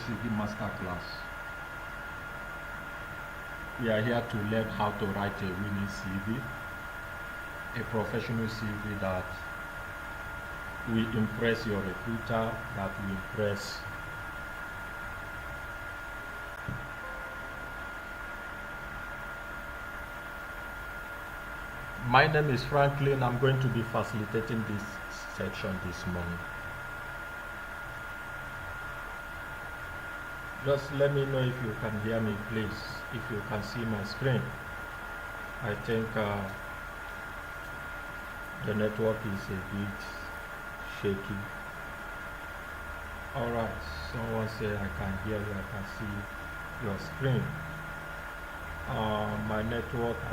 CV Masterclass. We are here to learn how to write a winning CV, a professional CV that will impress your recruiter, that will impress My name is Franklin. I'm going to be facilitating this section this morning. Just let me know if you can hear me, please, if you can see my screen. I think the network is a bit shaky. Alright, someone said I can hear you, I can see your screen. My network, I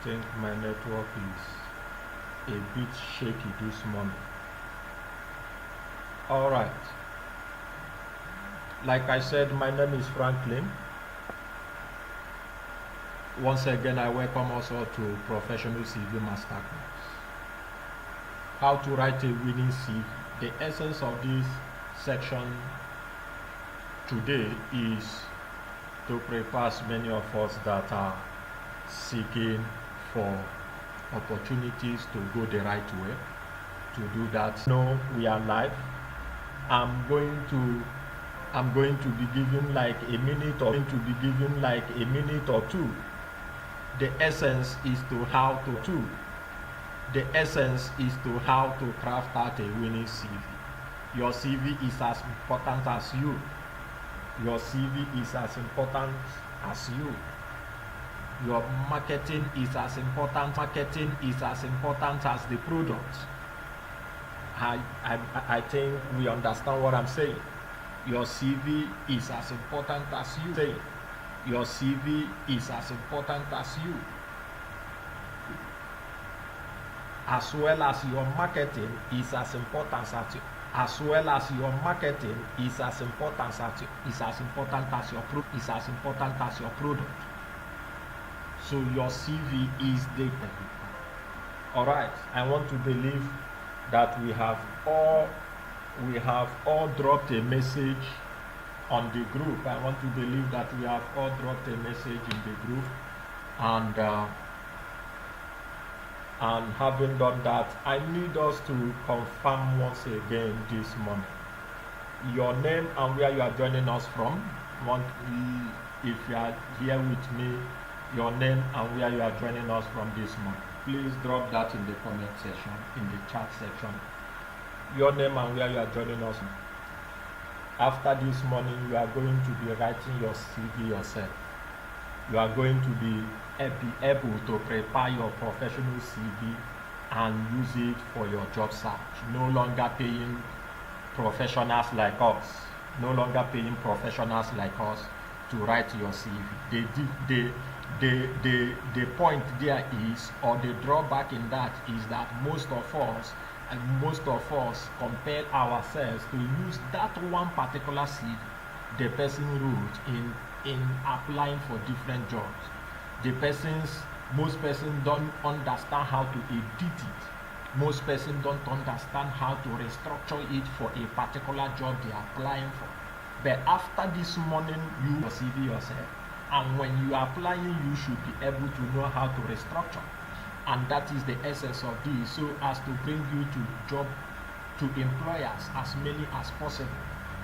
think my network is a bit shaky this morning. Alright. Like I said, my name is Franklin. Once again, I welcome also to Professional CV Masterclass. How to write a winning CV. The essence of this section today is to prepare as many of us that are seeking for opportunities to go the right way. To do that, we are live. I'm going to be giving like a minute or two. The essence is to how to craft out a winning CV. Your CV is as important as you. Your CV is as important as you. Your marketing is as important. Marketing is as important as the product. I think we understand what I'm saying. Your CV is as important as you. Your CV is as important as you. As well as your marketing is as important as you. As well as your marketing is as important as you. Is as important as your product. So your CV is the. All right. I want to believe that we have all dropped a message on the group. I want to believe that we have all dropped a message in the group, and having done that, I need us to confirm once again this morning your name and where you are joining us from. If you are here with me, your name and where you are joining us from this morning. Please drop that in the comment section, in the chat section. Your name and where you are joining us. After this morning, you are going to be writing your CV yourself. You are going to be able to prepare your professional CV and use it for your job search. No longer paying professionals like us. No longer paying professionals like us to write your CV. The point there is, or the drawback in that is that most of us compel ourselves to use that one particular CV the person wrote in applying for different jobs. Most persons don't understand how to edit it. Most persons don't understand how to restructure it for a particular job they are applying for. But after this morning, you CV yourself. And when you are applying, you should be able to know how to restructure. And that is the essence of this, so as to bring you to employers as many as possible.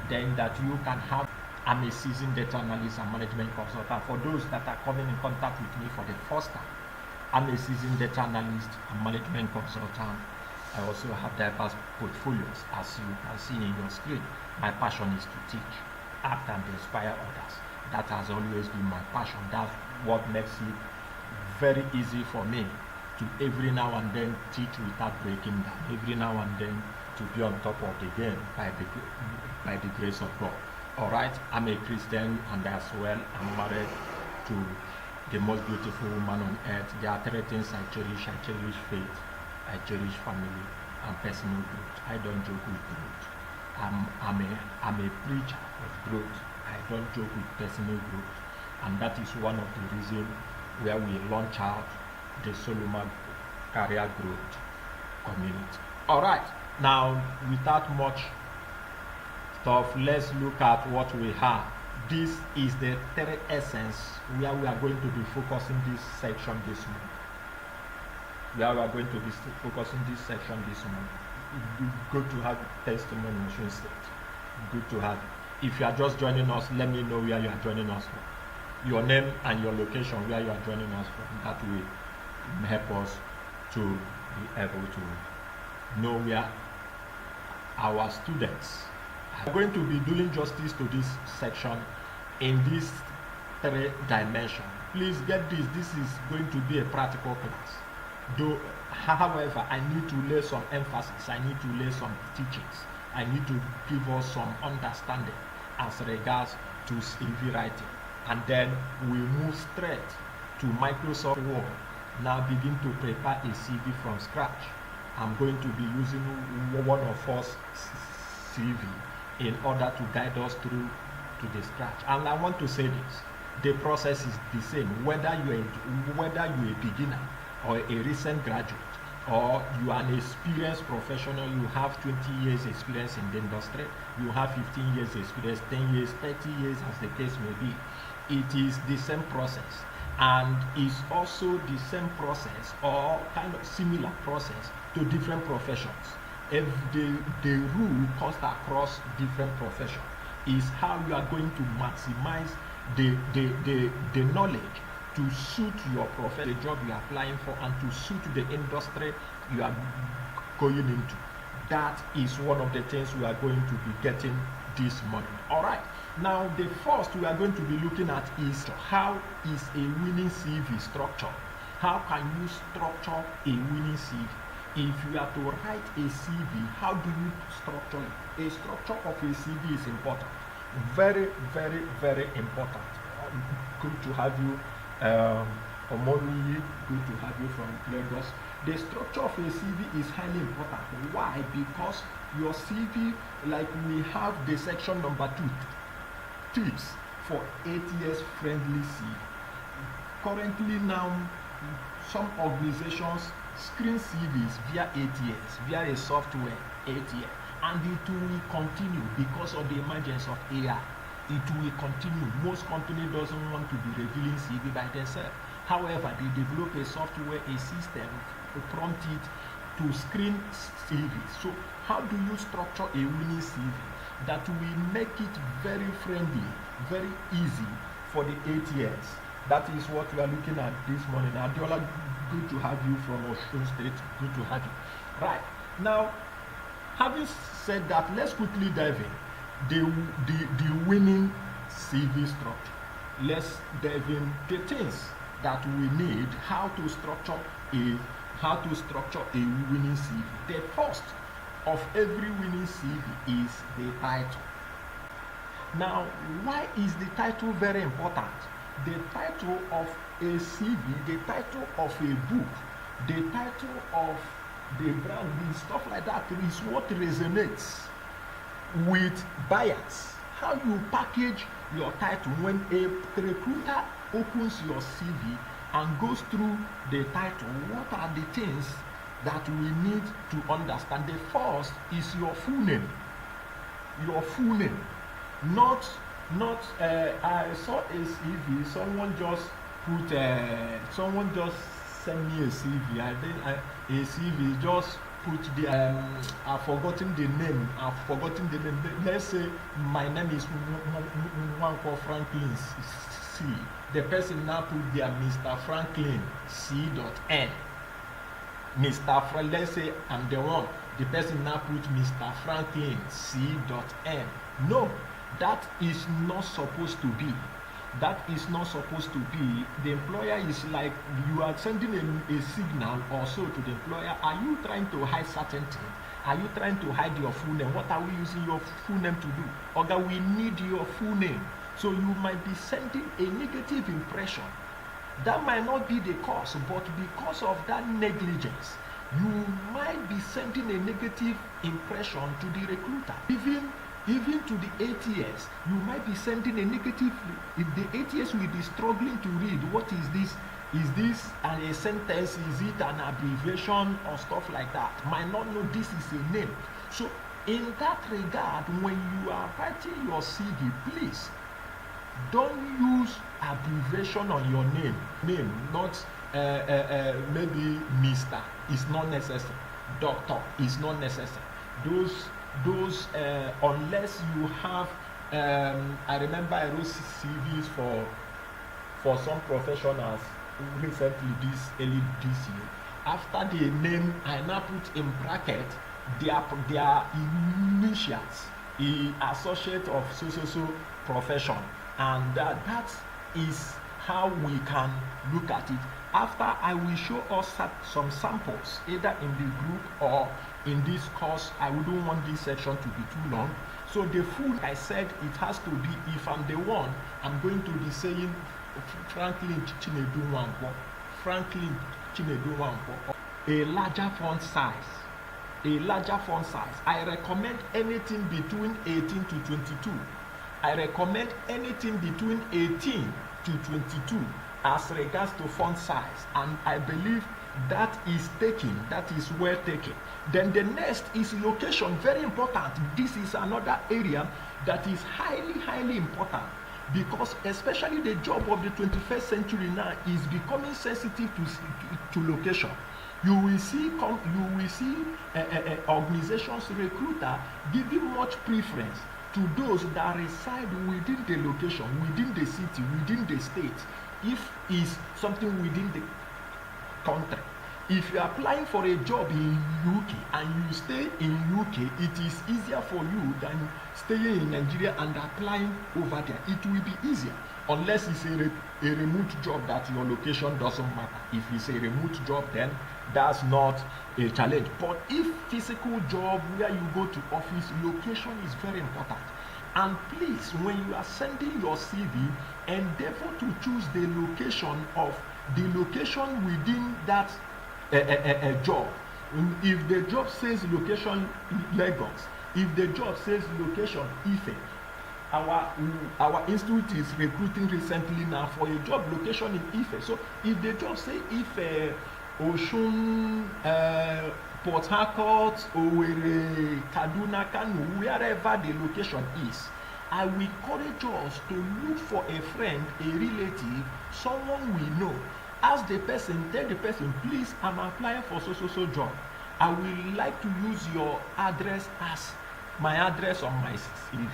Then that you can have. I'm a seasoned data analyst and management consultant. For those that are coming in contact with me for the first time, I'm a seasoned data analyst and management consultant. I also have diverse portfolios, as you can see in your screen. My passion is to teach, act, and inspire others. That has always been my passion. That's what makes it very easy for me to every now and then teach without breaking down. Every now and then to be on top of the game by the grace of God. Alright, I'm a Christian, and as well I'm married to the most beautiful woman on earth. There are three things I cherish. I cherish faith, I cherish family, and personal growth. I don't joke with growth. I'm a preacher of growth. I don't joke with personal growth. And that is one of the reasons where we launch out the Solomon Career Growth Community. Alright, now without much stuff, let's look at what we have. This is the third essence where we are going to be focusing this section this month. Where we are going to be focusing this section this month. Good to have testimony, I should say. Good to have. If you are just joining us, let me know where you are joining us from. Your name and your location where you are joining us from. That will help us to be able to know where our students are going to be doing justice to this section in this 3 dimension. Please get this. This is going to be a practical class. Though, however, I need to lay some emphasis. I need to lay some teachings. I need to give us some understanding as regards to CV writing. And then we move straight to Microsoft Word. Now begin to prepare a CV from scratch. I'm going to be using one of us CV in order to guide us through to the scratch. And I want to say this, the process is the same, whether you're a beginner or a recent graduate, or you are an experienced professional, you have 20 years experience in the industry, you have 15 years experience, 10 years, 30 years as the case may be. It is the same process, and is also the same process or kind of similar process to different professions. If the rule cuts across different professions is how you are going to maximize the knowledge to suit your profession, the job you are applying for, and to suit the industry you are going into. That is one of the things we are going to be getting this morning. All right. Now, the first we are going to be looking at is how is a winning CV structured? How can you structure a winning CV? If you are to write a CV, how do you structure it? A structure of a CV is important. Very, very, very important. Good to have you, Omoluyi. Good to have you from Lagos. The structure of a CV is highly important. Why? Because your CV, like we have the section number 2, tips for ATS-friendly CV. Currently now, some organizations screen CVs via ATS, via a software ATS, and it will continue because of the emergence of AI. It will continue. Most companies doesn't want to be revealing CV by themselves. However, they develop a software, a system to prompt it to screen CVs. So how do you structure a winning CV that will make it very friendly, very easy for the ATS? That is what we are looking at this morning. Adiola, good to have you from Osun State. Good to have you. Right. Now, having said that, let's quickly dive in. The winning CV structure. Let's dive in the things that we need, how to structure a winning CV. The first of every winning CV is the title. Now, why is the title very important? The title of a CV, the title of a book, the title of the brand, the stuff like that is what resonates with buyers. How you package your title. When a recruiter opens your CV and goes through the title, what are the things that we need to understand? The first is your full name. Your full name. Not I saw a CV, someone just sent me a CV. I think a CV just put the I've forgotten the name. Let's say my name is Nwanko Franklin C. The person now put there Mr. Franklin C.N. Let's say I'm the one. The person now put Mr. Franklin C.N. No, that is not supposed to be. That is not supposed to be. The employer is like, you are sending a signal also to the employer. Are you trying to hide certain things? Are you trying to hide your full name? What are we using your full name to do? Oga, we need your full name. So you might be sending a negative impression. That might not be the cause, but because of that negligence, you might be sending a negative impression to the recruiter. Even to the ATS, you might be sending a negative. If the ATS will be struggling to read, what is this? Is this a sentence? Is it an abbreviation or stuff like that? Might not know this is a name. So In that regard, when you are writing your CV, please don't use abbreviation on your name, not maybe Mr. is not necessary, Doctor is not necessary. Those unless you have I remember I wrote CVs for some professionals recently early this year. After the name, I now put in bracket their initials, the associate of so profession, and that is how we can look at it. After, I will show us some samples either in the group or in this course. I wouldn't want this section to be too long. So the full, like I said, it has to be, if I'm the one, I'm going to be saying Franklin Chinedu Wankwo, Franklin Chinedu Wankwo, a larger font size. A larger font size. I recommend anything between 18 to 22. I recommend anything between 18 to 22 as regards to font size, and I believe that is taken, that is well taken. Then the next is location, very important. This is another area that is highly important, because especially the job of the 21st century now is becoming sensitive to location. You will see organizations, recruiter giving much preference to those that reside within the location, within the city, within the state, if is something within the country. If you are applying for a job in UK and you stay in UK, it is easier for you than staying in Nigeria and applying over there. It will be easier, unless it's a remote job that your location doesn't matter. If it's a remote job, then that's not a challenge. But if physical job where you go to office, location is very important. And please, when you are sending your CV, endeavor to choose the location within that job. If the job says location Lagos, if the job says location Ife, our institute is recruiting recently now for a job location in Ife. So if the job say Ife, Oshun, Port Harcourt, Owerri, Kaduna, Kano, wherever the location is, I will encourage us to look for a friend, a relative, someone we know. Ask the person, tell the person, please, I'm applying for so job. I will like to use your address as my address on my CV.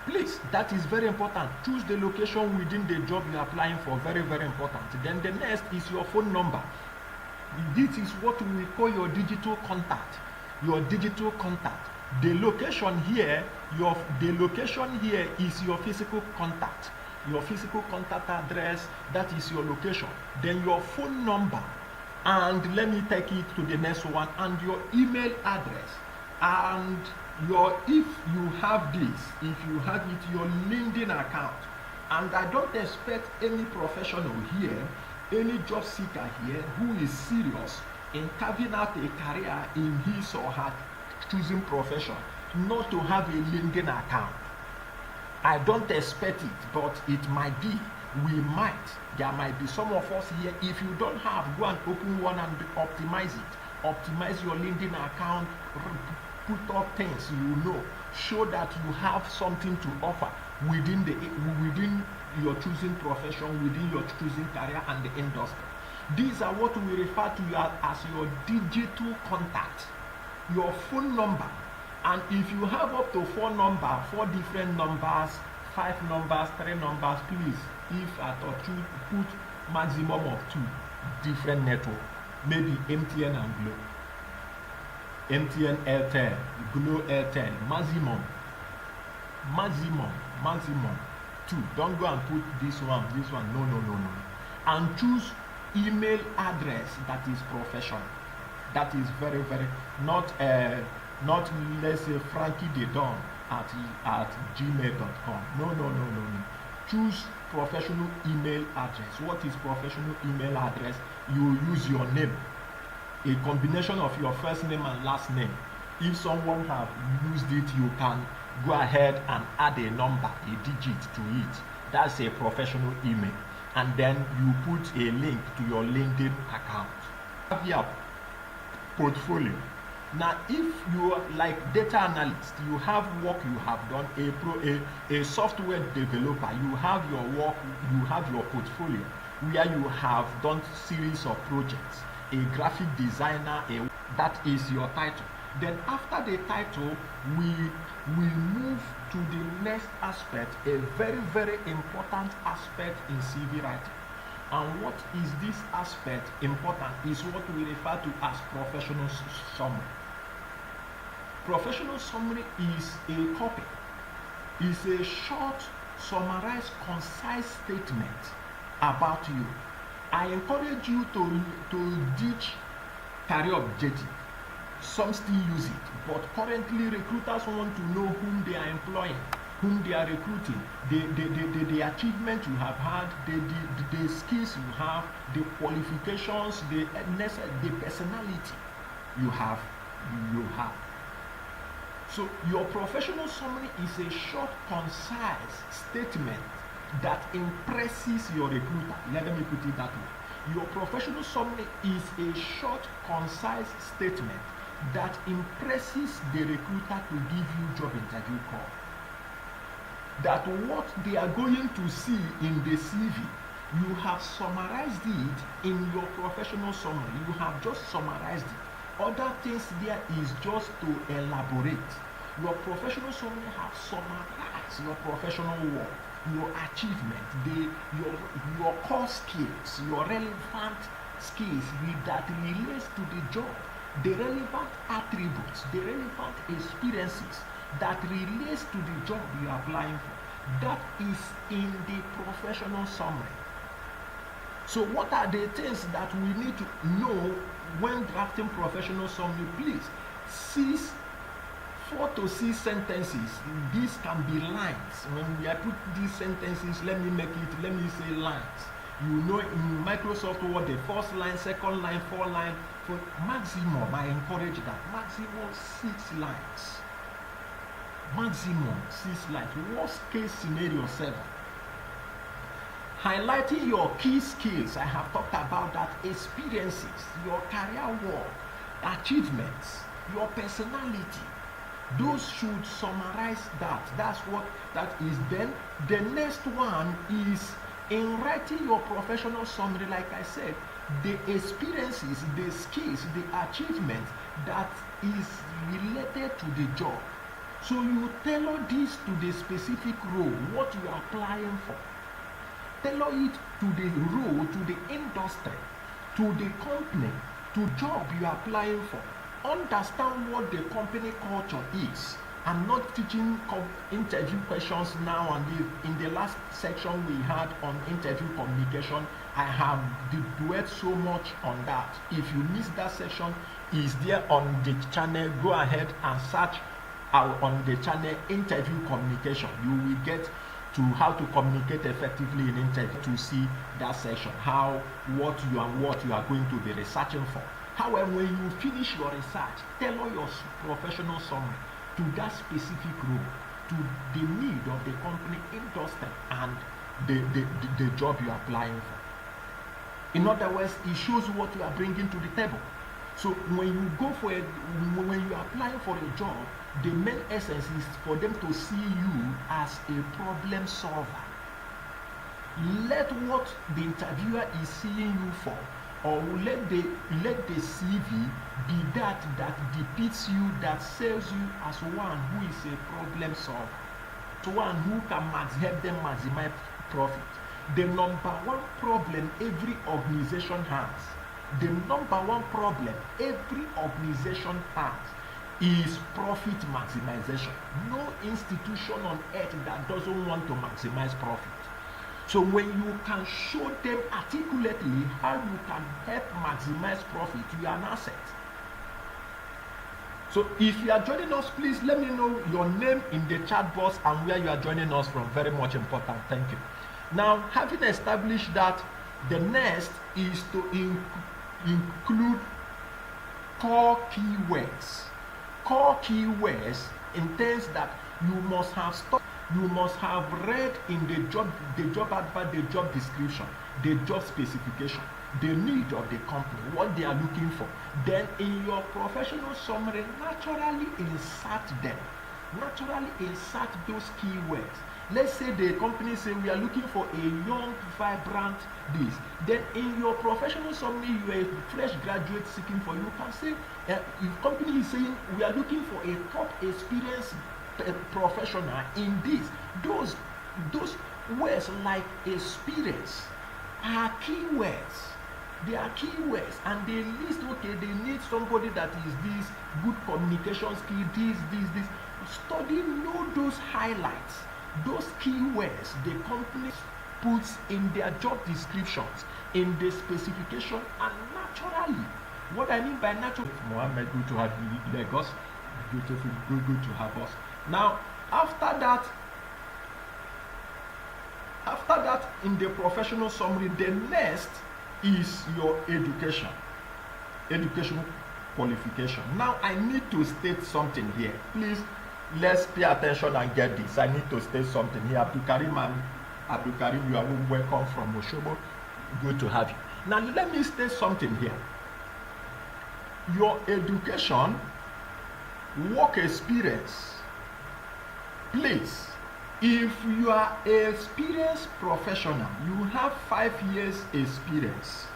Please, that is very important. Choose the location within the job you're applying for, very important. Then the next is your phone number. This is what we call your digital contact. Your digital contact. The location here is your physical contact. Your physical contact address, that is your location. Then your phone number, and let me take it to the next one, and your email address, and if you have this, if you have it, your LinkedIn account. And I don't expect any professional here, any job seeker here who is serious in carving out a career in his or her choosing profession not to have a LinkedIn account. I don't expect it, but it might be. We might. There might be some of us here. If you don't have, go and open one and optimize it. Optimize your LinkedIn account. Put up things you know. Show that you have something to offer within your choosing profession, within your choosing career and the industry. These are what we refer to as your digital contact, your phone number. And if you have up to 4 different numbers, 5 numbers, 3 numbers, please, if at all, put maximum of 2 different networks, maybe MTN and Glo. MTN, Airtel, Glo, Airtel, maximum 2. Don't go and put this one, no. And choose email address that is professional. That is very, not let's say Frankie the Don at gmail.com. No. Choose professional email address. What is professional email address? You use your name, a combination of your first name and last name. If someone have used it, you can go ahead and add a number, a digit to it. That's a professional email. And then you put a link to your LinkedIn account. Have your portfolio. Now, if you are like data analyst, you have work you have done, a software developer, you have your work, you have your portfolio where you have done series of projects. A graphic designer, that is your title. Then after the title, we move to the next aspect, a very, very important aspect in CV writing. And what is this aspect important is what we refer to as professional summary. Professional summary is a copy, is a short, summarized, concise statement about you. I encourage you to ditch career objective. Some still use it, but currently recruiters want to know whom they are employing, whom they are recruiting, the achievement you have had, the skills you have, the qualifications, the personality you have. So your professional summary is a short, concise statement that impresses your recruiter. Let me put it that way. Your professional summary is a short, concise statement that impresses the recruiter to give you job interview call. That what they are going to see in the CV, you have summarized it in your professional summary. You have just summarized it. Other things there is just to elaborate. Your professional summary have summarized your professional work, your achievement, your core skills, your relevant skills that relates to the job, the relevant attributes, the relevant experiences that relates to the job you are applying for. That is in the professional summary. So what are the things that we need to know when drafting professional summary? Please, 4 to 6 sentences. These can be lines. When we put these sentences, let me say lines. You know, in Microsoft Word, the first line, second line, 4 line, for maximum, I encourage that. Maximum 6 lines. Maximum 6 lines. Worst case scenario 7. Highlighting your key skills. I have talked about that. Experiences, your career work, achievements, your personality. Those should summarize that. That's what that is. Then the next one is in writing your professional summary, like I said, the experiences, the skills, the achievements that is related to the job. So you tailor this to the specific role, what you are applying for. Tailor it to the role, to the industry, to the company, to job you are applying for. Understand what the company culture is. I'm not teaching interview questions now and then. In the last section we had on interview communication, I have dwelt so much on that. If you missed that section, is there on the channel. Go ahead and search on the channel interview communication. You will get to how to communicate effectively in interview to see that section, what you are going to be researching for. However, when you finish your research, tailor your professional summary to that specific role, to the need of the company, industry, and the job you are applying for. In other words, it shows what you are bringing to the table. So when you go for when you are applying for a job, the main essence is for them to see you as a problem solver. Let what the interviewer is seeing you for, or let the CV be that depicts you, that sells you as one who is a problem solver, to one who can help them maximize profit. The number one problem every organization has, is profit maximization. No institution on earth that doesn't want to maximize profit. So when you can show them articulately how you can help maximize profit, you are an asset. So if you are joining us, please let me know your name in the chat box and where you are joining us from. Very much important. Thank you. Now, having established that, the next is to include core keywords. Core keywords intends that you must have You must have read in the job advert, the job description, the job specification, the need of the company, what they are looking for. Then in your professional summary, naturally insert them. Naturally insert those keywords. Let's say the company say we are looking for a young, vibrant this. Then in your professional summary, you are a fresh graduate seeking for, you can say, if company is saying we are looking for a top experienced professional in this. Those words like experience are keywords. They are keywords, and they list, okay, they need somebody that is this, good communication skill, this. Study, know those highlights, those keywords the company puts in their job descriptions, in the specification, and naturally. What I mean by natural, Mohammed, good to have you, Lagos. Beautiful, good to have us. Now, after that, in the professional summary, the next is your education qualification. Now, I need to state something here. Please, let's pay attention and get this. I need to state something here. Abdul Karim, you are welcome from Oshobo. Good to have you. Now, let me state something here. Your education, work experience. Please, if you are an experienced professional, you have 5 years experience.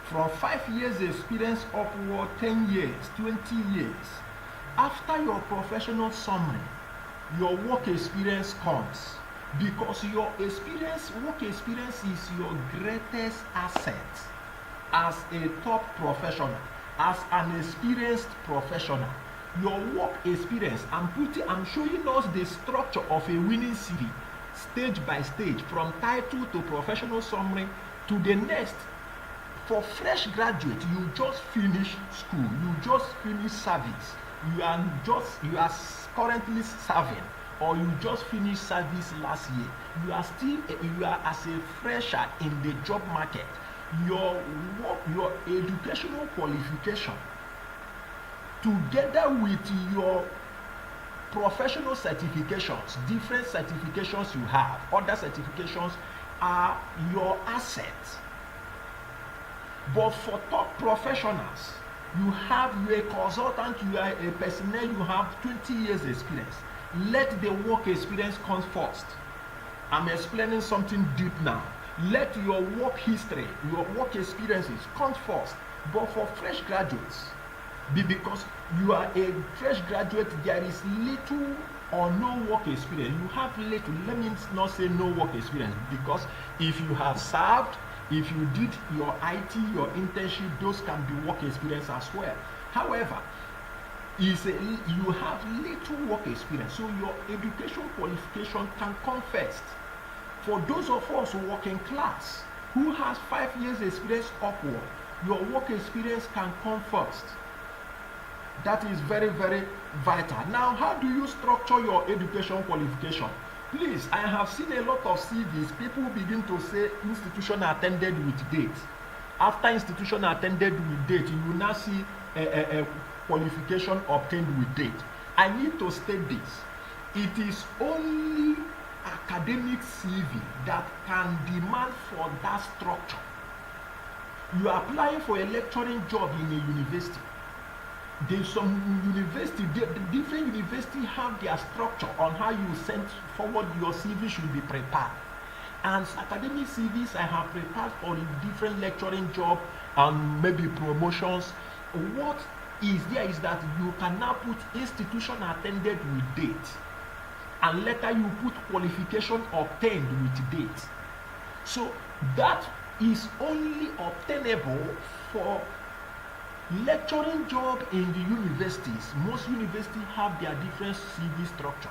From 5 years experience upward, 10 years, 20 years. After your professional summary, your work experience comes, because your work experience is your greatest asset as a top professional, as an experienced professional. Your work experience, I'm showing us the structure of a winning CV, stage by stage, from title to professional summary to the next. For fresh graduate, you just finish school, you just finish service, you are currently serving, or you just finished service last year. You are as a fresher in the job market. Your educational qualification, together with your professional certifications, different certifications you have, other certifications, are your assets. But for top professionals, you are a consultant, you are a personnel, you have 20 years experience. Let the work experience come first. I'm explaining something deep now. Let your work history, your work experiences come first. But for fresh graduates, because you are a fresh graduate, there is little or no work experience. You have little, let me not say no work experience, because if you have served, if you did your IT, your internship, those can be work experience as well. However, you have little work experience, so your education qualification can come first. For those of us working class who has 5 years experience upward, your work experience can come first. That is very, very vital. Now, how do you structure your education qualification? Please, I have seen a lot of CVs. People begin to say institution attended with date. After institution attended with date, you will now see a qualification obtained with date. I need to state this. It is only academic CV that can demand for that structure. You are applying for a lecturing job in a university. There's some university, different universities have their structure on how you send forward your CV should be prepared. And academic CVs I have prepared for different lecturing job and maybe promotions. What is there is that you can now put institution attended with date, and later you put qualification obtained with date. So that is only obtainable for lecturing job in the universities. Most universities have their different CV structure.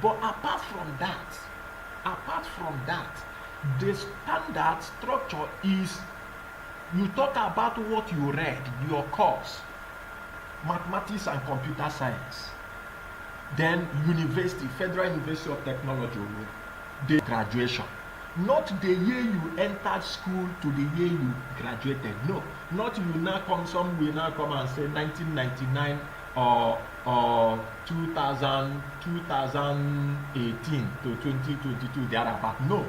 But apart from that, the standard structure is you talk about what you read, your course, mathematics and computer science. Then university, Federal University of Technology, the graduation. Not the year you entered school to the year you graduated. No, not you now come, some will now come and say 1999 or 2018 to 2022 thereabout. No,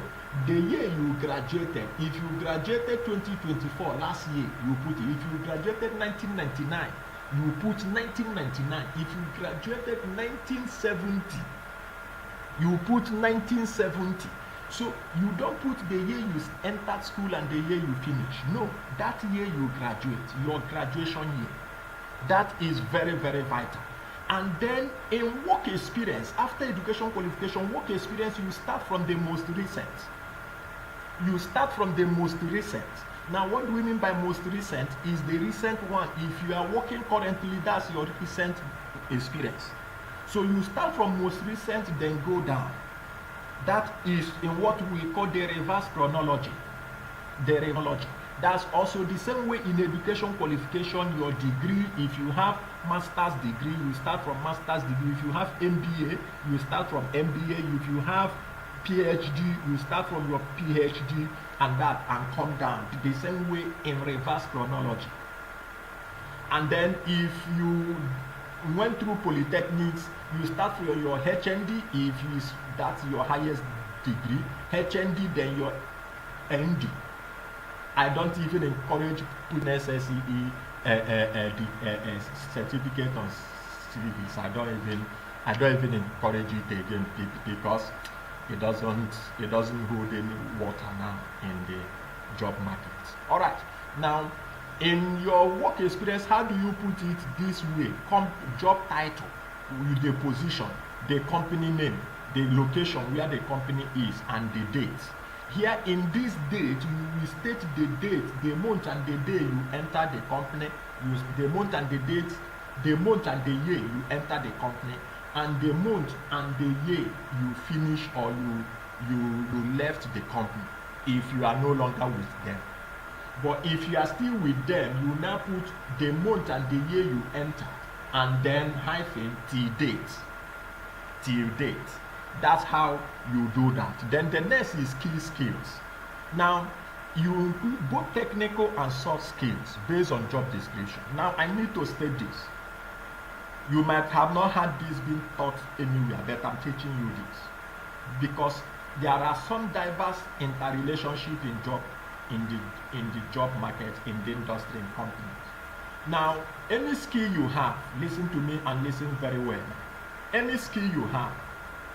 the year you graduated. If you graduated 2024 last year, you put it. If you graduated 1999, you put 1999. If you graduated 1970, you put 1970. So you don't put the year you entered school and the year you finish. No, that year you graduate, your graduation year. That is very, very vital. And then in work experience, after education qualification, work experience, you start from the most recent. You start from the most recent. Now, what do we mean by most recent? Is the recent one. If you are working currently, that's your recent experience. So you start from most recent, then go down. That is in what we call the reverse chronology. That's also the same way in education qualification. Your degree, if you have master's degree, you start from master's degree. If you have MBA, you start from MBA. If you have PhD, you start from your PhD and come down the same way in reverse chronology. And then if you went through polytechnics, you start from your HND, if that's your highest degree, HND, then your ND. I don't even encourage putting SSCE certificate on CVs. I don't even encourage it again because it doesn't hold any water now in the job market. All right, now in your work experience, how do you put it this way? Job title with the position, the company name, the location where the company is, and the date. Here in this date, you will state the date, the month and the day you enter the company, the month and the date, the month and the year you enter the company, and the month and the year you finish or you left the company if you are no longer with them. But if you are still with them, you now put the month and the year you enter, and then hyphen till date. That's how you do that. Then the next is key skills. Now, you include both technical and soft skills based on job description. Now, I need to state this. You might have not had this being taught anywhere, but I'm teaching you this. Because there are some diverse interrelationship in the job market, in the industry, in companies. Now, any skill you have, listen to me and listen very well. Any skill you have,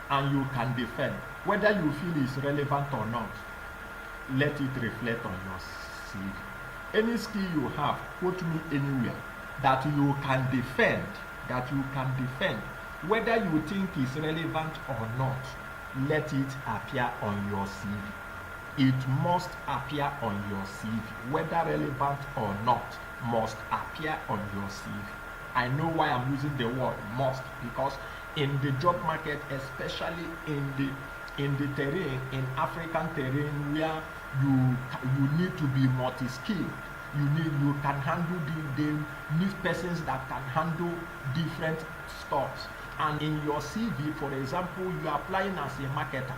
and you can defend, whether you feel is relevant or not, let it reflect on your CV. Any skill you have, quote me anywhere, that you can defend, whether you think is relevant or not, let it appear on your CV. It must appear on your CV, whether relevant or not, must appear on your CV. I know why I'm using the word must, because in the job market, especially in the terrain, in African terrain, where you need to be multi-skilled, you can handle the need persons that can handle different stuff. And in your CV, for example, you are applying as a marketer,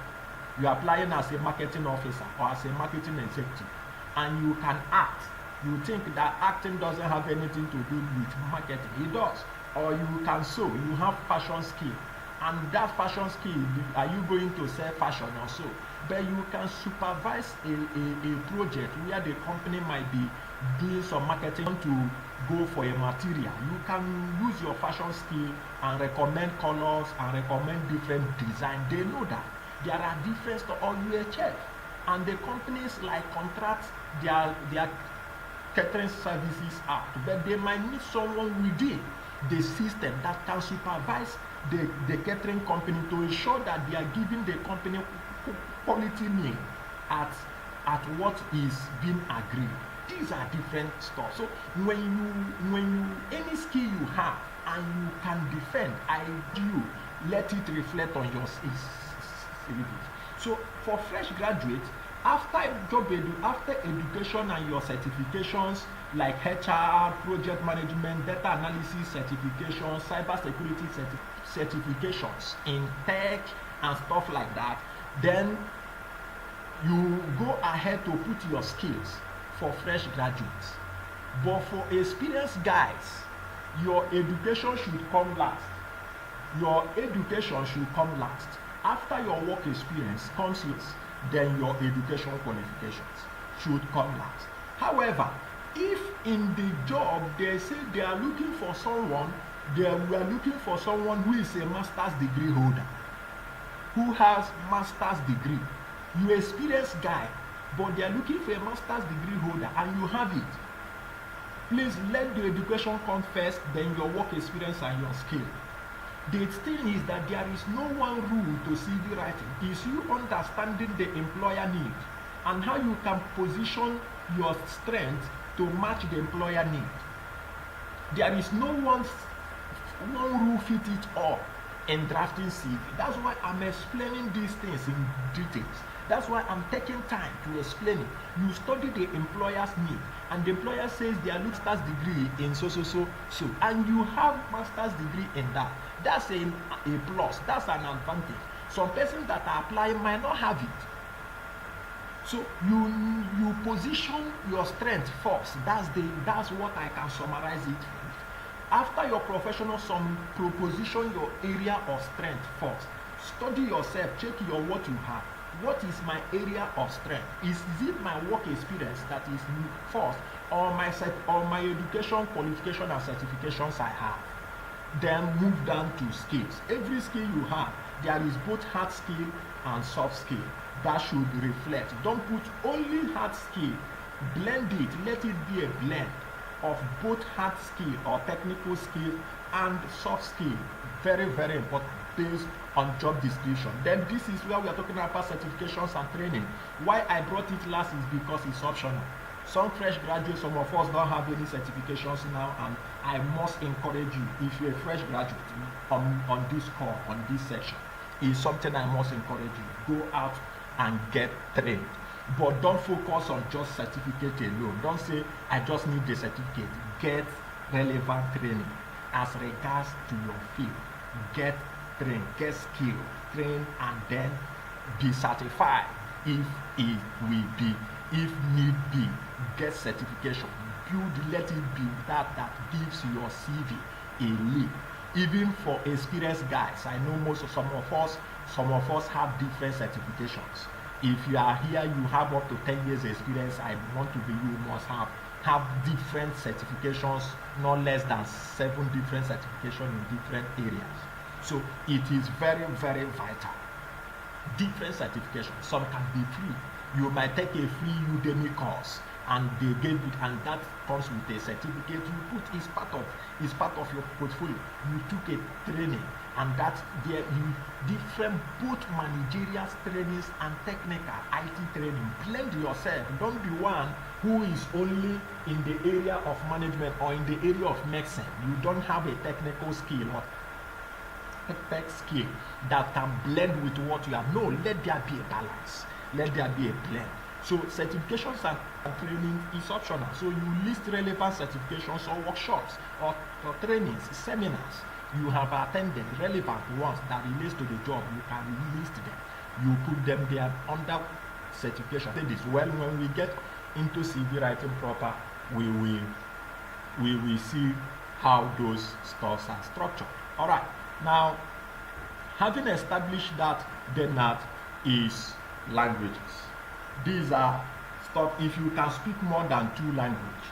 you are applying as a marketing officer or as a marketing executive, and you can act. You think that acting doesn't have anything to do with marketing. It does. Or you can sew, you have fashion skill, and that fashion skill, are you going to sell fashion or so? But you can supervise a project where the company might be doing some marketing to go for a material. You can use your fashion skill and recommend colors and recommend different design. They know that there are different stuff. Or you a chef, and the companies like contract their catering services out, but they might need someone within the system that can supervise the catering company to ensure that they are giving the company quality meal at what is being agreed. These are different stuff. So when you any skill you have and you can defend, let it reflect on your CV. So for fresh graduates, after education and your certifications like HR, project management, data analysis certifications, cybersecurity certifications in tech and stuff like that, then you go ahead to put your skills for fresh graduates. But for experienced guys, Your education should come last. Your education should come last. After your work experience comes last, then your education qualifications should come last. However, if in the job they say they are looking for someone, we are looking for someone who is a master's degree holder, who has master's degree. You experienced guy, but they are looking for a master's degree holder and you have it. Please let the education come first, then your work experience and your skill. The thing is that there is no one rule to CV writing. It's you understanding the employer need and how you can position your strength to match the employer need. There is no one rule fit it all in drafting CV. That's why I'm explaining these things in details. That's why I'm taking time to explain it. You study the employer's need, and the employer says they are master's degree in so, and you have master's degree in that. That's a plus. That's an advantage. Some persons that are applying might not have it. So you position your strength first. That's what I can summarize it first. After your professional, position your area of strength first. Study yourself. Check what you have. What is my area of strength? Is it my work experience that is first, or my education, qualification, and certifications I have? Then move down to skills. Every skill you have, there is both hard skill and soft skill. That should reflect. Don't put only hard skill. Blend it. Let it be a blend of both hard skill or technical skill and soft skill. Very, very important, based on job description. Then this is where we are talking about certifications and training. Why I brought it last is because it's optional. Some fresh graduates, some of us don't have any certifications now, and I must encourage you, if you're a fresh graduate on this call, on this section, is something I must encourage you. Go out and get trained. But don't focus on just certificate alone. Don't say, I just need the certificate. Get relevant training as regards to your field. Get trained, get skill, train, and then be certified if it will be, if need be. Get certification. Build, let it be that gives your CV a leap. Even for experienced guys, I know some of us have different certifications. If you are here, you have up to 10 years experience, I want to be, you must have different certifications, not less than 7 different certifications in different areas. So it is very, very vital. Different certifications. Some can be free. You might take a free Udemy course and they gave it, and that comes with a certificate you put is part of your portfolio. You took a training, and that there you different both managerial trainings and technical IT training. Blend yourself. Don't be one who is only in the area of management or in the area of medicine. You don't have a technical skill or tech skill that can blend with what you have. No, let there be a balance. Let there be a blend. So certifications and training is optional. So you list relevant certifications or workshops or trainings, seminars you have attended, relevant ones that relates to the job. You can list them. You put them there under certification. Say this, well, when we get into CV writing proper, we will see how those stuffs are structured. All right. Now, having established that, then that is languages. These are stuff. If you can speak more than 2 languages,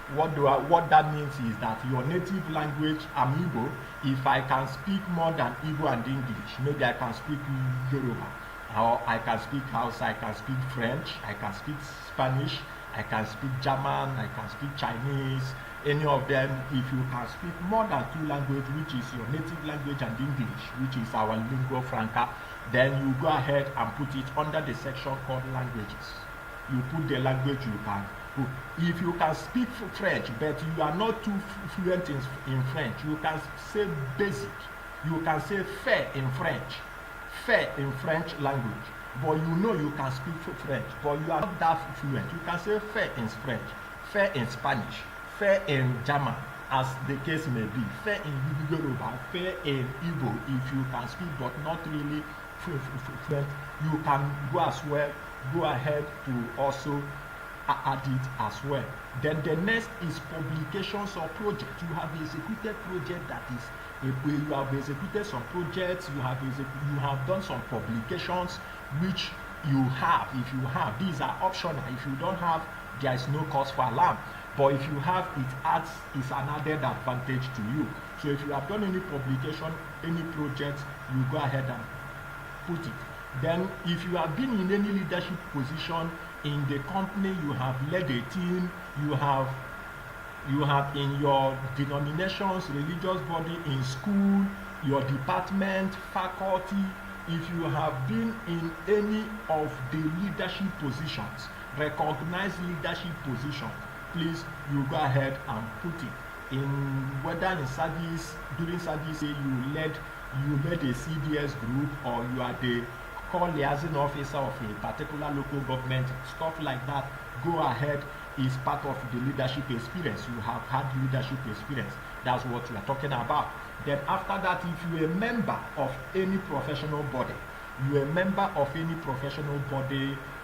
what that means is that your native language, I'm Igbo. If I can speak more than Igbo and English, maybe I can speak Yoruba, or I can speak Hausa, I can speak French, I can speak Spanish, I can speak German, I can speak Chinese. Any of them, if you can speak more than 2 languages, which is your native language and English, which is our lingua franca, then you go ahead and put it under the section called languages. You put the language you can. If you can speak French, but you are not too fluent in French, you can say basic. You can say fair in French language. But you know you can speak French, but you are not that fluent. You can say fair in French, fair in Spanish, fair in German, as the case may be, fair in Yoruba, fair in Igbo. If you can speak but not really fluent, you can go ahead to also add it as well. Then the next is publications or projects. You have executed project that is you have executed some projects, you have done some publications which you have. If you have, these are optional. If you don't have, there is no cause for alarm. But if you have, it's an added advantage to you. So if you have done any publication, any project, you go ahead and put it. Then if you have been in any leadership position in the company, you have led a team, you have in your denominations, religious body, in school, your department, faculty, if you have been in any of the leadership positions, recognized leadership position, please, you go ahead and put it. In whether in service, during service, say you led a CDS group, or you are the call liaison officer of a particular local government, stuff like that, go ahead, is part of the leadership experience. You have had leadership experience. That's what we are talking about. Then after that, if you're a member of any professional body,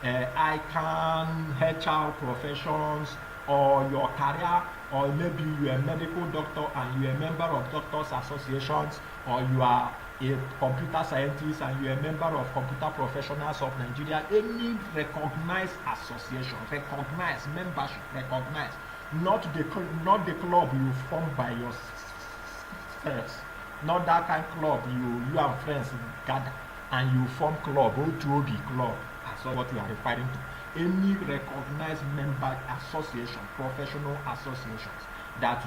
ICANN, HR professions, or your career, or maybe you're a medical doctor and you're a member of doctors associations, or you are a computer scientist and you're a member of Computer Professionals of Nigeria, any recognized association, recognized membership, recognized, not the club you formed by yourself, not that kind of club you and friends gather and you form club, O2OB club, that's what we are referring to. Any recognized member association, professional associations that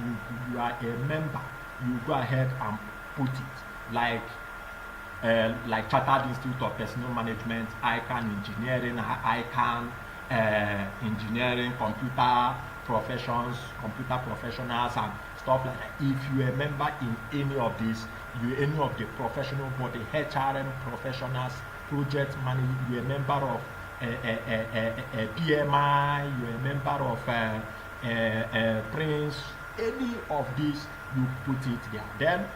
you are a member, you go ahead and put it, like Chartered Institute of Personnel Management, ICANN Engineering, ICANN Engineering, computer professionals, and stuff like that. If you're a member in any of these, any of the professional body, HRM professionals, project management, you're a member of PMI, you're a member of Prince, any of these, you put it there. Then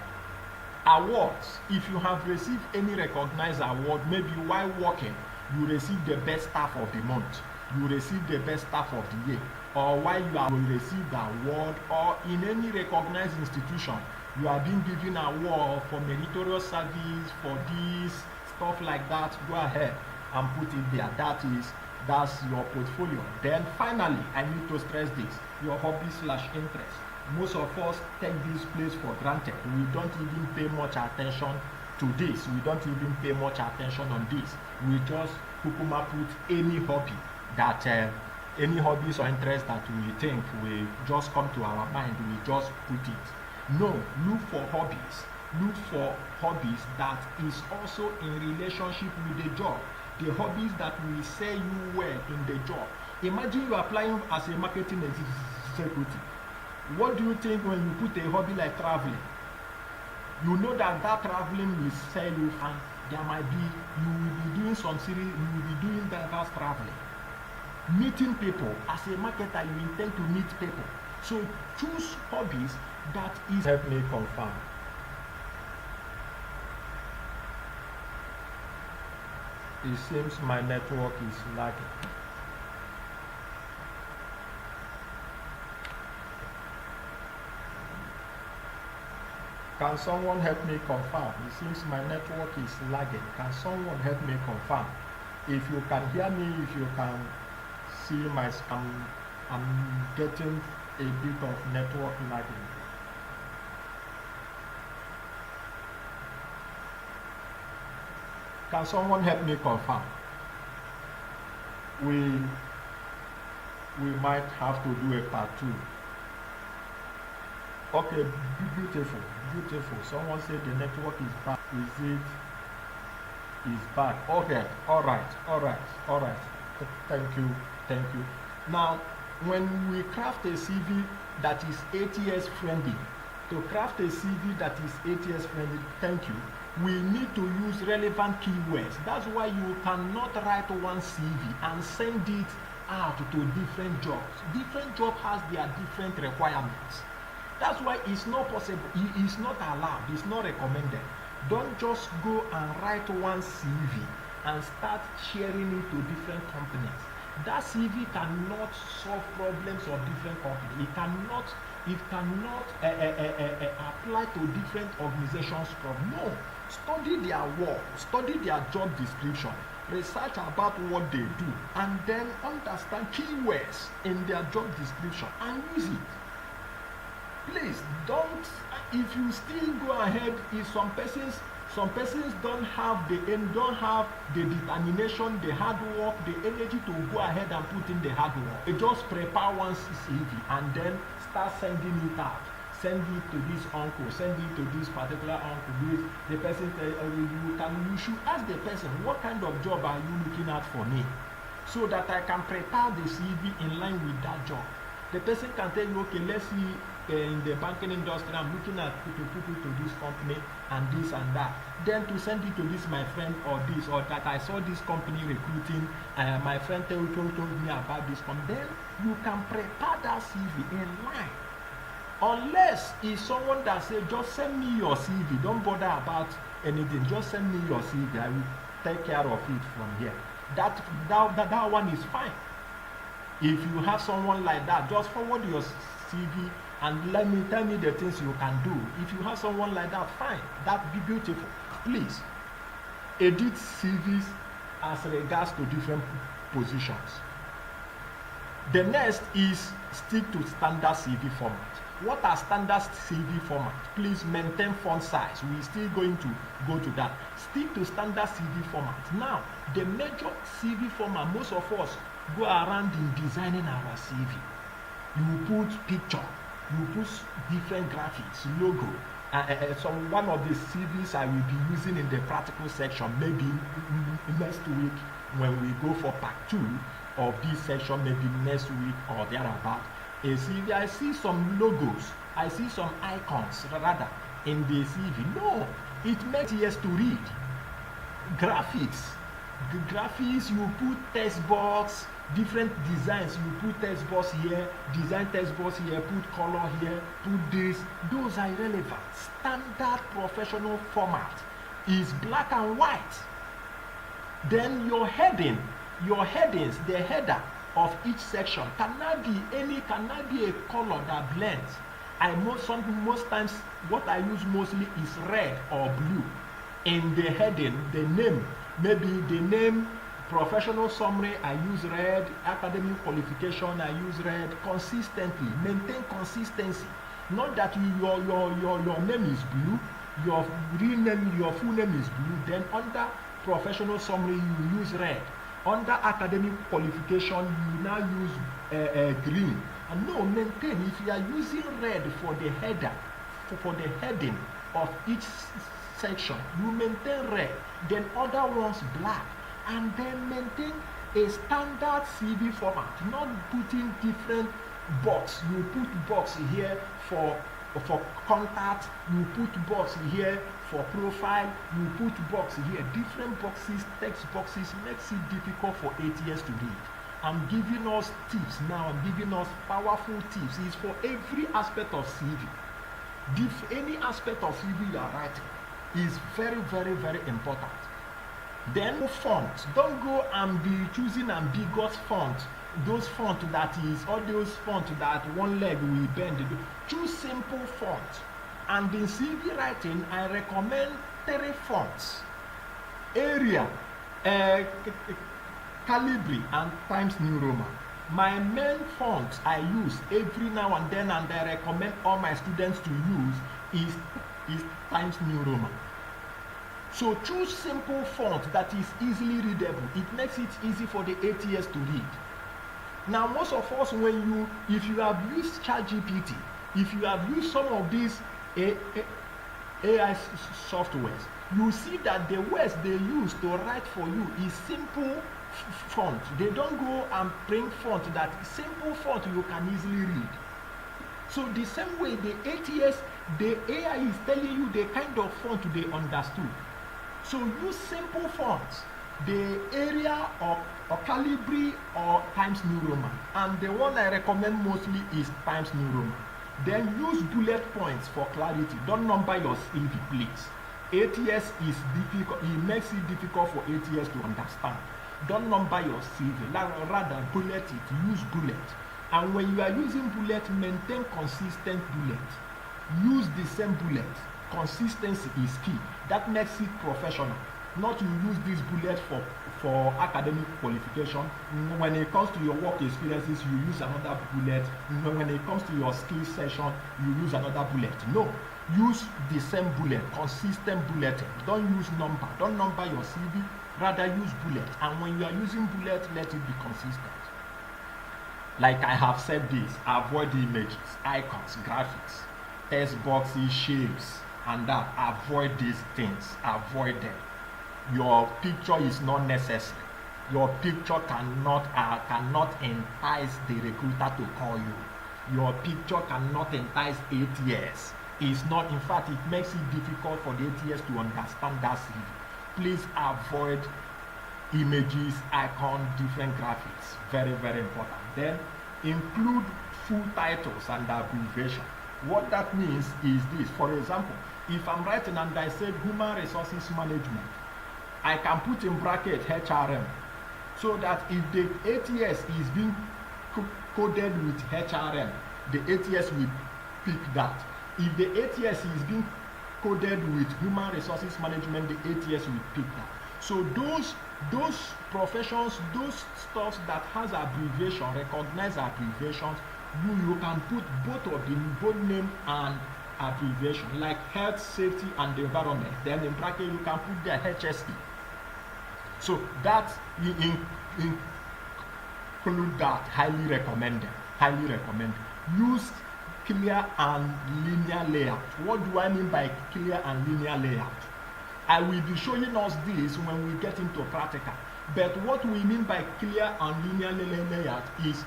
awards, if you have received any recognized award, maybe while working, you receive the best staff of the month, you receive the best staff of the year, or while you have received the award, or in any recognized institution, you are being given an award for meritorious service, for this, stuff like that, go ahead and put it there. That's your portfolio. Then finally, I need to stress this, your hobby/interest. Most of us take this place for granted. We don't even pay much attention to this. We don't even pay much attention on this. We just kukuma put any hobby that any hobbies or interests that we think will just come to our mind, we just put it. No, look for hobbies. Look for hobbies that is also in relationship with the job. The hobbies that will say you well in the job. Imagine you applying as a marketing executive. What do you think when you put a hobby like traveling? You know that traveling will sell you, and there might be, you will be doing some series, you will be doing diverse traveling. Meeting people, as a marketer, you intend to meet people. So choose hobbies that is. Help me confirm. It seems my network is lagging. Can someone help me confirm? It seems my network is lagging. Can someone help me confirm? If you can hear me, if you can see my screen, I'm getting a bit of network lagging. Can someone help me confirm? We might have to do a part 2. Okay, beautiful. Someone said the network is back. Is back. Okay, all right. Thank you. Now, when we craft a CV that is ATS-friendly, to craft a CV that is ATS-friendly, we need to use relevant keywords. That's why you cannot write one CV and send it out to different jobs. Different job has their different requirements. That's why it's not possible, it's not allowed, it's not recommended. Don't just go and write one CV and start sharing it to different companies. That CV cannot solve problems of different companies. It cannot apply to different organizations from. No, study their work, study their job description, research about what they do, and then understand keywords in their job description and use it. Please don't. If you still go ahead, if some persons don't have the determination, the hard work, the energy to go ahead and put in the hard work. They just prepare one CV and then start sending it out. Send it to this uncle, send it to this particular uncle. The person you should ask the person, what kind of job are you looking at for me, so that I can prepare the CV in line with that job. The person can tell you, okay, let's see, in the banking industry, I'm looking at to put it to this company and this and that. Then to send it to this my friend or this or that. I saw this company recruiting. My friend told me about this company. Then you can prepare that CV in line. Unless it's someone that says, just send me your CV. Don't bother about anything. Just send me your CV. I will take care of it from here. That one is fine. If you have someone like that, just forward your CV and tell me the things you can do. If you have someone like that, fine. That'd be beautiful. Please edit CVs as regards to different positions. The next is stick to standard CV format. What are standard CV format? Please maintain font size. We're still going to go to that. Stick to standard CV format. Now, the major CV format, most of us go around in designing our CV. You put picture, you put different graphics, logo. One of the CVs I will be using in the practical section, maybe next week when we go for part 2 of this section, maybe next week or thereabout. A CV, I see some logos, I see some icons rather in the CV. No, it makes it easier to read. Graphics, you put text box, different designs, you put text box here, design text box here, put color here, put this. Those are irrelevant. Standard professional format is black and white. Then your headings, the header of each section cannot be a color that blends. Most times what I use mostly is red or blue. In the heading, the name, maybe the name professional summary, I use red. Academic qualification, I use red. Consistently, maintain consistency. Not that your name is blue, your real name, your full name is blue. Then under professional summary, you use red. Under academic qualification, you now use green. And no, maintain. If you are using red for the header, for the heading of each section, you maintain red. Then other ones black. And then maintain a standard CV format, not putting different box. You put box here for contact, you put box here for profile, you put box here. Different boxes, text boxes makes it difficult for ATS to read. I'm giving us tips now, I'm giving us powerful tips. It's for every aspect of CV. Any aspect of CV you are writing is very, very, very important. Then font. Don't go and be choosing ambiguous font. Those font that is, all those font that one leg will bend. Choose simple font. And in CV writing, I recommend 3 fonts. Arial, Calibri, and Times New Roman. My main font I use every now and then, and I recommend all my students to use is Times New Roman. So choose simple font that is easily readable. It makes it easy for the ATS to read. Now, most of us, if you have used ChatGPT, if you have used some of these AI softwares, you see that the words they use to write for you is simple font. They don't go and bring font that simple font you can easily read. So the same way the ATS, the AI is telling you the kind of font they understood. So use simple fonts, the Arial or Calibri or Times New Roman. And the one I recommend mostly is Times New Roman. Then use bullet points for clarity. Don't number your CV, please. ATS is difficult. It makes it difficult for ATS to understand. Don't number your CV, rather bullet it, use bullet. And when you are using bullet, maintain consistent bullet. Use the same bullet. Consistency is key. That makes it professional. Not to use this bullet for academic qualification. When it comes to your work experiences, you use another bullet. When it comes to your skills session, you use another bullet. No, use the same bullet, consistent bulleting. Don't use number. Don't number your CV. Rather use bullet. And when you are using bullet, let it be consistent. Like I have said this, avoid images, icons, graphics, text boxes, shapes, and that. Avoid these things. Avoid them. Your picture is not necessary. Your picture cannot entice the recruiter to call you. Your picture cannot entice ATS. It's not, in fact, it makes it difficult for the ATS to understand that CV. Please avoid images, icon, different graphics. Very, very important. Then include full titles and abbreviation. What that means is this. For example, if I'm writing and I said human resources management, I can put in bracket HRM, so that if the ATS is being coded with HRM, the ATS will pick that. If the ATS is being coded with human resources management, the ATS will pick that. So those professions, those stuffs that has abbreviation, recognize abbreviations, you can put both of them, both name and abbreviation, like health, safety, and the environment. Then in bracket you can put the HSE. So that you include that. Highly recommended. Highly recommended. Use clear and linear layout. What do I mean by clear and linear layout? I will be showing us this when we get into practical. But what we mean by clear and linear layout is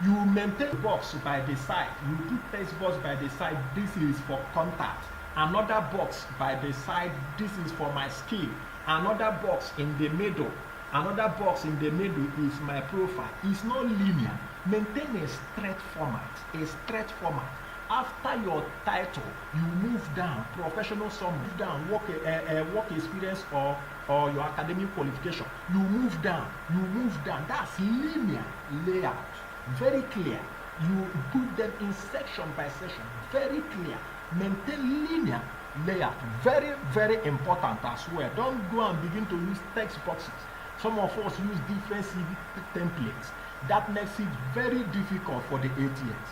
you maintain box by the side. You put text box by the side. This is for contact. Another box by the side. This is for my skill. Another box in the middle. Another box in the middle is my profile. It's not linear. Maintain a straight format. A straight format. After your title, you move down. Professional summary. Move down. Work experience or your academic qualification. You move down. You move down. That's linear layout. Very clear. You put them in section by section. Very clear. Maintain linear layout. Very, very important as well. Don't go and begin to use text boxes. Some of us use different CV templates. That makes it very difficult for the ATS.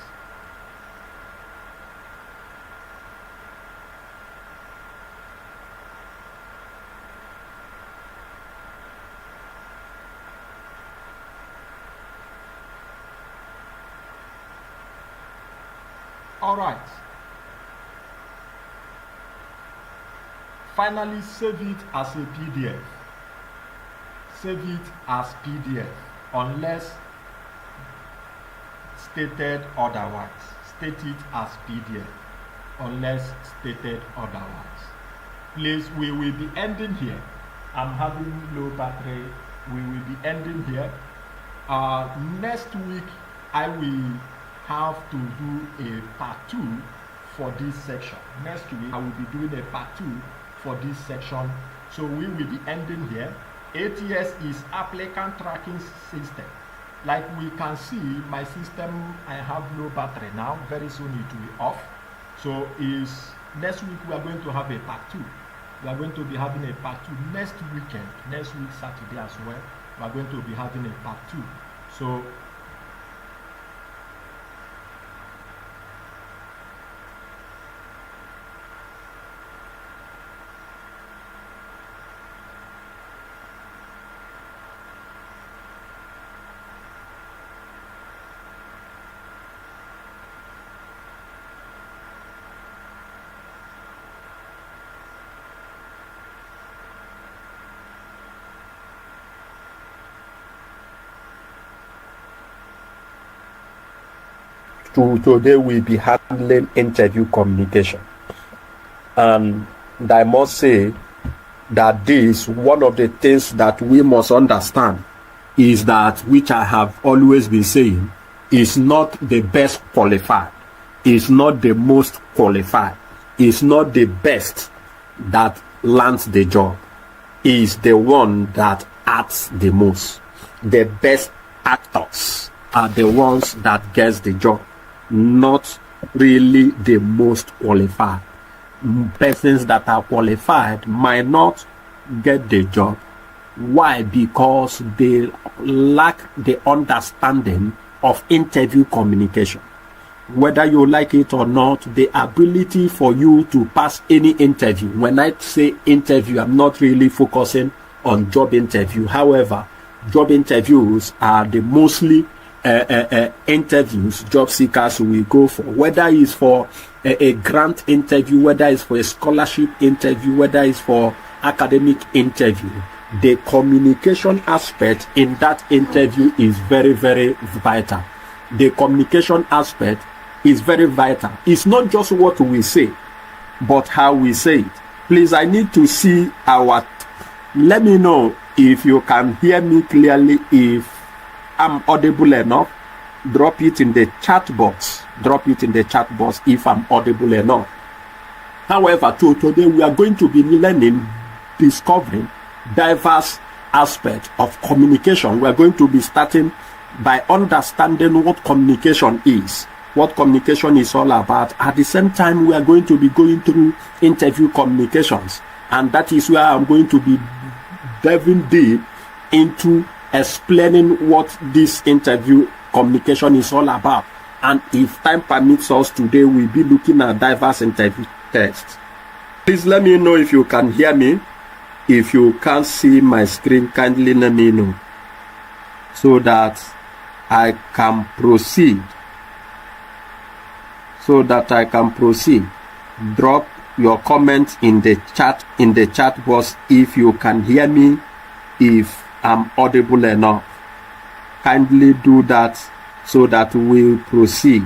All right. Finally, save it as a PDF. Save it as PDF unless stated otherwise. State it as PDF unless stated otherwise. Please, we will be ending here. I'm having low battery. We will be ending here. Next week, I will have to do a part 2 for this section. Next week, I will be doing a part 2 for this section. So we will be ending here. ATS is applicant tracking system. Like we can see, my system, I have low battery now. Very soon it will be off. So next week we are going to have a part 2. We are going to be having a part 2 next weekend. Next week Saturday as well. We are going to be having a part 2. So today we'll be handling interview communication. And I must say that this, one of the things that we must understand is that, which I have always been saying, is not the best qualified, is not the most qualified, is not the best that lands the job, is the one that acts the most. The best actors are the ones that gets the job, not really the most qualified. Persons that are qualified might not get the job. Why? Because they lack the understanding of interview communication. Whether you like it or not, the ability for you to pass any interview. When I say interview, I'm not really focusing on job interview. However, job interviews are the mostly interviews job seekers will go for. Whether it's for a grant interview, whether it's for a scholarship interview, whether it's for academic interview, the communication aspect in that interview is very, very vital. The communication aspect is very vital. It's not just what we say, but how we say it. Please, I need to see let me know if you can hear me clearly, if I'm audible enough. Drop it in the chat box. Drop it in the chat box if I'm audible enough. However, today we are going to be discovering diverse aspects of communication. We are going to be starting by understanding what communication is, what communication is all about. At the same time, we are going to be going through interview communications, and that is where I'm going to be diving deep into explaining what this interview communication is all about. And if time permits us, today we'll be looking at diverse interview tests. Please let me know if you can hear me. If you can't see my screen, kindly let me know so that I can proceed. Drop your comment in the chat box if you can hear me, if I'm audible enough. Kindly do that so that we'll proceed.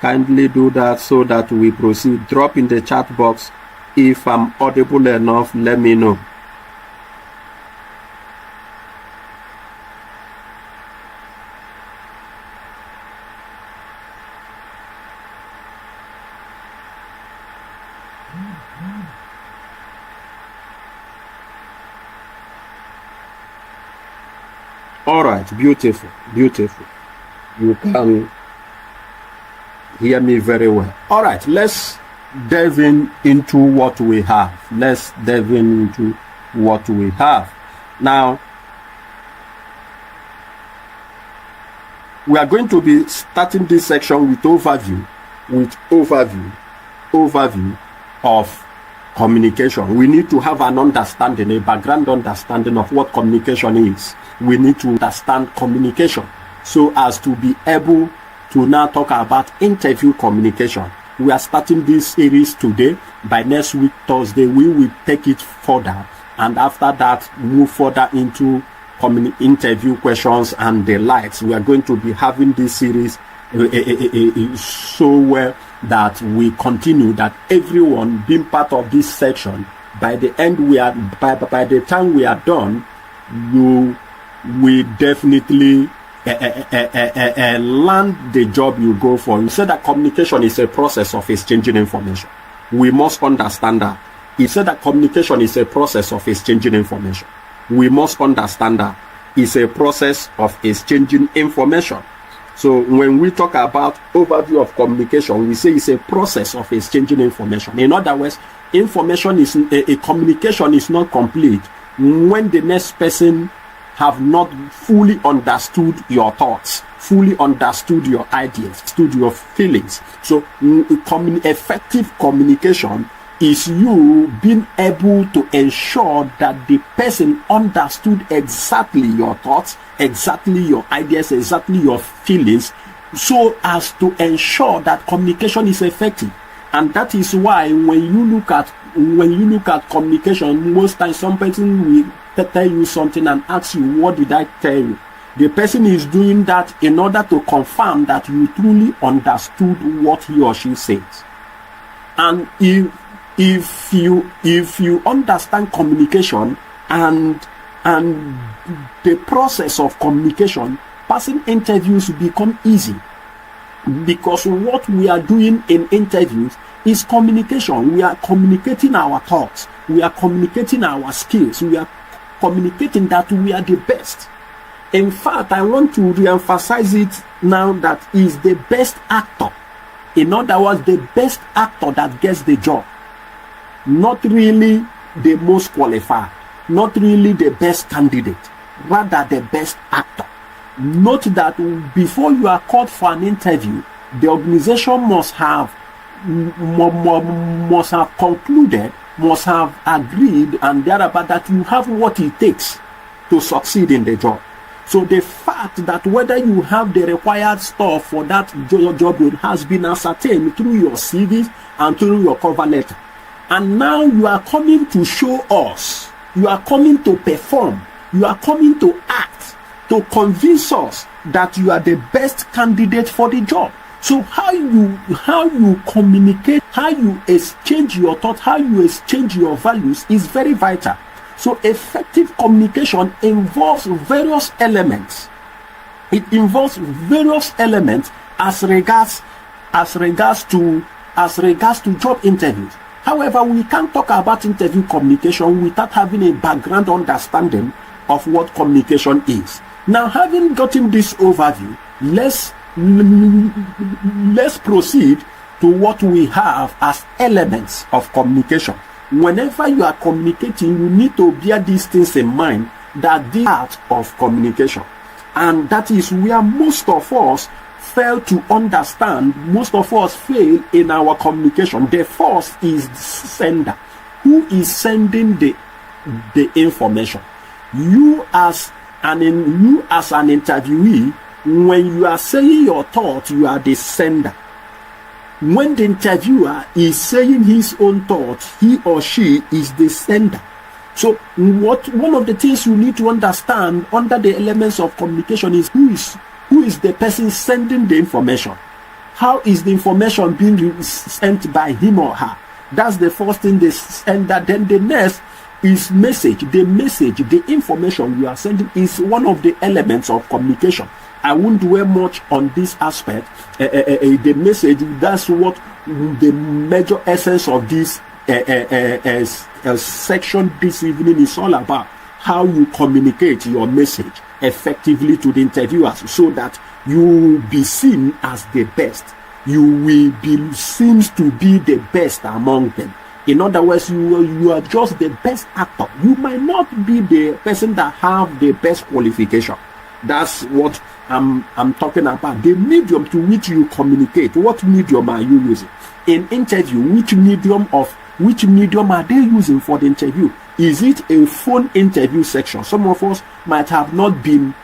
Kindly do that so that we proceed. Drop in the chat box if I'm audible enough. Let me know. All right, beautiful. You can hear me very well. All right, let's delve into what we have. Now, we are going to be starting this section with overview of communication. We need to have an understanding, a background understanding of what communication is. We need to understand communication so as to be able to now talk about interview communication. We are starting this series today. By next week, Thursday, we will take it further, and after that, move further into interview questions and the likes. We are going to be having this series so well that we continue, that everyone being part of this section, by the end by the time we are done, you will definitely land the job you go for. You said that communication is a process of exchanging information. We must understand that. He said that communication is a process of exchanging information. We must understand that it's a process of exchanging information. So when we talk about overview of communication, we say it's a process of exchanging information. In other words, information is a communication is not complete when the next person have not fully understood your thoughts, fully understood your ideas, understood your feelings. So effective communication is you being able to ensure that the person understood exactly your thoughts, exactly your ideas, exactly your feelings, so as to ensure that communication is effective. And that is why when you look at communication, most times some person will tell you something and ask you, what did I tell you? The person is doing that in order to confirm that you truly understood what he or she says. And if you understand communication and the process of communication, passing interviews become easy, because what we are doing in interviews is communication. We are communicating our thoughts. We are communicating our skills. We are communicating that we are the best. In fact, I want to re-emphasize it now that he is the best actor. In other words, the best actor that gets the job. Not really the most qualified. Not really the best candidate. Rather, the best actor. Note that before you are called for an interview, the organization must have concluded, must have agreed, and thereabout that you have what it takes to succeed in the job. So the fact that whether you have the required stuff for that job has been ascertained through your CVs and through your cover letter. And now you are coming to show us, you are coming to perform, you are coming to act, to convince us that you are the best candidate for the job. So how you communicate, how you exchange your thoughts, how you exchange your values is very vital. So effective communication involves various elements. It involves various elements as regards to job interviews. However, we can't talk about interview communication without having a background understanding of what communication is. Now, having gotten this overview, let's proceed to what we have as elements of communication. Whenever you are communicating, you need to bear these things in mind, that the art of communication. And that is where most of us fail to understand, most of us fail in our communication. The first is the sender. Who is sending the information? You as an interviewee, when you are saying your thoughts, you are the sender. When the interviewer is saying his own thoughts, he or she is the sender. So one of the things you need to understand under the elements of communication is who is the person sending the information. How is the information being sent by him or her? That's the first thing they send. Then the next is message. The information you are sending is one of the elements of communication. I won't dwell much on this aspect. The message, that's what the major essence of this section this evening is all about. How you communicate your message effectively to the interviewers so that you will be seen as the best. You will be seen to be the best among them. In other words, you are just the best actor. You might not be the person that have the best qualification. That's what I'm talking about. The medium to which you communicate. What medium are you using? In interview, which medium are they using for the interview? Is it a phone interview section? Some of us might have not been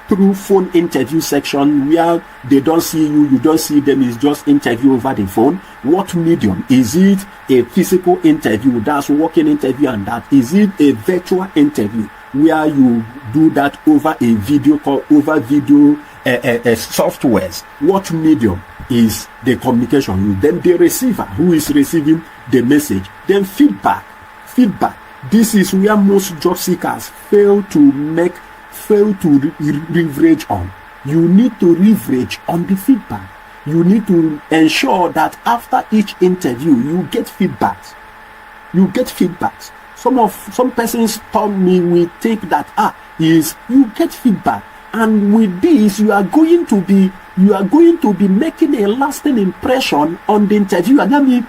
through phone interview section where they don't see you, you don't see them, it's just interview over the phone. What medium? Is it a physical interview, that's walking interview, and that? Is it a virtual interview where you do that over a video call, over video softwares? What medium is the communication? Then the receiver, who is receiving the message. Then feedback. This is where most job seekers fail to leverage on. You need to leverage on the feedback. You need to ensure that after each interview you get feedbacks. Some persons told me we think that you get feedback, and with this you are going to be making a lasting impression on the interviewer. Let me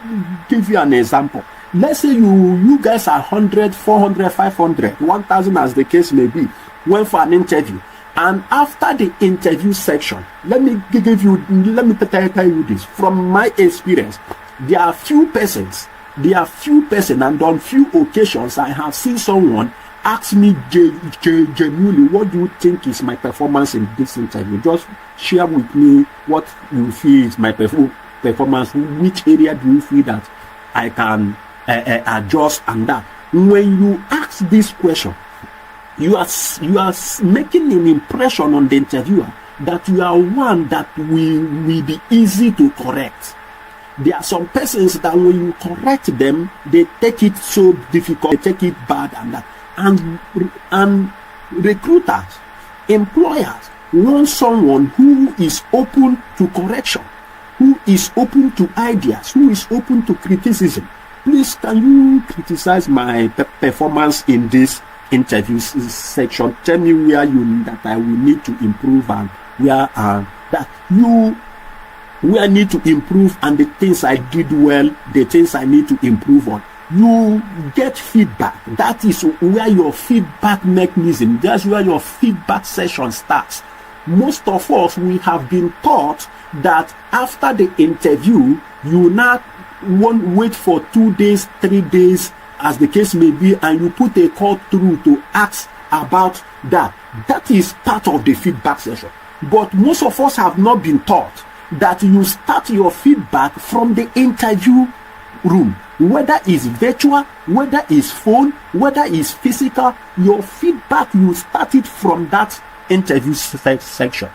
give you an example. Let's say you guys are 100, 400, 500, 1000 as the case may be, went for an interview, and after the interview section, let me tell you this from my experience. There are few persons, and on few occasions I have seen someone ask me genuinely, what do you think is my performance in this interview? Just share with me what you feel is my performance. Which area do you feel that I can adjust, and that? When you ask this question, you are making an impression on the interviewer that you are one that will be easy to correct. There are some persons that when you correct them, they take it so difficult, they take it bad, and that. And recruiters, employers want someone who is open to correction, who is open to ideas, who is open to criticism. Please, can you criticize my performance in this interview section? Tell me where that I will need to improve and where I need to improve, and the things I did well, the things I need to improve on. You get feedback. That is where your feedback mechanism, that's where your feedback session starts. Most of us, we have been taught that after the interview, you not won't wait for 2 days, 3 days, as the case may be, and you put a call through to ask about that. That is part of the feedback session. But most of us have not been taught that you start your feedback from the interview room. Whether it's virtual, whether it's phone, whether it's physical, your feedback, you start it from that interview section.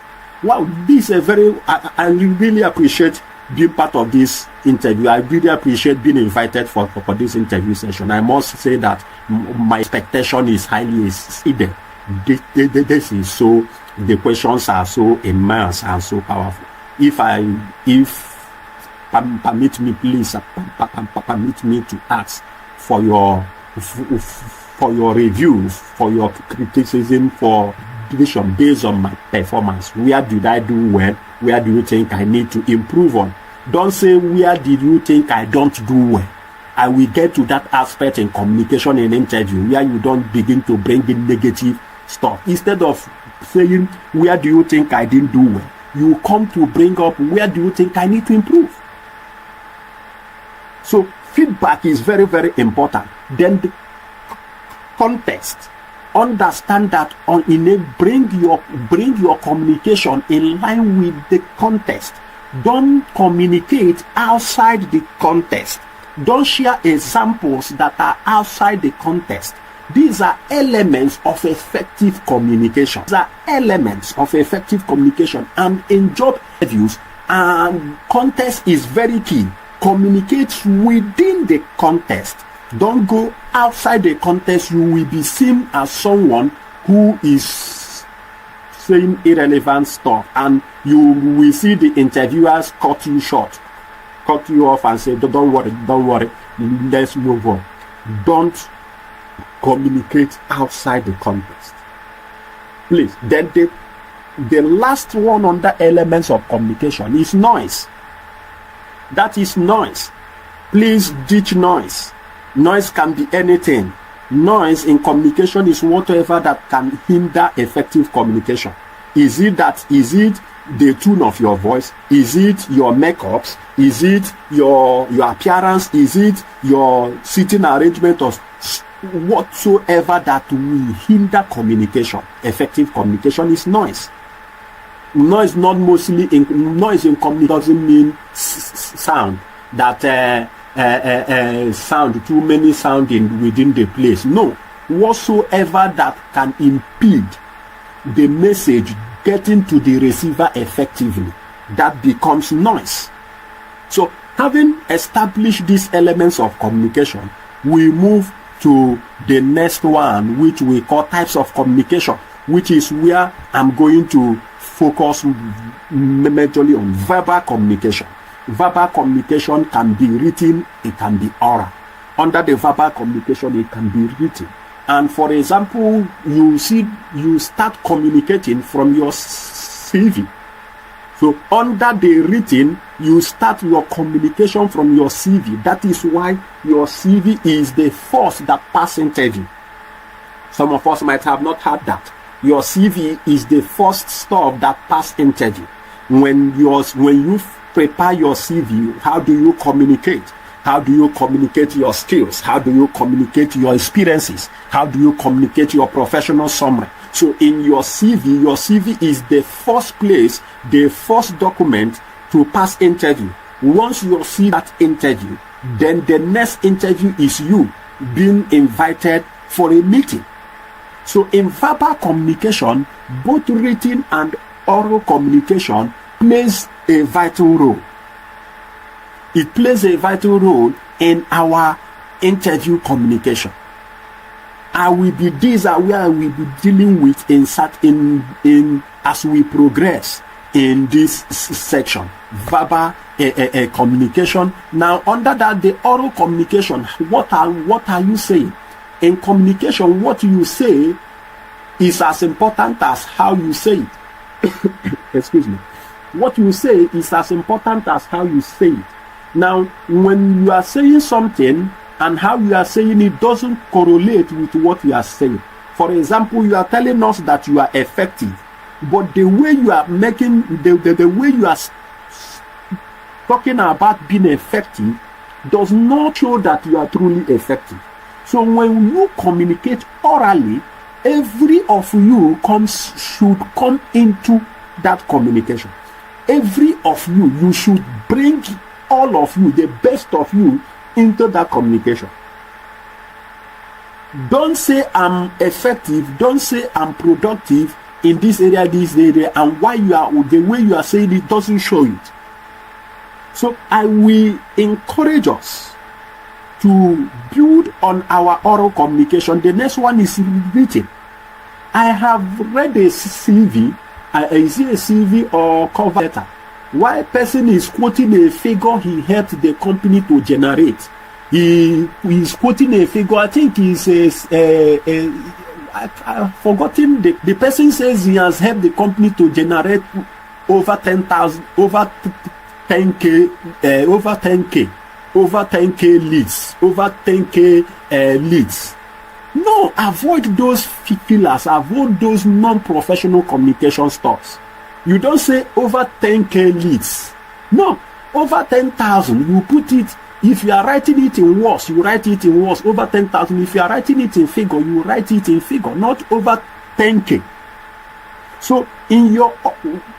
Wow, this is I really appreciate being part of this interview. I really appreciate being invited for this interview session. I must say that my expectation is highly exceeded. This is so, the questions are so immense and so powerful. If permit me, please permit me to ask for your reviews, for your criticism, for division based on my performance. Where did I do well? Where do you think I need to improve on? Don't say, where did you think I don't do well? I will get to that aspect in communication and interview, where you don't begin to bring in negative stuff. Instead of saying, where do you think I didn't do well? You come to bring up, where do you think I need to improve? So feedback is very, very important. Then the context. Understand that bring your communication in line with the context. Don't communicate outside the context. Don't share examples that are outside the context. These are elements of effective communication. These are elements of effective communication. And in job interviews, context is very key. Communicate within the context. Don't go outside the context. You will be seen as someone who is saying irrelevant stuff, and you will see the interviewers cut you short, cut you off and say, don't worry, let's move on. Don't communicate outside the context. Please. Then the last one under elements of communication is noise. That is noise. Please ditch noise. Noise can be anything. Noise in communication is whatever that can hinder effective communication. Is it the tone of your voice? Is it your makeups? Is it your appearance? Is it your sitting arrangement of whatsoever that will hinder communication? Effective communication is noise. Noise noise in communication doesn't mean sound that sound, too many sounding within the place. No, whatsoever that can impede the message getting to the receiver effectively, that becomes noise. So having established these elements of communication, we move to the next one, which we call types of communication, which is where I'm going to focus majorly on verbal communication. Verbal communication can be written, it can be oral. Under the verbal communication, it can be written. And for example, you start communicating from your CV. So under the written, you start your communication from your CV. That is why your CV is the first that pass interview. Some of us might have not had that. Your CV is the first stop that pass interview. When you prepare your CV, how do you communicate? How do you communicate your skills? How do you communicate your experiences? How do you communicate your professional summary? So in your CV is the first place, the first document to pass interview. Once you see that interview, then the next interview is you being invited for a meeting. So in verbal communication, both written and oral communication plays a vital role. It plays a vital role in our interview communication. These are where I will be dealing with in as we progress in this section, verbal communication. Now, under that, the oral communication, what are you saying? In communication, what you say is as important as how you say it. Excuse me. What you say is as important as how you say it. Now, when you are saying something and how you are saying it doesn't correlate with what you are saying. For example, you are telling us that you are effective, but the way you are making, the way you are talking about being effective does not show that you are truly effective. So when you communicate orally, every of you should come into that communication. Every of you should bring all of you, the best of you, into that communication. Don't say I'm effective, don't say I'm productive in this area, and why you are, the way you are saying it doesn't show it. So I will encourage us to build on our oral communication. The next one is written. I have read a CV, is it a CV or cover letter? Why person is quoting a figure he helped the company to generate? He is quoting a figure. I think he says, I've forgotten. The person says he has helped the company to generate over 10,000, over 10K, over 10K, over 10K leads, over 10K leads. No, avoid those fillers, avoid those non-professional communication stuffs. You don't say over 10K leads. No, over 10,000. You put it, if you are writing it in words, you write it in words, over 10,000. If you are writing it in figure, you write it in figure, not over 10K. So in your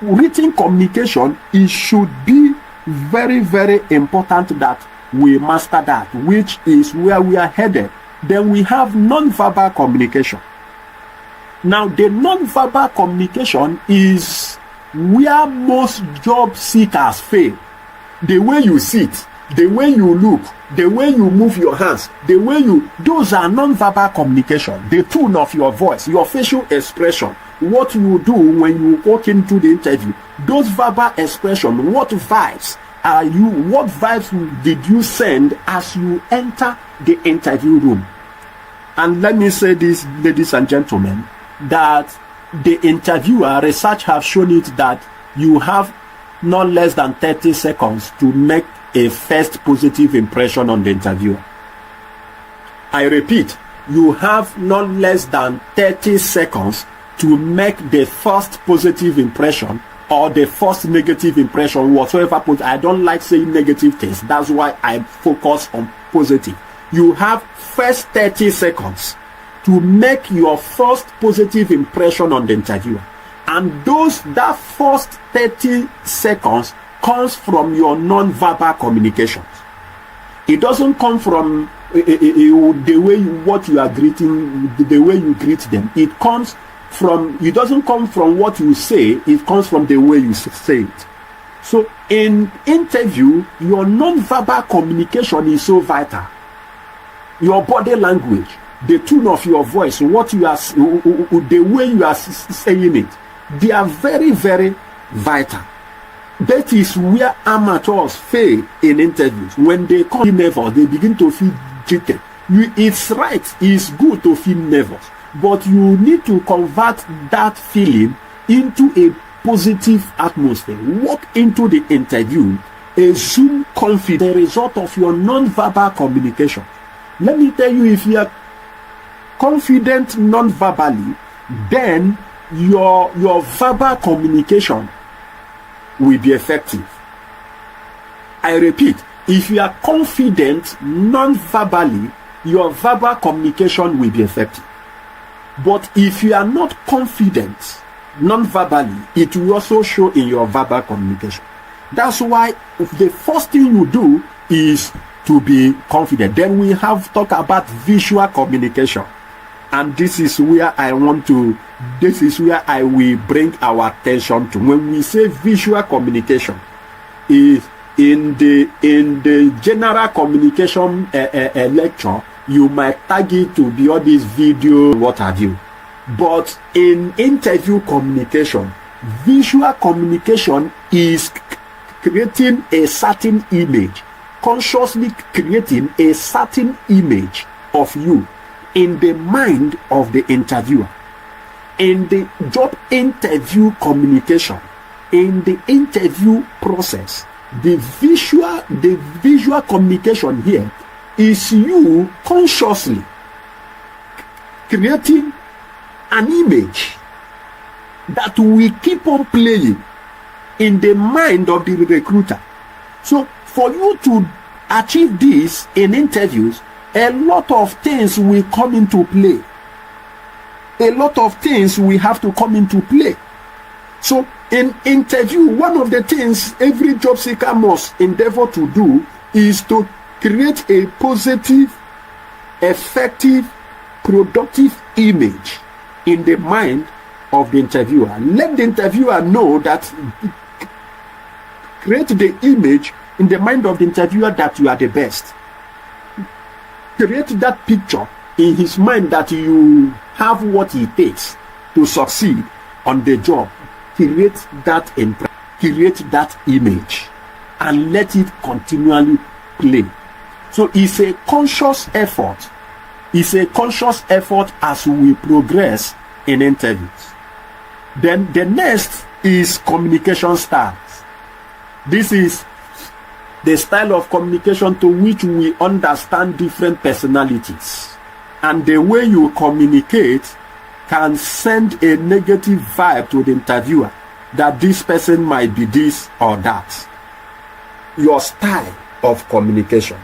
written communication, it should be very, very important that we master that, which is where we are headed. Then we have non-verbal communication. Now, the non-verbal communication is where most job seekers fail. The way you sit, the way you look, the way you move your hands, those are non-verbal communication. The tone of your voice, your facial expression, what you do when you walk into the interview, those verbal expressions, what vibes did you send as you enter the interview room? And let me say this, ladies and gentlemen, that the interviewer, research have shown it that you have not less than 30 seconds to make a first positive impression on the interviewer. I repeat, you have not less than 30 seconds to make the first positive impression or the first negative impression, whatsoever. I don't like saying negative things. That's why I focus on positive. You have first 30 seconds to make your first positive impression on the interviewer. And that first 30 seconds comes from your non-verbal communications. It doesn't come from the way what you are greeting, the way you greet them. It doesn't come from what you say, it comes from the way you say it. So in interview, your non-verbal communication is so vital. Your body language, the tone of your voice, what you are, the way you are saying it, they are very, very vital. That is where amateurs fail in interviews. When they come nervous, they begin to feel jittery. It's right, it's good to feel nervous, but you need to convert that feeling into a positive atmosphere. Walk into the interview, assume confidence, the result of your non-verbal communication. Let me tell you, if you are confident non-verbally, then your verbal communication will be effective. I repeat, if you are confident non-verbally, your verbal communication will be effective. But if you are not confident non-verbally, it will also show in your verbal communication. That's why the first thing you do is to be confident. Then we have talked about visual communication. And this is where I will bring our attention to. When we say visual communication, is in the general communication lecture, you might tag it to be all this video, what have you. But in interview communication, Visual communication is creating a certain image, consciously creating a certain image of you in the mind of the interviewer. In the job interview communication, in the interview process, the visual communication here is you consciously creating an image that will keep on playing in the mind of the recruiter. So for you to achieve this in interviews, a lot of things will come into play. A lot of things will have to come into play. So in interview, one of the things every job seeker must endeavor to do is to create a positive, effective, productive image in the mind of the interviewer. Let the interviewer know that, create the image in the mind of the interviewer that you are the best. Create that picture in his mind that you have what it takes to succeed on the job. Create that image and let it continually play. So it's a conscious effort. It's a conscious effort as we progress in interviews. Then the next is communication styles. This is the style of communication to which we understand different personalities. And the way you communicate can send a negative vibe to the interviewer that this person might be this or that. Your style of communication.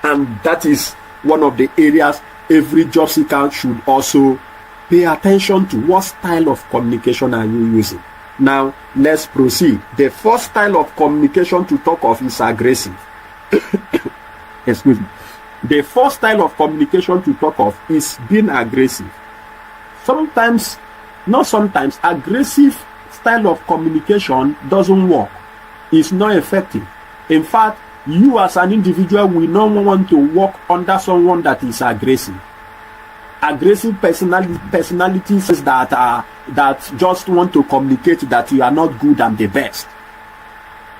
And that is one of the areas every job seeker should also pay attention to. What style of communication are you using? Now, let's proceed. The first style of communication to talk of is aggressive. Excuse me. The first style of communication to talk of is being aggressive. Sometimes, not sometimes, aggressive style of communication doesn't work. It's not effective. In fact, you as an individual will not want to work under someone that is aggressive. Aggressive personalities that just want to communicate that you are not good and the best.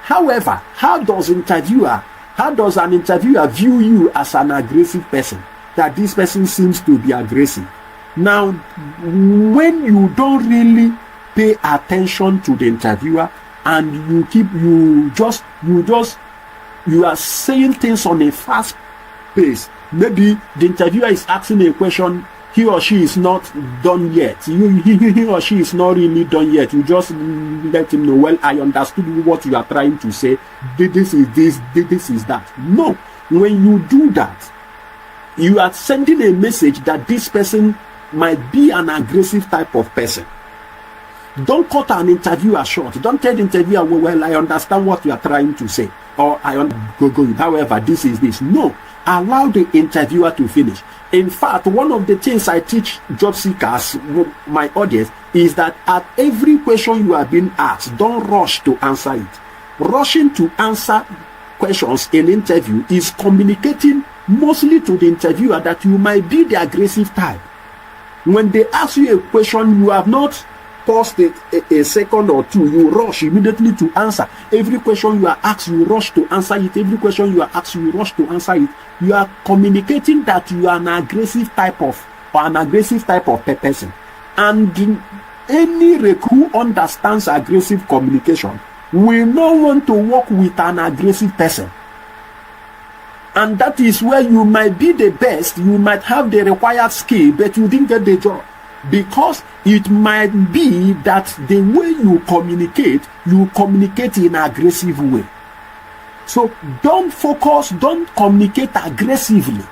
However, how does an interviewer view you as an aggressive person? That this person seems to be aggressive. Now, when you don't really pay attention to the interviewer and you are saying things on a fast pace. Maybe the interviewer is asking a question, he or she is not done yet. He or she is not really done yet. You just let him know, well, I understood what you are trying to say. This is this, this is that. No, when you do that, you are sending a message that this person might be an aggressive type of person. Don't cut an interviewer short. Don't tell the interviewer, well, I understand what you are trying to say. Or however, this is this. No, allow the interviewer to finish. In fact, one of the things I teach job seekers, my audience, is that at every question you are being asked, don't rush to answer it. Rushing to answer questions in interview is communicating mostly to the interviewer that you might be the aggressive type. When they ask you a question, you have not paused it a second or two, you rush immediately to answer. Every question you are asked, you rush to answer it. Every question you are asked, you rush to answer it. You are communicating that you are an aggressive type of person. And any recruit who understands aggressive communication will not want to work with an aggressive person. And that is where you might be the best, you might have the required skill, but you didn't get the job. Because it might be that the way you communicate in an aggressive way. So don't communicate aggressively.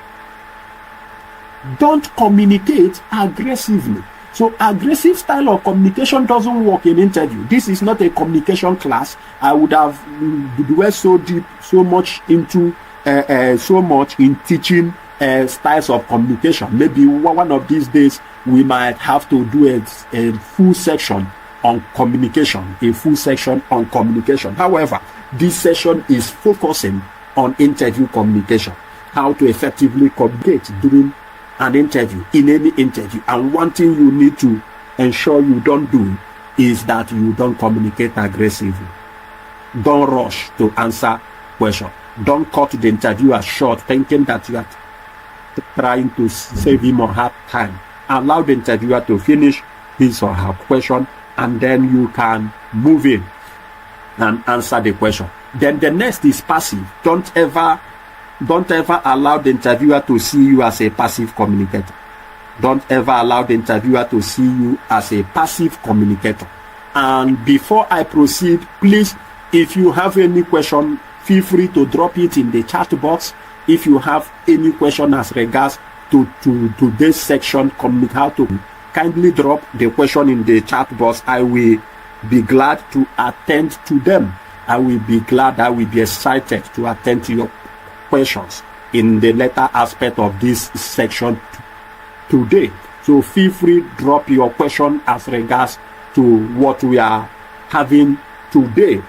Don't communicate aggressively. So aggressive style of communication doesn't work in interview. This is not a communication class. I would have dwelled so much in teaching styles of communication. Maybe one of these days we might have to do a full section on communication. However, this session is focusing on interview communication, how to effectively communicate during an interview, in any interview. And one thing you need to ensure you don't do is that you don't communicate aggressively. Don't rush to answer questions. Don't cut the interviewer short thinking that you are trying to save him or her time. Allow the interviewer to finish his or her question, and then you can move in and answer the question. Then the next is passive. Don't ever allow the interviewer to see you as a passive communicator. Don't ever allow the interviewer to see you as a passive communicator. And before I proceed, please, if you have any question, feel free to drop it in the chat box. If you have any question as regards to this section, how to kindly drop the question in the chat box. I will be glad to attend to them. I will be excited to attend to your questions in the later aspect of this section today. So feel free, drop your question as regards to what we are having today.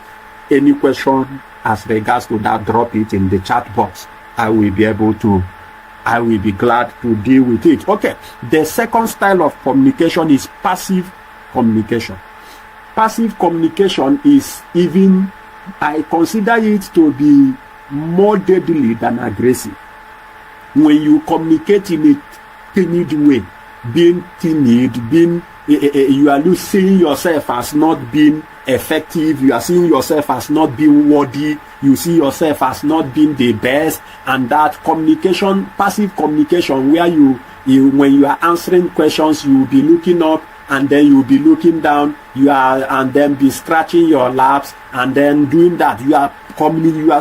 Any question as regards to that, drop it in the chat box. I will be glad to deal with it. Okay, the second style of communication is passive communication. Passive communication is I consider it to be more deadly than aggressive. When you communicate in a timid way, being timid, you are seeing yourself as not being effective, you are seeing yourself as not being worthy, you see yourself as not being the best, and that communication, passive communication, where you when you are answering questions, you will be looking up and then you will be looking down, and then be scratching your laps, and then doing that, you are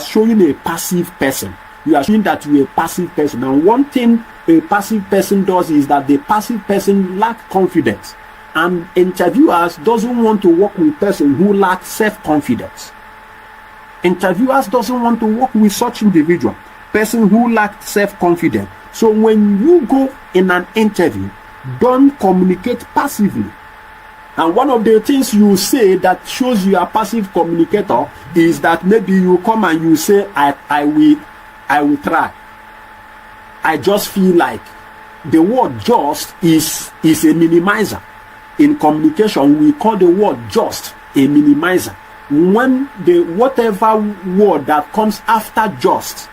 showing a passive person. You are showing that you are a passive person. And one thing a passive person does is that the passive person lacks confidence. And interviewers doesn't want to work with person who lacks self-confidence. Interviewers doesn't want to work with such individual, person who lacks self-confidence. So when you go in an interview, don't communicate passively. And one of the things you say that shows you are a passive communicator is that maybe you come and you say, I will try. I just feel like the word just is a minimizer. In communication, we call the word just a minimizer. When whatever word that comes after just,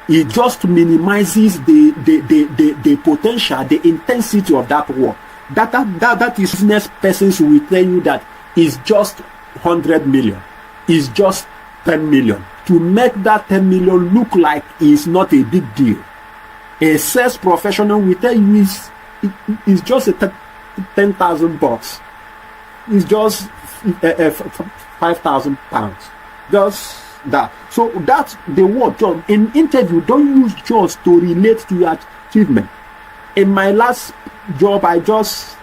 it just minimizes the potential, the intensity of that word. That is business persons will tell you that it's just 100 million, it's just 10 million. To make that 10 million look like it's not a big deal. A sales professional will tell you it's just a 10,000 bucks. It's just 5,000 pounds. Just that. So that's the word job. In interview, don't use just to relate to your achievement. In my last job, I just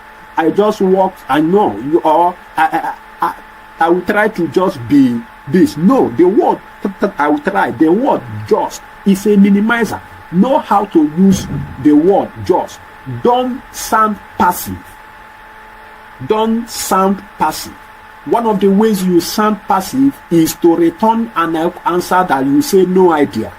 worked. I know you are. I will try to just be this. No, the word I will try. The word just is a minimizer. Know how to use the word just. Don't sound passive. Don't sound passive. One of the ways you sound passive is to return an answer that you say no idea.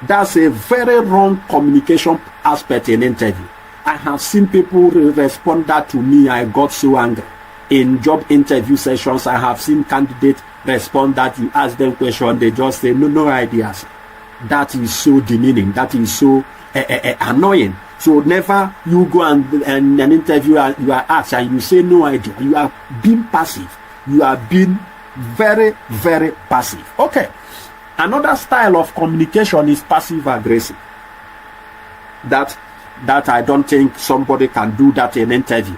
That's a very wrong communication aspect in interview. I have seen people respond that to me. I got so angry. In job interview sessions, I have seen candidates respond that you ask them question, they just say no ideas. That is so demeaning. That is so annoying. So never you go and an interview and you are asked and you say no idea. You are being passive. You are being very, very passive. Okay. Another style of communication is passive aggressive. That I don't think somebody can do that in an interview.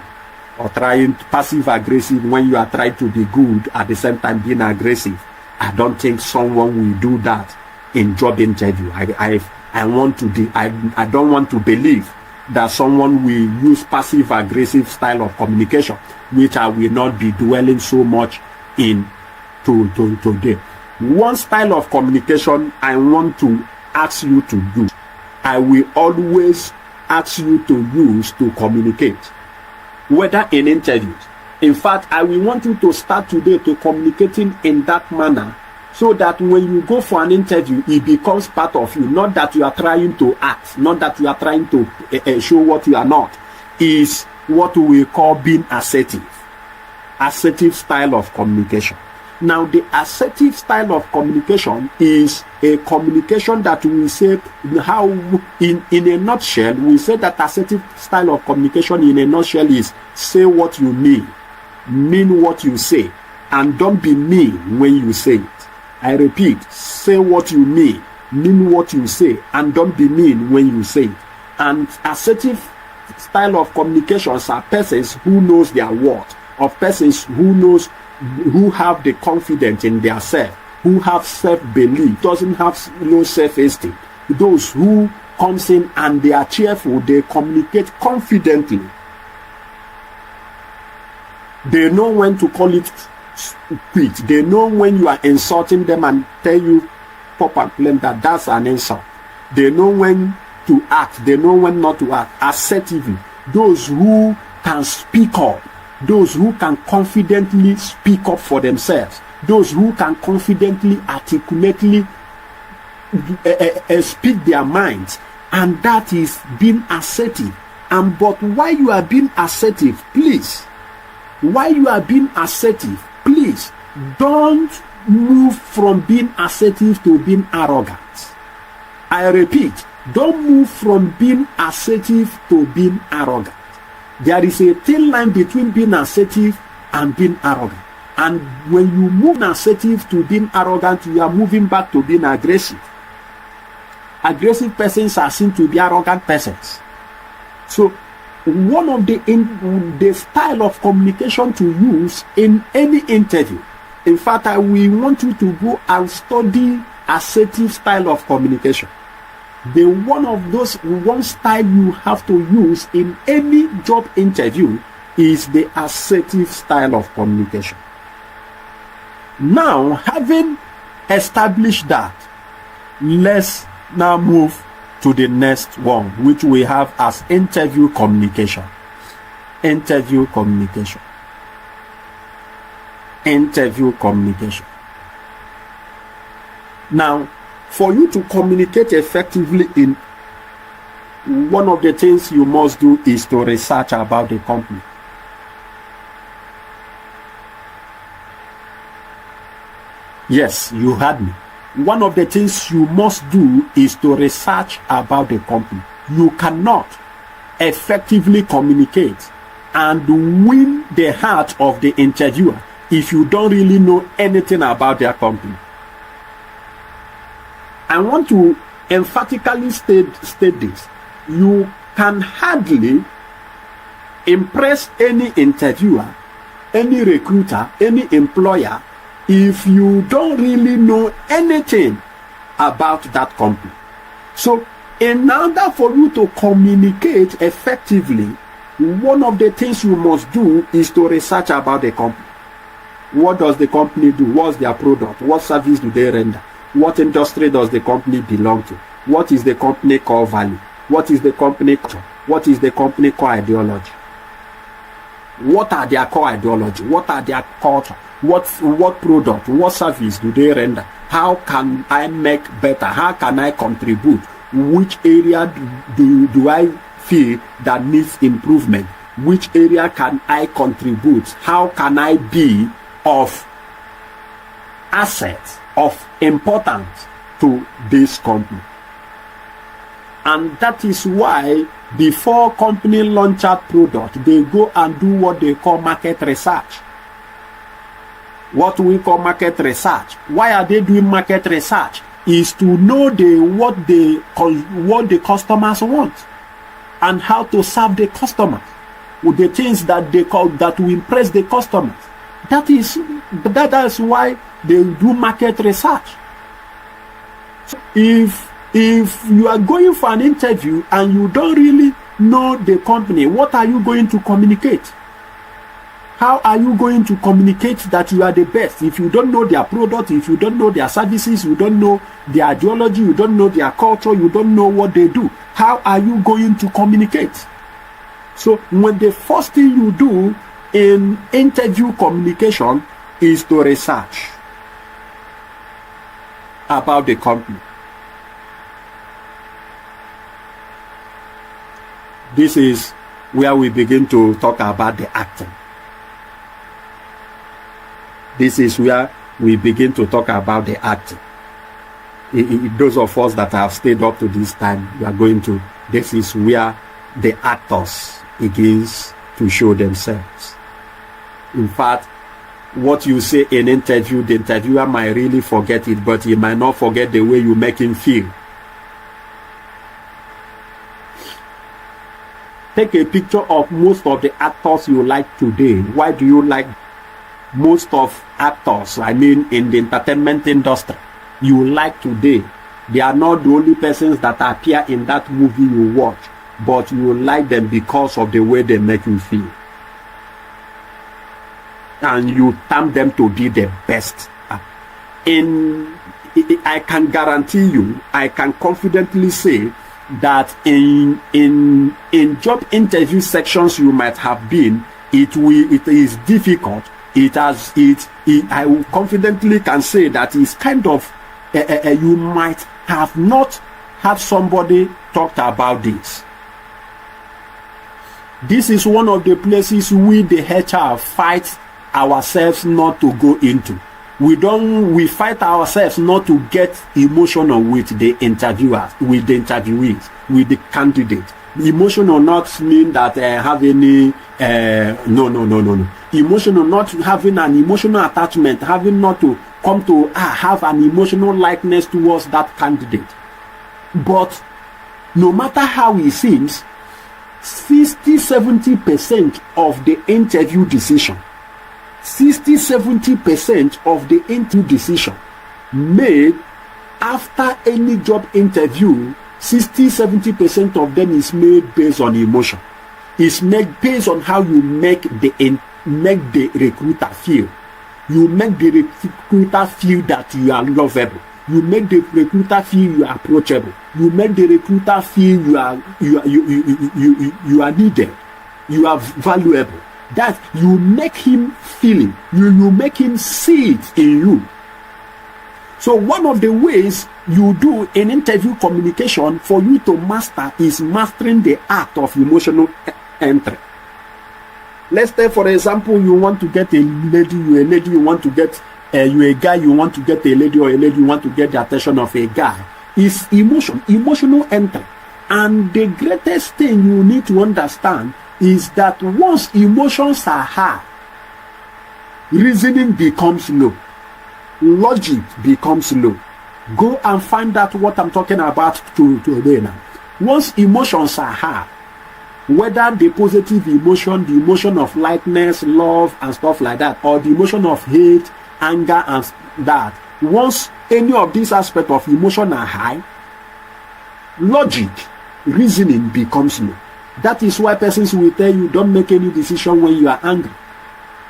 Or trying passive aggressive when you are trying to be good at the same time being aggressive. I don't think someone will do that in job interview. I don't want to believe that someone will use passive aggressive style of communication, which I will not be dwelling so much in today. One style of communication I want to ask you to use, I will always ask you to use to communicate, whether in interviews. In fact, I will want you to start today to communicating in that manner, so that when you go for an interview, it becomes part of you. Not that you are trying to act, not that you are trying to show what you are not. Is what we call being assertive. assertive style of communication. Now, the assertive style of communication is a communication that we say how, in a nutshell, we say that assertive style of communication in a nutshell is say what you mean what you say, and don't be mean when you say it. I repeat, say what you mean what you say, and don't be mean when you say it. And assertive style of communications are persons who knows their worth, or persons who have the confidence in their self, who have self-belief, doesn't have low self-esteem. Those who comes in and they are cheerful, they communicate confidently. They know when to call it quit. They know when you are insulting them and tell you pop and claim that that's an insult. They know when to act. They know when not to act assertively. Those who can speak up, those who can confidently speak up for themselves, those who can confidently, articulately speak their minds, and that is being assertive. And but while you are being assertive, please, don't move from being assertive to being arrogant. I repeat, don't move from being assertive to being arrogant. There is a thin line between being assertive and being arrogant. And when you move assertive to being arrogant, you are moving back to being aggressive. Aggressive persons are seen to be arrogant persons. So one of the style of communication to use in any interview. In fact, we want you to go and study assertive style of communication. One style you have to use in any job interview is the assertive style of communication. Now, having established that, let's now move to the next one, which we have as interview communication. Interview communication. Interview communication. Now, for you to communicate effectively in one of the things you must do is to research about the company. Yes, you heard me. One of the things you must do is to research about the company. You cannot effectively communicate and win the heart of the interviewer if you don't really know anything about their company. I want to emphatically state this. You can hardly impress any interviewer, any recruiter, any employer if you don't really know anything about that company. So, in order for you to communicate effectively, one of the things you must do is to research about the company. What does the company do? What's their product? What service do they render? What industry does the company belong to? What is the company core value? What is the company culture? What is the company core ideology? What are their core ideology? What are their culture? What product? What service do they render? How can I make better? How can I contribute? Which area do I feel that needs improvement? Which area can I contribute? How can I be of asset, of importance to this company? And that is why before company launch out product, they go and do what they call market research. What we call market research. Why are they doing market research? Is to know what the customers want and how to serve the customers with the things that will impress the customers. That is why they do market research. So if you are going for an interview and you don't really know the company, what are you going to communicate? How are you going to communicate that you are the best if you don't know their product, if you don't know their services, you don't know their ideology, you don't know their culture, you don't know what they do? How are you going to communicate? So when the first thing you do in interview communication is to research about the company. This is where we begin to talk about the acting. This is where we begin to talk about the acting. Those of us that have stayed up to this time, we are going to, this is where the actors begins to show themselves. In fact, what you say in interview, the interviewer might really forget it, but he might not forget the way you make him feel. Take a picture of most of the actors you like today. Why do you like most of actors? I mean, in the entertainment industry, you like today. They are not the only persons that appear in that movie you watch, but you like them because of the way they make you feel. And you term them to be the best. I can guarantee you, I can confidently say that in job interview sections you might have been, it is difficult. I will confidently can say that it's kind of you might have not had somebody talked about this. This is one of the places we the HR fight ourselves not to go into. We fight ourselves not to get emotional with the interviewers, with the interviewees, with the candidate. Emotional not mean that have any no. Emotional not having an emotional attachment, having not to come to have an emotional likeness towards that candidate. But no matter how it seems, 60-70% of the interview decision, 60-70% of the interview decision made after any job interview, 60-70% of them is made based on emotion. It's made based on how you make the recruiter feel. You make the recruiter feel that you are lovable. You make the recruiter feel you are approachable. You make the recruiter feel you are needed. You are valuable. That you make him feel it. You make him see it in you. So one of the ways you do in interview communication for you to master is mastering the art of emotional entry. Let's say, for example, you want to get a lady, you want to get you a guy, you want to get a lady, or a lady you want to get the attention of a guy. It's emotional entry. And the greatest thing you need to understand is that once emotions are high, reasoning becomes low, logic becomes low. Go and find out what I'm talking about today now. Once emotions are high, whether the positive emotion, the emotion of likeness, love and stuff like that, or the emotion of hate, anger and that, once any of these aspects of emotion are high, logic, reasoning becomes low. That is why persons will tell you don't make any decision when you are angry.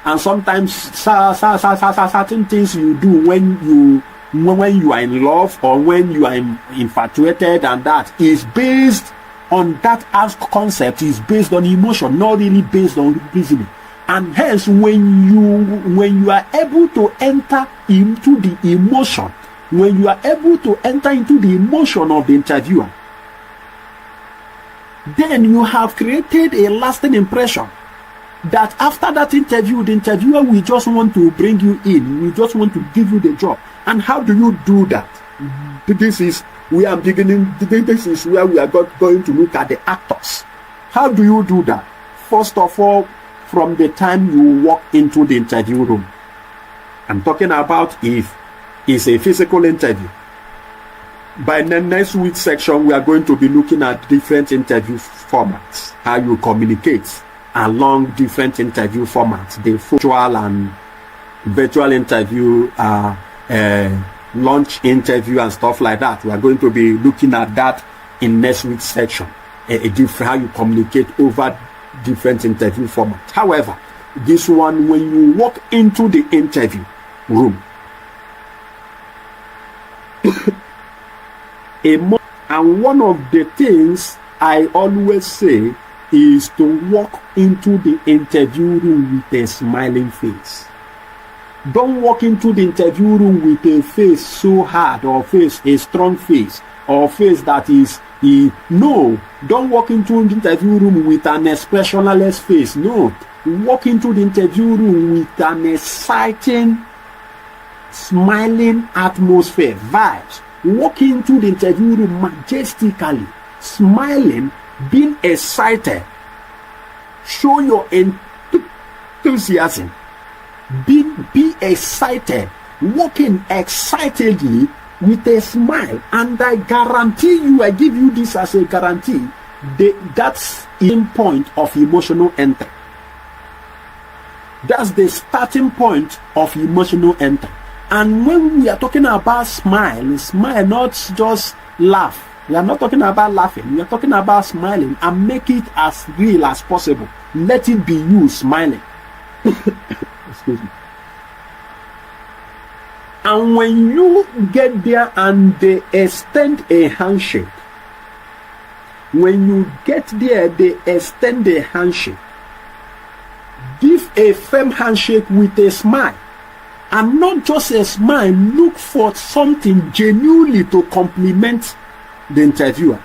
And sometimes certain things you do when you are in love or when you are infatuated, and that is based on that as concept, is based on emotion, not really based on reasoning. And hence, when you are able to enter into the emotion, when you are able to enter into the emotion of the interviewer, then you have created a lasting impression that after that interview, the interviewer will just want to bring you in, will just want to give you the job. And how do you do that? This is where we are going to look at the actors. How do you do that? First of all, from the time you walk into the interview room, I'm talking about if it's a physical interview. By the next week section, we are going to be looking at different interview formats, how you communicate along different interview formats, the virtual and virtual interview, launch interview and stuff like that. We are going to be looking at that in next week's section, how you communicate over different interview formats. However, this one, when you walk into the interview room, and one of the things I always say is to walk into the interview room with a smiling face. Don't walk into the interview room with a face so hard, or a strong face, or face that is no. Don't walk into the interview room with an expressionless face. No. Walk into the interview room with an exciting smiling atmosphere, vibes. Walk into the interview room majestically, smiling, being excited. Show your enthusiasm. Be excited. Walking excitedly with a smile. And I guarantee you, I give you this as a guarantee, that's the point of emotional entry. That's the starting point of emotional entry. And when we are talking about smile, not just laugh. We are not talking about laughing. We are talking about smiling, and make it as real as possible. Let it be you smiling. Excuse me. And when you get there and they extend a handshake, when you get there, they extend a handshake. Give a firm handshake with a smile. And not just a smile, look for something genuinely to compliment the interviewer.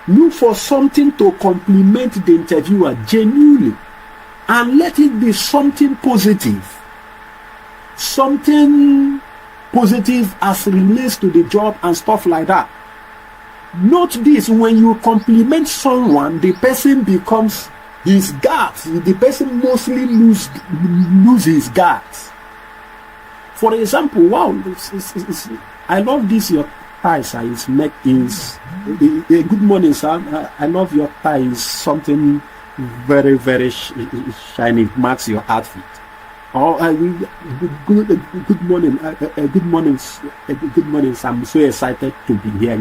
Look for something to compliment the interviewer genuinely. And let it be something positive. Something positive as relates to the job and stuff like that. Note this: when you compliment someone, the person becomes his guards. The person mostly lose his guards. For example, wow, I love this your tie, sir. It's good morning, sir. I love your tie. It's something very, very shiny. It marks your outfit. Oh, good morning. Good morning. Good morning. I'm so excited to be here.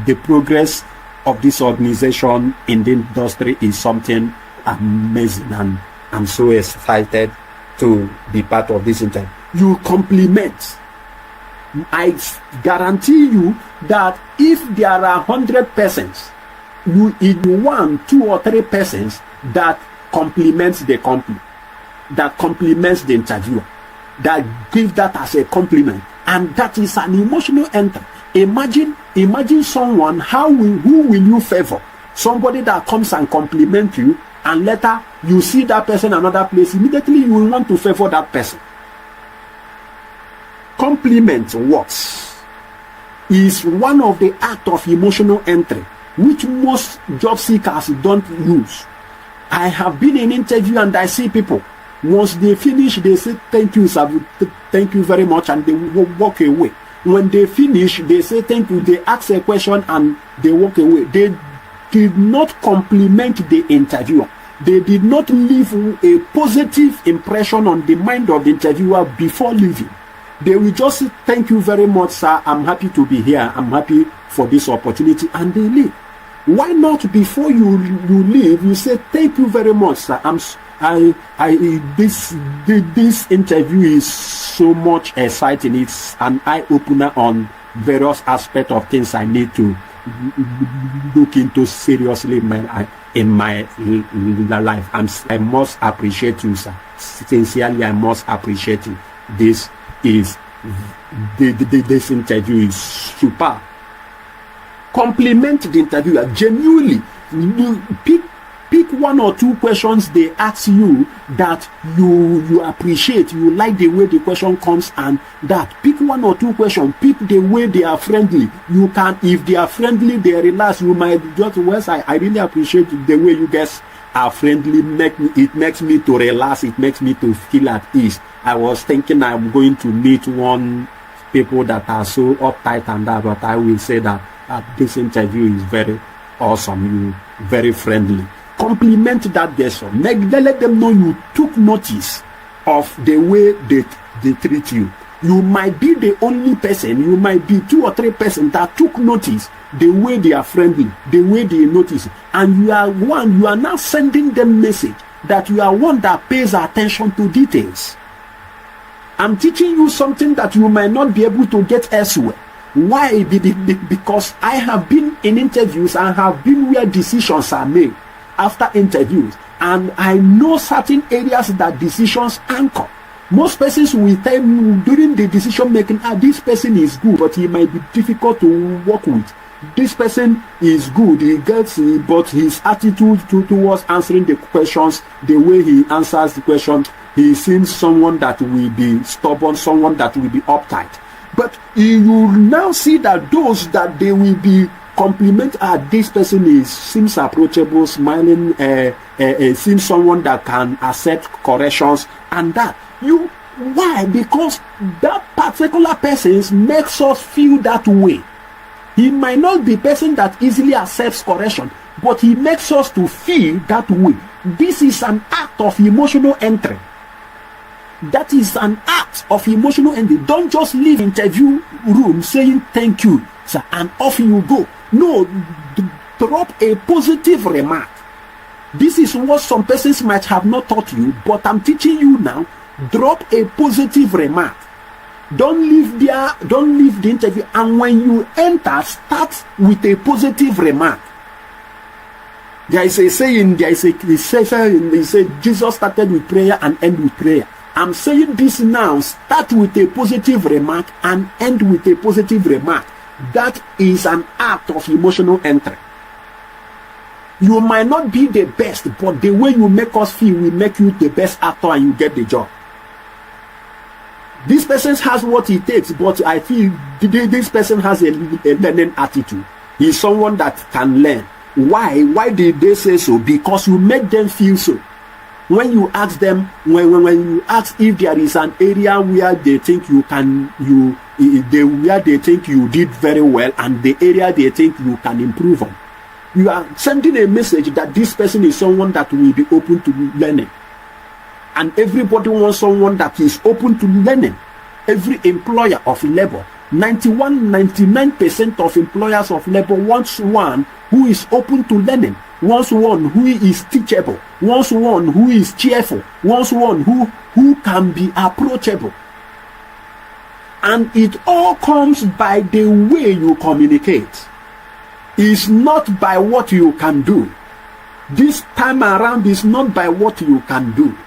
The progress of this organization in the industry is something amazing, and I'm so excited to be part of this interview. You compliment. I guarantee you that if there are 100 persons, in 1, 2, or 3 persons that compliments the company, that compliments the interviewer, that give that as a compliment, and that is an emotional entry. Imagine someone, who will you favor? Somebody that comes and compliment you, and later you see that person another place, immediately you will want to favor that person. Compliment works. Is one of the act of emotional entry, which most job seekers don't use. I have been in interview and I see people, once they finish, they say thank you, sir, thank you very much, and they walk away. When they finish, they say thank you, they ask a question and they walk away. They did not compliment the interviewer. They did not leave a positive impression on the mind of the interviewer before leaving. They will just say thank you very much, sir, I'm happy to be here, I'm happy for this opportunity, and they leave. Why not before you leave, you say thank you very much, sir, this interview is so much exciting. It's an eye-opener on various aspects of things I need to look into seriously in my life. I must appreciate you, sir. Sincerely, I must appreciate you. This interview is super. Compliment the interviewer genuinely. Pick 1 or 2 questions they ask you that you appreciate, you like the way the question comes, and that. Pick 1 or 2 questions. Pick the way they are friendly. You can, if they are friendly, they relax. You might just, well, I really appreciate the way you guys are friendly. It makes me to relax. It makes me to feel at ease. I was thinking I'm going to meet one people that are so uptight and that, but I will say that this interview is very awesome. You very friendly. Compliment that person. Let them know you took notice of the way they treat you. You might be the only person, you might be 2 or 3 persons that took notice the way they are friendly, the way they notice. And you are now sending them message that you are one that pays attention to details. I'm teaching you something that you might not be able to get elsewhere. Why? Because I have been in interviews and have been where decisions are made after interviews, and I know certain areas that decisions anchor. Most persons will tell you during the decision making, this person is good, but he might be difficult to work with. this person is good, he gets it, but his attitude towards answering the questions, the way he answers the question, he seems someone that will be stubborn, someone that will be uptight. But you now see that those that they will be compliment, this person seems approachable, smiling, seems someone that can accept corrections, and that why? Because that particular person makes us feel that way. He might not be a person that easily accepts correction, but he makes us to feel that way. This is an act of emotional entry. That is an act of emotional entry. Don't just leave interview room saying thank you, sir, and off you go. No, drop a positive remark. This is what some persons might have not taught you, but I'm teaching you now. Drop a positive remark. Don't leave the interview, and when you enter, start with a positive remark. There is a saying, they say Jesus started with prayer and end with prayer. I'm saying this now, start with a positive remark and end with a positive remark. That is an act of emotional entry. You might not be the best, but the way you make us feel will make you the best actor and you get the job. This person has what it takes, but I feel this person has a learning attitude. He's someone that can learn. Why? Why did they say so? Because you make them feel so. When you ask them, when you ask if there is an area where they think where they think you did very well and the area they think you can improve on, you are sending a message that this person is someone that will be open to learning. And everybody wants someone that is open to learning. Every employer of labor, 99% of employers of labor wants one who is open to learning, wants one who is teachable, wants one who is cheerful, wants one who can be approachable. And it all comes by the way you communicate. It's not by what you can do. This time around is not by what you can do.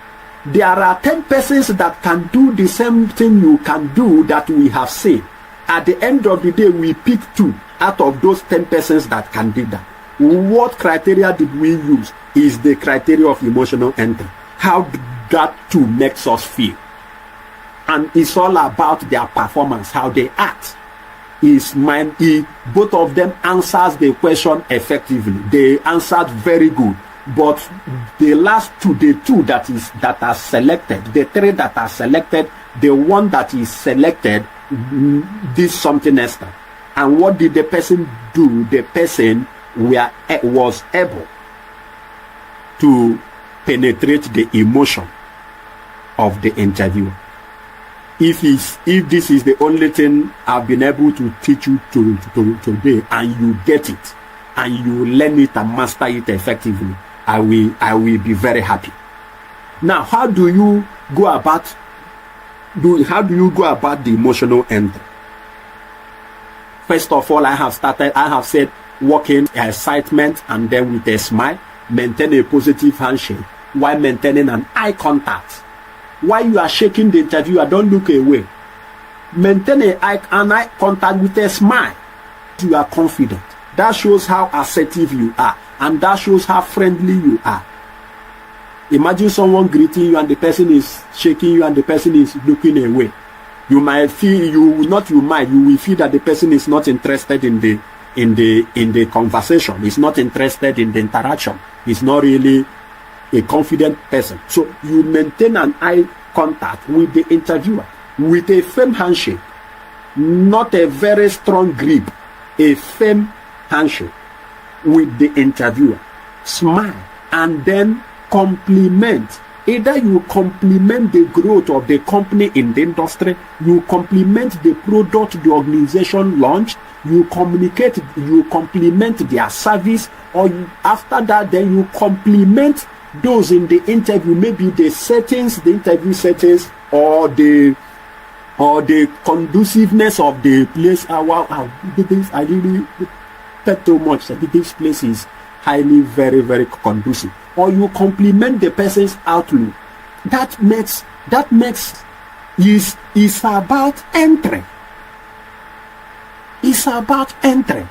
There are 10 persons that can do the same thing you can do that we have seen. At the end of the day, we pick 2 out of those 10 persons that can do that. What criteria did we use? Is the criteria of emotional entry. How that 2 makes us feel. And it's all about their performance, how they act. Both of them answers the question effectively. They answered very good. But the last 2, the 2 that are selected, the 3 that are selected, the one that is selected did something extra. And what did the person do? The person was able to penetrate the emotion of the interviewer. If this is the only thing I've been able to teach you today, and you get it, and you learn it and master it effectively, I will be very happy. Now, how do you go about the emotional entry? First of all, I have said working excitement and then with a smile, maintain a positive handshake while maintaining an eye contact. While you are shaking the interviewer, don't look away. Maintain an eye contact with a smile. You are confident. That shows how assertive you are, and that shows how friendly you are. Imagine someone greeting you and the person is shaking you and the person is looking away. You will feel that the person is not interested in the conversation. He's not interested in the interaction. He's not really a confident person. So you maintain an eye contact with the interviewer with a firm handshake, not a very strong grip, a firm handshake with the interviewer. Smile and then compliment. Either you compliment the growth of the company in the industry, you compliment the product the organization launched, you compliment their service, or after that then you compliment those in the interview, maybe the settings, the interview settings, or the conduciveness of the place. I really pet too much. This place is highly, very, very conducive. Or you compliment the person's outlook. That is about entry. It's about entry.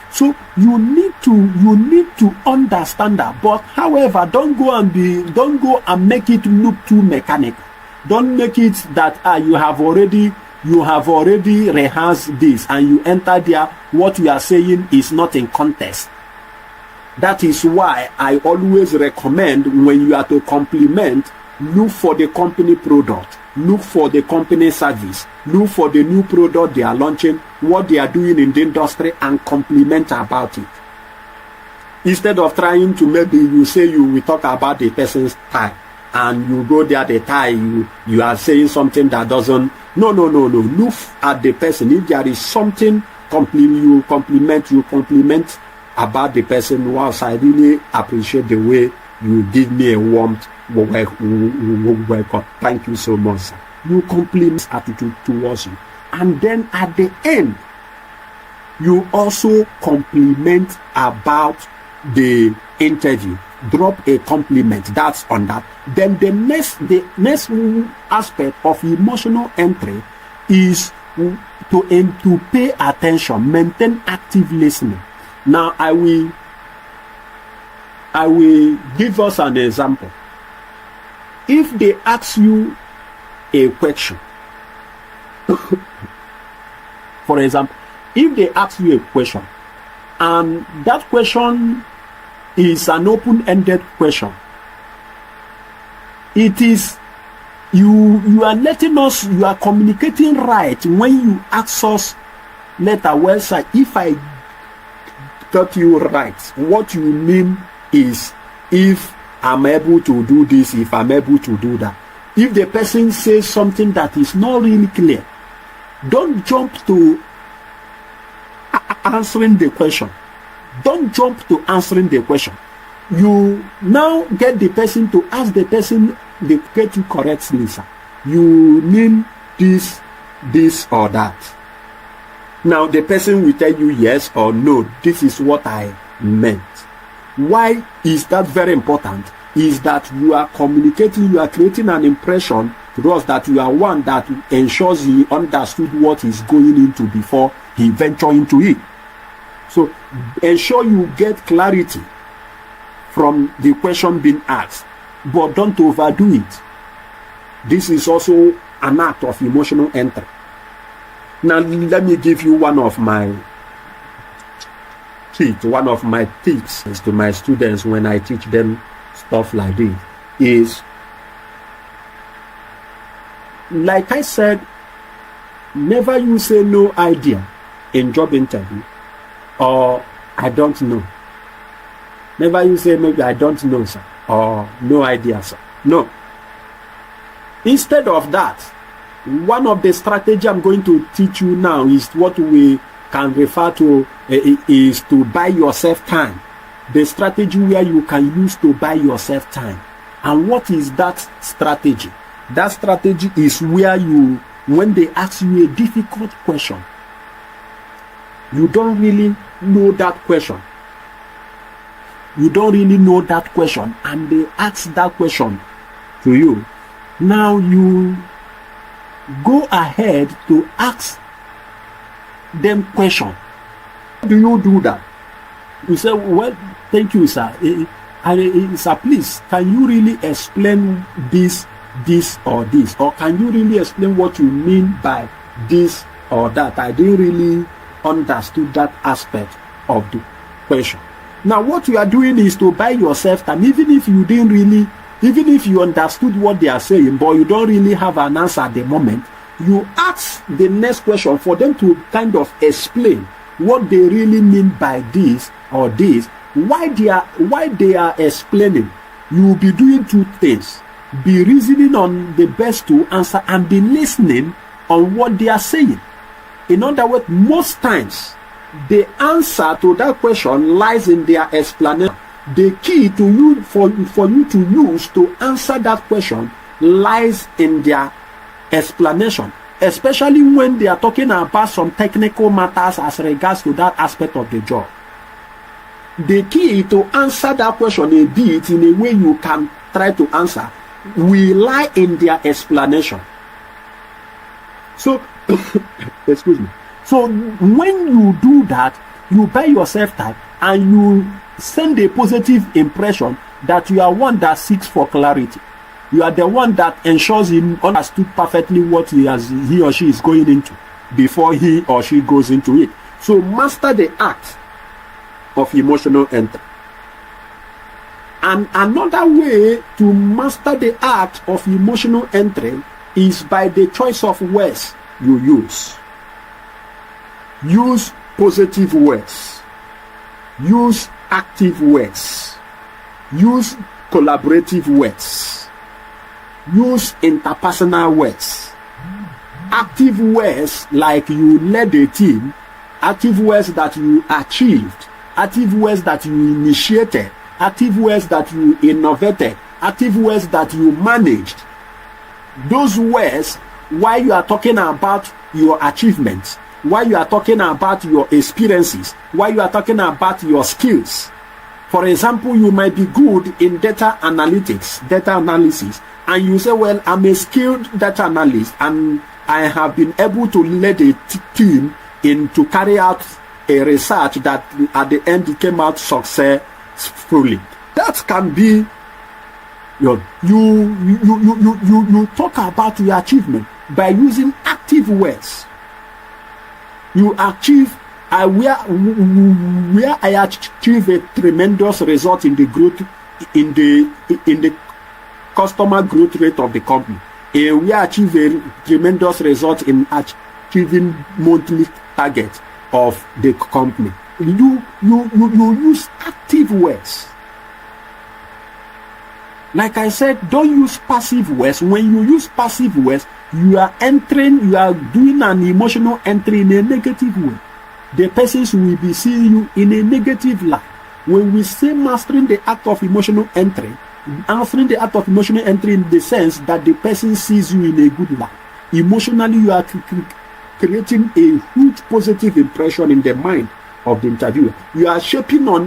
So you need to understand that. But however, don't go and make it look too mechanical. Don't make it that you have already rehearsed this and you enter there. What you are saying is not in context. That is why I always recommend, when you are to compliment, look for the company product, look for the company service, look for the new product they are launching, what they are doing in the industry, and compliment about it. Instead of trying to, maybe you say you will talk about the person's tie, and you go there, the tie, you are saying something that doesn't. No. Look at the person. If there is something you compliment about the person. Whilst I really appreciate the way you give me a warmth welcome. Thank you so much, sir. You compliment attitude towards you. And then at the end, you also compliment about the interview. Drop a compliment. That's on that. Then the next aspect of emotional entry is to pay attention, maintain active listening. Now I will give us an example. If they ask you a question, for example, if they ask you a question and that question is an open-ended question, it is you are letting us, you are communicating right when you ask us later, well, sir, if I got you right, what you mean is if I'm able to do this, if I'm able to do that. If the person says something that is not really clear, don't jump to answering the question. Don't jump to answering the question. You now get the person to ask the person, they get you correctly, sir. You mean this or that. Now the person will tell you yes or no, this is what I meant. Why is that very important? Is that you are communicating, you are creating an impression to us that you are one that ensures he understood what he's going into before he venture into it. So ensure you get clarity from the question being asked, but don't overdo it. This is also an act of emotional entry. Now let me give you one of my tips to my students when I teach them stuff like this is, like I said, never you say no idea in job interview or I don't know. Never you say maybe I don't know, sir, or no idea, sir. No. Instead of that, one of the strategy I'm going to teach you now is what we can refer to is to buy yourself time. The strategy where you can use to buy yourself time. And what is that strategy? That strategy is where you, when they ask you a difficult question, you don't really know that question. You don't really know that question, and they ask that question to you. Now you go ahead to ask them question. How do you do that? You say, well, thank you, sir. Sir, please, can you really explain this or this? Or can you really explain what you mean by this or that? I didn't really understood that aspect of the question. Now, what you are doing is to buy yourself time, even if you understood what they are saying, but you don't really have an answer at the moment. You ask the next question for them to kind of explain what they really mean by this or this, why they are explaining. You will be doing two things: be reasoning on the best to answer and be listening on what they are saying. In other words, most times the answer to that question lies in their explanation. The key to you for you to use to answer that question lies in their explanation, especially when they are talking about some technical matters as regards to that aspect of the job. The key to answer that question a bit in a way you can try to answer will lie in their explanation. So excuse me. So when you do that, You buy yourself time and you send a positive impression that you are one that seeks for clarity. You are the one that ensures he understood perfectly what he or she is going into before he or she goes into it. So master the art of emotional entry. And another way to master the art of emotional entry is by the choice of words you use. Use positive words. Use active words. Use collaborative words. Use interpersonal words. Active words like you led a team. Active words that you achieved. Active words that you initiated. Active words that you innovated. Active words that you managed. Those words, while you are talking about your achievements, while you are talking about your experiences, while you are talking about your skills. For example, you might be good in data analytics, data analysis, and you say, well, I'm a skilled data analyst and I have been able to lead a team to carry out a research that at the end came out successfully. That can be you talk about your achievement by using active words. You achieve where I achieve a tremendous result in the growth in the customer growth rate of the company. We achieve a tremendous result in achieving monthly target of the company. You use active words. Like I said, don't use passive words. When you use passive words, you are doing an emotional entry in a negative way. The persons will be seeing you in a negative light. When we say mastering the act of emotional entry, answering the act of emotional entry in the sense that the person sees you in a good light. Emotionally, you are creating a huge positive impression in the mind of the interviewer. You are shaping out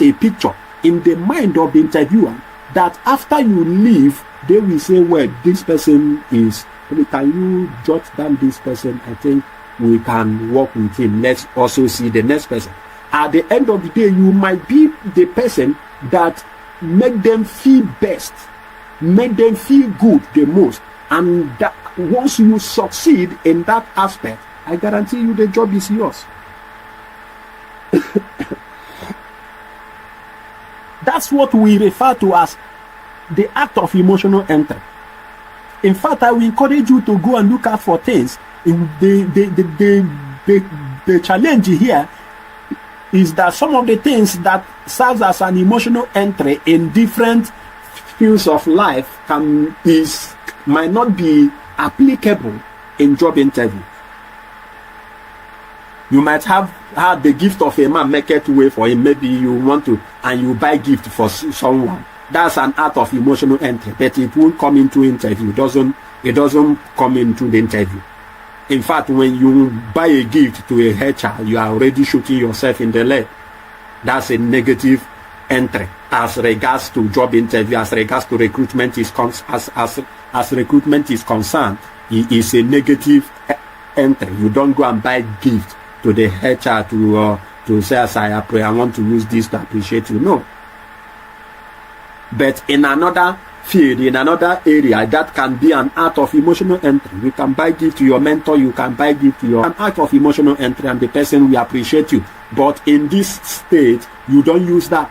a picture in the mind of the interviewer that after you leave, they will say, well, this person is, can you jot down this person? I think we can work with him. Let's also see the next person. At the end of the day, you might be the person that make them feel best, make them feel good the most. And that once you succeed in that aspect, I guarantee you the job is yours. That's what we refer to as the act of emotional entry. In fact, I will encourage you to go and look out for things. The challenge here is that some of the things that serves as an emotional entry in different fields of life might not be applicable in job interview. You might have had the gift of a man make it way for him. Maybe you want to, and you buy gift for someone. That's an act of emotional entry, but it won't come into interview. It doesn't come into the interview. In fact, when you buy a gift to a HR, you are already shooting yourself in the leg. That's a negative entry as regards to job interview, as regards to recruitment as recruitment is concerned. It is a negative entry. You don't go and buy gift to the HR to say, as I want to use this to appreciate you. No. But in another field, in another area, that can be an act of emotional entry. You can buy gift to your mentor, you can buy gift to an act of emotional entry, and the person will appreciate you. But in this state, you don't use that.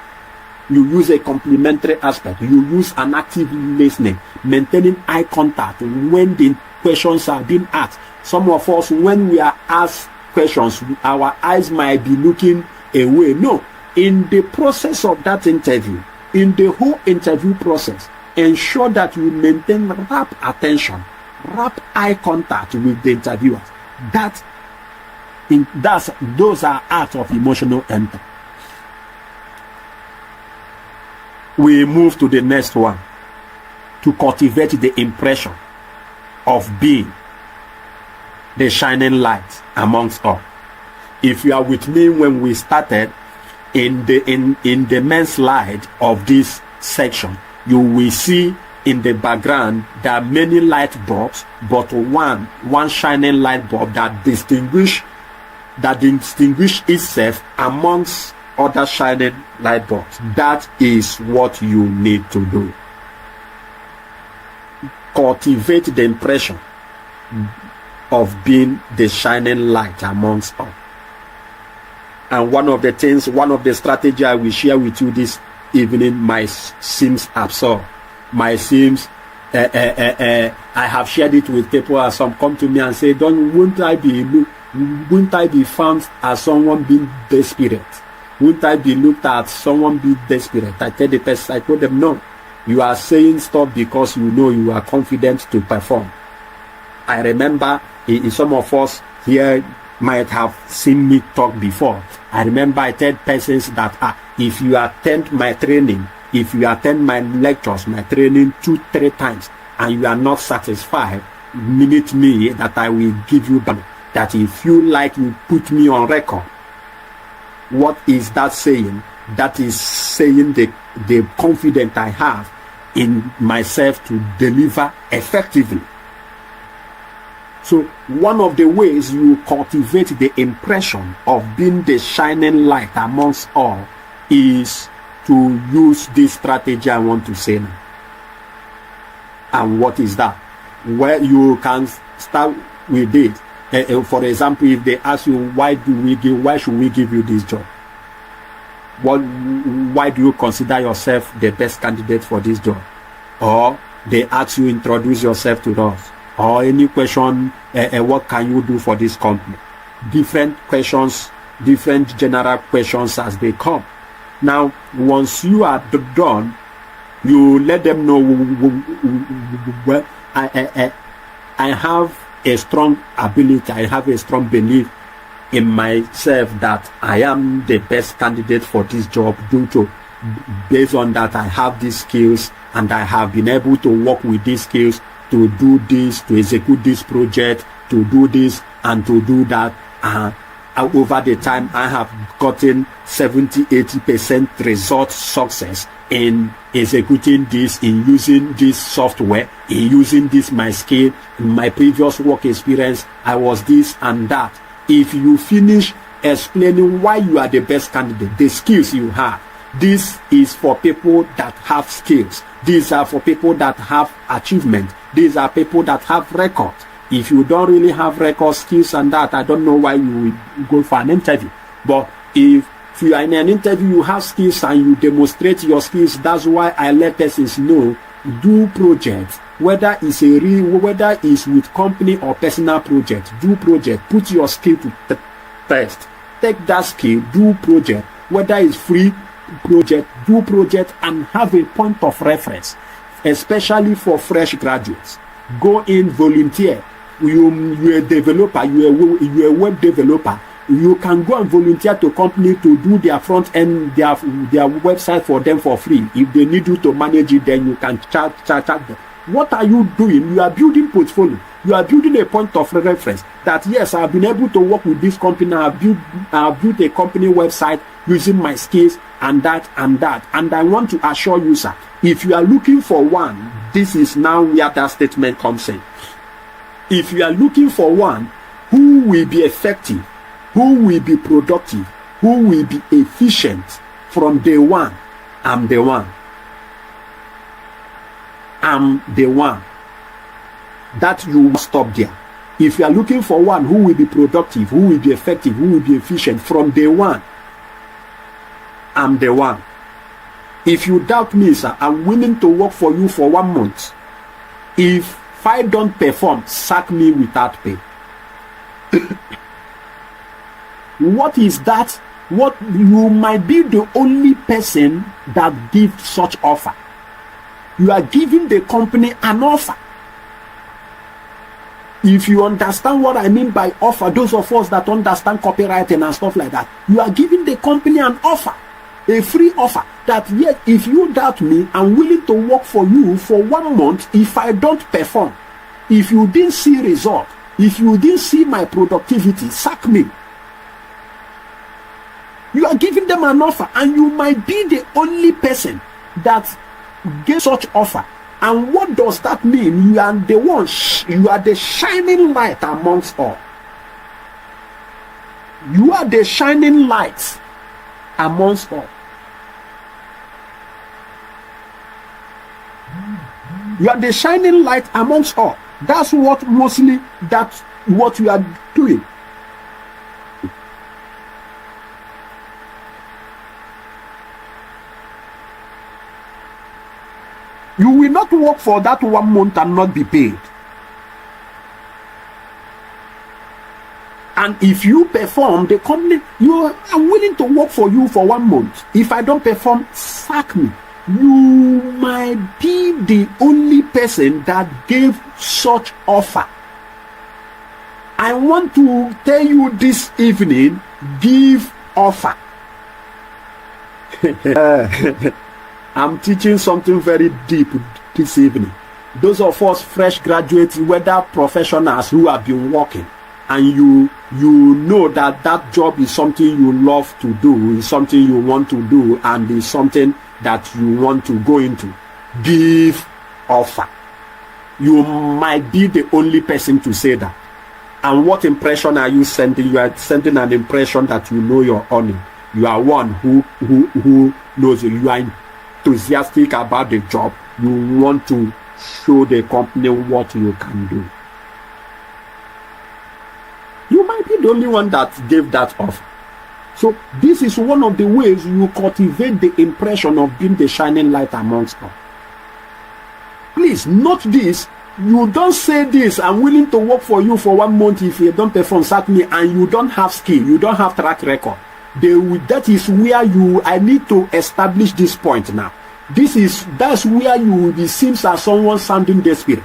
You use a complementary aspect. You use an active listening, maintaining eye contact when the questions are being asked. Some of us, when we are asked questions, our eyes might be looking away. No, in the process of that interview, in the whole interview process, ensure that you maintain rapt attention, rapt eye contact with the interviewers. Those are acts of emotional entry. We move to the next one, to cultivate the impression of being the shining light amongst all. If you are with me when we started in the main slide of this section, you will see in the background there are many light bulbs, but one shining light bulb that distinguish that distinguish itself amongst other shining light bulbs. That is what you need to do. Cultivate the impression of being the shining light amongst all. And one of the strategy I will share with you this evening might seem absurd. Might seems I have shared it with people, and some come to me and say, won't I be found as someone being desperate? Won't I be looked at someone being desperate? I told them, no. You are saying stuff because you know you are confident to perform. I remember some of us here might have seen me talk before. I remember I told persons that if you attend my training, if you attend my lectures, my training 2-3 times, and you are not satisfied, minute me that I will give you back. That if you like, you put me on record. What is that saying? That is saying the confidence I have in myself to deliver effectively. So one of the ways you cultivate the impression of being the shining light amongst all is to use this strategy I want to say now. And what is that? Where you can start with it. For example, if they ask you, why should we give you this job? Why do you consider yourself the best candidate for this job? Or they ask you, introduce yourself to us. Or any question, what can you do for this company? Different questions, different general questions as they come. Now, once you are done, you let them know, well, I have a strong ability, I have a strong belief in myself that I am the best candidate for this job based on that I have these skills and I have been able to work with these skills to do this, to execute this project, to do this and to do that. Over the time, I have gotten 70-80% result success in executing this, in using this software, in using this my skill. In my previous work experience, I was this and that. If you finish explaining why you are the best candidate, the skills you have, this is for people that have skills. These are for people that have achievement. These are people that have records. If you don't really have record skills and that, I don't know why you will go for an interview. But if you are in an interview, you have skills and you demonstrate your skills, that's why I let persons know, do projects, whether it's with company or personal project, do project, put your skill to test. Take that skill, do project, whether it's free project, do project and have a point of reference, especially for fresh graduates. Go in, volunteer. You're a developer, you're a web developer. You can go and volunteer to company to do their front end, their website for them for free. If they need you to manage it, then you can charge them. What are you doing? You are building portfolio. You are building a point of reference that yes, I've been able to work with this company. I've built a company website using my skills and that. And I want to assure you, sir, if you are looking for one, this is now where that statement comes in. If you are looking for one who will be effective, who will be productive, who will be efficient from day one, I'm the one. I'm the one. That you must stop there. If you are looking for one who will be productive, who will be effective, who will be efficient from day one, I'm the one. If you doubt me, sir, I'm willing to work for you for 1 month. If I don't perform, sack me without pay. What is that? What, you might be the only person that gives such offer. You are giving the company an offer. If you understand what I mean by offer, those of us that understand copywriting and stuff like that, you are giving the company an offer, a free offer, that yet if you doubt me, I'm willing to work for you for 1 month if I don't perform. If you didn't see result, if you didn't see my productivity, sack me. You are giving them an offer and you might be the only person that gave such offer. And what does that mean? You are the one, you are the shining light amongst all. You are the shining light amongst all. You are the shining light amongst all. That's what mostly, that's what you are doing. You will not work for that 1 month and not be paid. And if you perform, the company, I'm willing to work for you for 1 month. If I don't perform, sack me. You might be the only person that gave such offer. I want to tell you this evening, give offer. I'm teaching something very deep this evening. Those of us fresh graduates, whether professionals who have been working, and you know that job is something you love to do, is something you want to do, and is something that you want to go into, give offer. You might be the only person to say that. And what impression are you sending? You are sending an impression that you know your earning. You are one who knows you. You are enthusiastic about the job. You want to show the company what you can do. You might be the only one that gave that offer. So this is one of the ways you cultivate the impression of being the shining light amongst all. Please note this. You don't say this, I'm willing to work for you for 1 month if you don't perform, sack me, and you don't have skill, you don't have track record. That is where I need to establish this point now. That's where you will be seen as someone sounding desperate.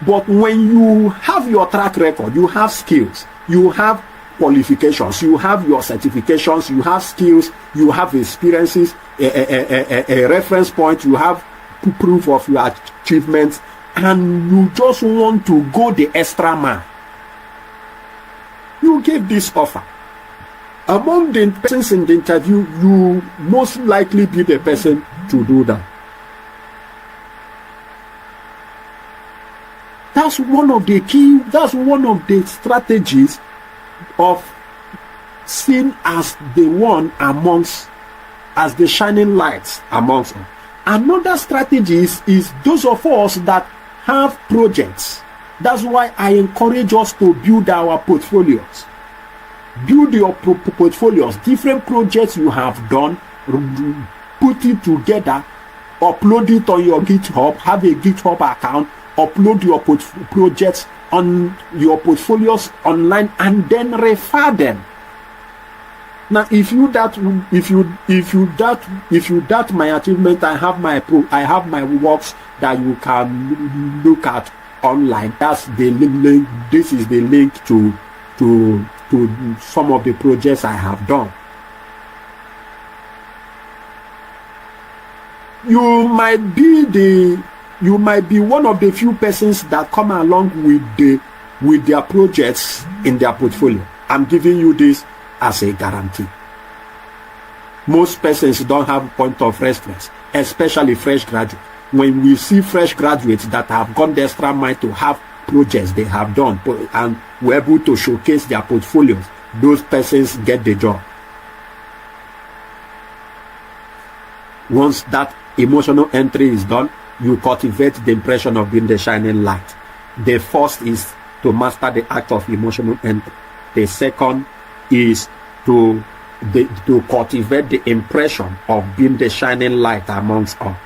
But when you have your track record, you have skills, you have qualifications, you have your certifications, you have skills, you have experiences, a reference point, you have proof of your achievements, and you just want to go the extra mile. You gave this offer. Among the persons in the interview, you most likely be the person to do that. That's one of the strategies of seen as the one as the shining lights amongst them. Another strategy is those of us that have projects. That's why I encourage us to build our portfolios. Build your portfolios, different projects you have done, put it together, upload it on your GitHub, have a GitHub account, upload your projects on your portfolios online, and then refer them. Now, if you doubt my achievement, I have my works that you can look at online. That's the link. This is the link to some of the projects I have done. You might be one of the few persons that come along with their projects in their portfolio. I'm giving you this as a guarantee. Most persons don't have a point of reference, especially fresh graduates. When we see fresh graduates that have gone the extra mile to have projects they have done and were able to showcase their portfolios, those persons get the job. Once that emotional entry is done, you cultivate the impression of being the shining light. The first is to master the act of emotional entry. The second is to cultivate the impression of being the shining light amongst all.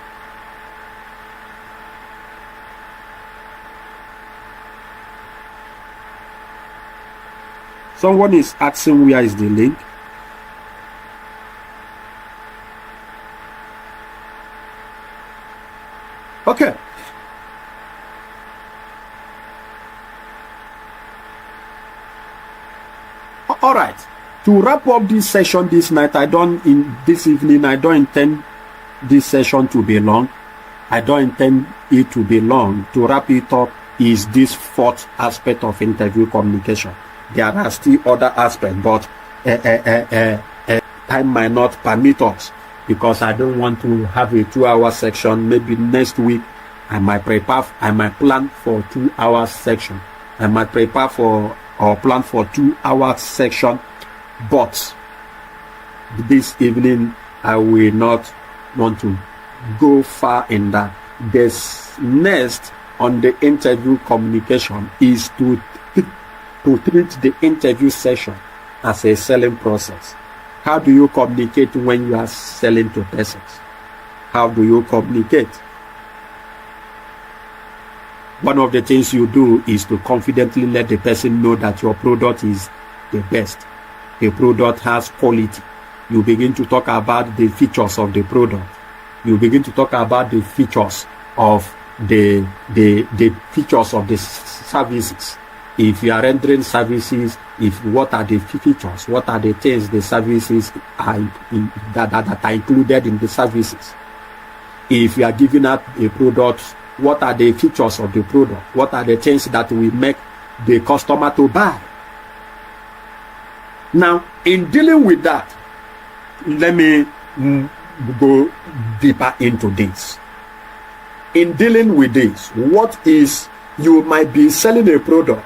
Someone is asking where is the link. Okay. All right. To wrap up this session this night, this evening, I don't intend this session to be long. I don't intend it to be long. To wrap it up is this fourth aspect of interview communication. There are still other aspects, but time might not permit us, because I don't want to have a 2-hour section. Maybe next week I might plan for 2-hour section. I might plan for 2-hour section But this evening, I will not want to go far in that. This next on the interview communication is to treat the interview session as a selling process. How do you communicate when you are selling to persons? How do you communicate? One of the things you do is to confidently let the person know that your product is the best. The product has quality. You begin to talk about the features of the product. You begin to talk about the features of the features of the services. If you are rendering services, what are the features? What are the things the services are that are included in the services? If you are giving out a product, what are the features of the product? What are the things that will make the customer to buy? Now, in dealing with that, let me go deeper into this. In dealing with this, you might be selling a product.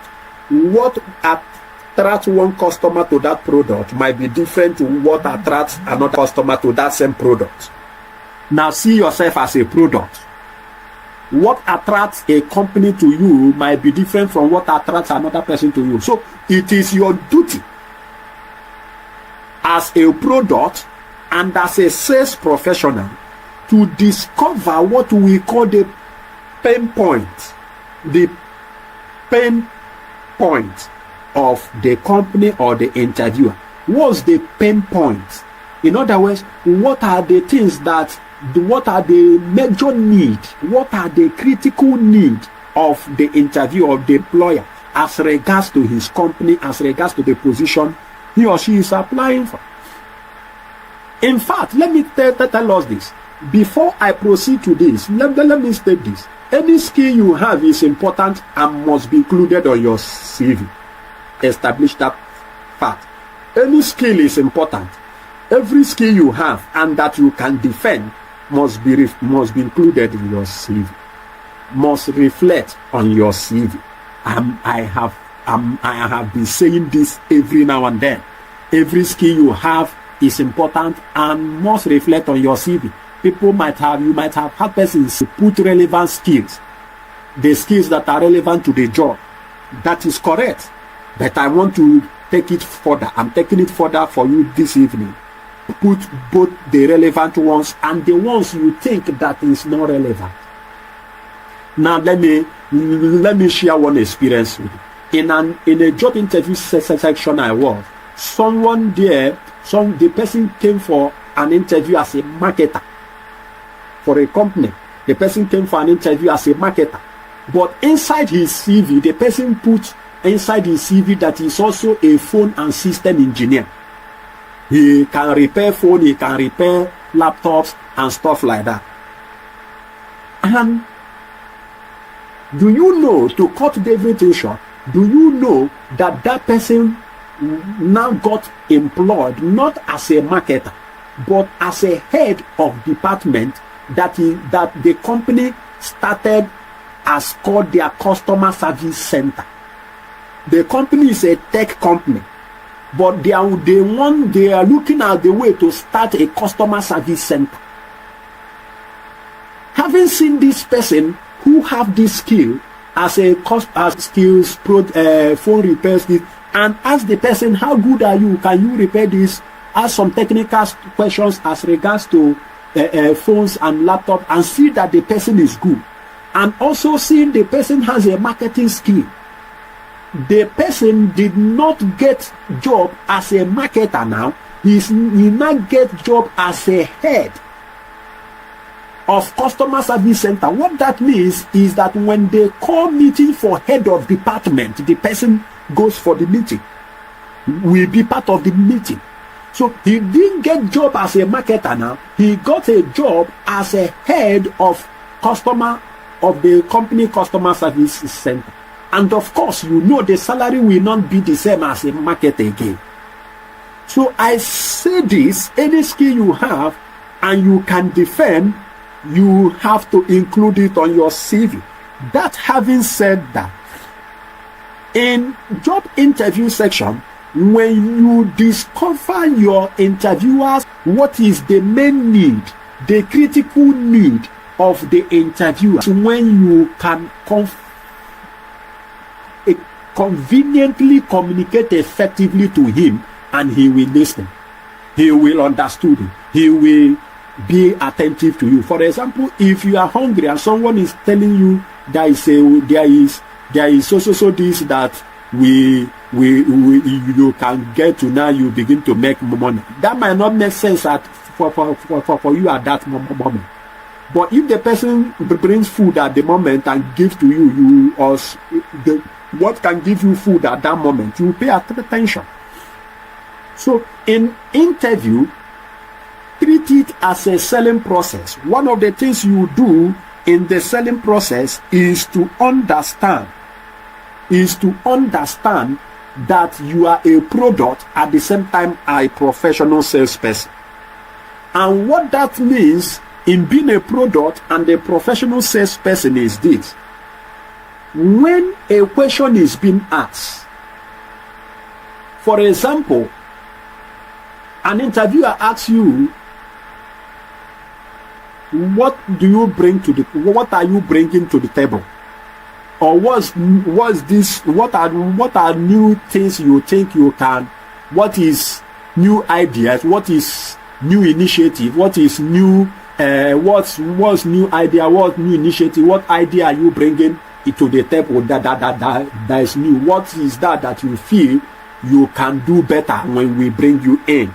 What attracts one customer to that product might be different to what attracts another customer to that same product. Now see yourself as a product. What attracts a company to you might be different from what attracts another person to you. So it is your duty as a product and as a sales professional to discover what we call the pain point. The pain point of the company or the interviewer. What's the pain point? In other words, what are the things what are the major need? What are the critical need of the interviewer, of the employer, as regards to his company, as regards to the position he or she is applying for? In fact, let me tell us this. Before I proceed to this, let me state this. Any skill you have is important and must be included on your CV. Establish that fact. Any skill is important. Every skill you have and that you can defend must be included in your CV. Must reflect on your CV. I have been saying this every now and then. Every skill you have is important and must reflect on your CV. You might have had persons put relevant skills, the skills that are relevant to the job. That is correct. But I want to take it further. I'm taking it further for you this evening. Put both the relevant ones and the ones you think that is not relevant. Now let me share one experience with you. In a job interview section I was, the person came for an interview as a marketer for a company. The person came for an interview as a marketer. But inside his CV, the person put inside his CV that he's also a phone and system engineer. He can repair phone, he can repair laptops and stuff like that. And do you know, to cut everything short, do you know that that person now got employed not as a marketer, but as a head of department that the company started as called their customer service center. The company is a tech company, but they are looking at the way to start a customer service center. Having seen this person who have this skill as phone repairs, and ask the person, how good are you? Can you repair this? Ask some technical questions as regards to phones and laptop, and see that the person is good. And also seeing the person has a marketing skill. The person did not get job as a marketer now. He now get job as a head of customer service center. What that means is that when they call meeting for head of department, the person goes for the meeting, will be part of the meeting. So he didn't get job as a marketer now. He got a job as a head of the company customer service center. And of course, you know the salary will not be the same as a marketer again. So I say this, any skill you have and you can defend, you have to include it on your CV. That having said that, in job interview section, when you discover your interviewers, what is the main need, the critical need of the interviewer, when you can conveniently communicate effectively to him, and he will listen, he will understand, he will be attentive to you. For example, if you are hungry and someone is telling you there is so this that you can get to, now you begin to make money, that might not make sense for you at that moment. But if the person brings food at the moment and gives to you, what can give you food at that moment, you pay attention. So in interview, treat it as a selling process. One of the things you do in the selling process is to understand that you are a product, at the same time a professional salesperson. And what that means in being a product and a professional salesperson is this: when a question is being asked, for example, an interviewer asks you, what are you bringing to the table? Or what are new things you think you can, what is new ideas, what is new initiative, what is new, what's new idea, what new initiative, what idea are you bringing to the table that is new? What is that you feel you can do better when we bring you in?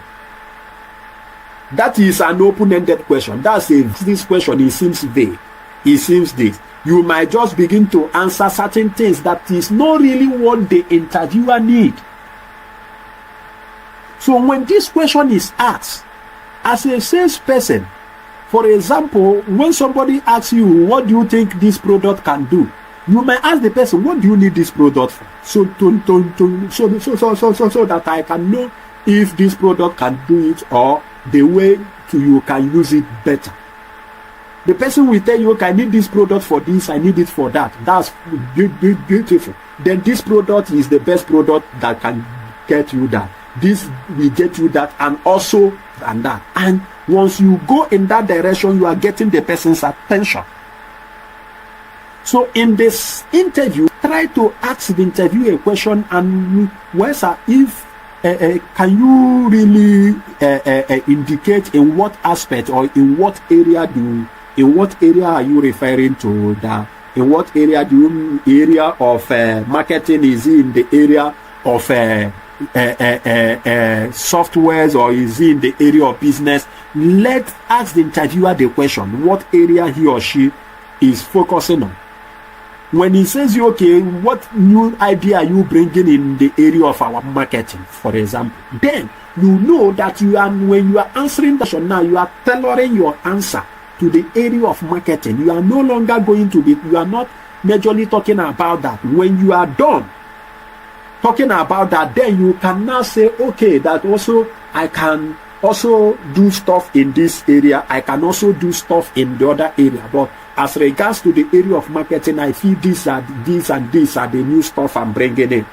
That is an open-ended question. This question, it seems vague. It seems this. You might just begin to answer certain things that is not really what the interviewer need. So when this question is asked, as a salesperson, for example, when somebody asks you, what do you think this product can do? You might ask the person, what do you need this product for? So that I can know if this product can do it, or the way you can use it better. The person will tell you, okay, I need this product for this, I need it for that. That's beautiful. Then this product is the best product that can get you that. This will get you that, and also and that. And once you go in that direction, you are getting the person's attention. So in this interview, try to ask the interviewer a question, and can you really indicate in what aspect or in what area are you referring to that? In what area of marketing? Is it in the area of softwares, or is it in the area of business? Ask the interviewer the question, what area he or she is focusing on. When he says, okay, what new idea are you bringing in the area of our marketing, for example, then you know that when you are answering the question now, you are tailoring your answer to the area of marketing. You are no longer you are not majorly talking about that. When you are done talking about that, then you can now say, okay, that also I can also do stuff in this area, I can also do stuff in the other area. But as regards to the area of marketing, I feel these and these are the new stuff I'm bringing in.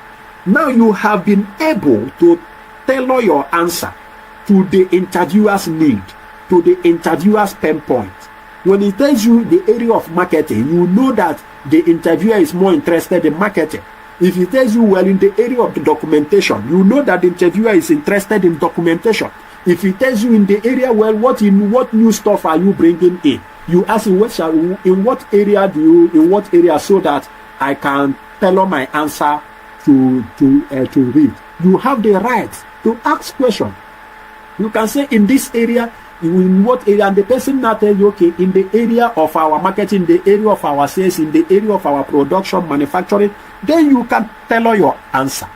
Now you have been able to tailor your answer to the interviewer's need, to the interviewer's pain point. When he tells you the area of marketing, you know that the interviewer is more interested in marketing. If he tells you, well, in the area of the documentation, you know that the interviewer is interested in documentation. If he tells you in the area, well, what new stuff are you bringing in? You ask him, in what area, so that I can tailor my answer to read. You have the right to ask questions. You can say, in this area, in what area, and the person now tell you, okay, in the area of our marketing, the area of our sales, in the area of our production, manufacturing, then you can tailor your answer.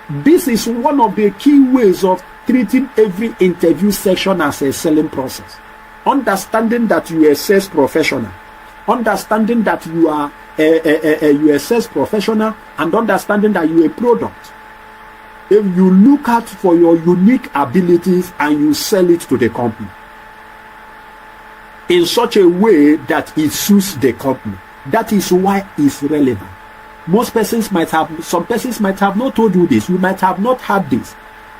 This is one of the key ways of treating every interview section as a selling process. Understanding that you are a sales professional, understanding that you are a sales professional, and understanding that you are a product. If you look out for your unique abilities and you sell it to the company in such a way that it suits the company, that is why it's relevant. Some persons might have not told you this. You might have not had this.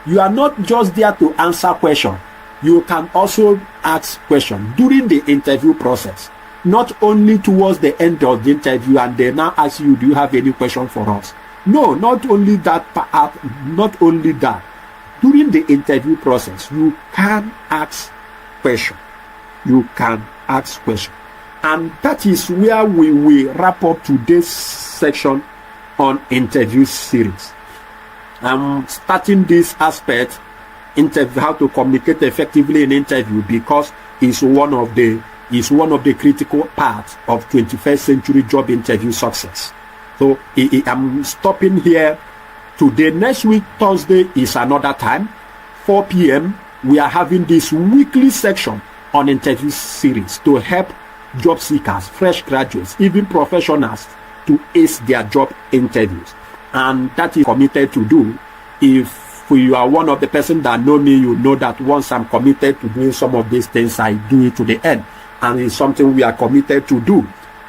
You are not just there to answer questions. You can also ask questions during the interview process. Not only towards the end of the interview and they now ask you, do you have any question for us? No, not only that. During the interview process, you can ask questions. And that is where we will wrap up today's section on interview series. I'm starting this aspect, how to communicate effectively in interview, because it's one of the critical parts of 21st century job interview success. So I'm stopping here today. Next week, Thursday, is another time, 4 p.m. We are having this weekly section on interview series to help job seekers, fresh graduates, even professionals to ace their job interviews. And that is committed to do. If you are one of the person that know me, you know that once I'm committed to doing some of these things, I do it to the end. And it's something we are committed to do.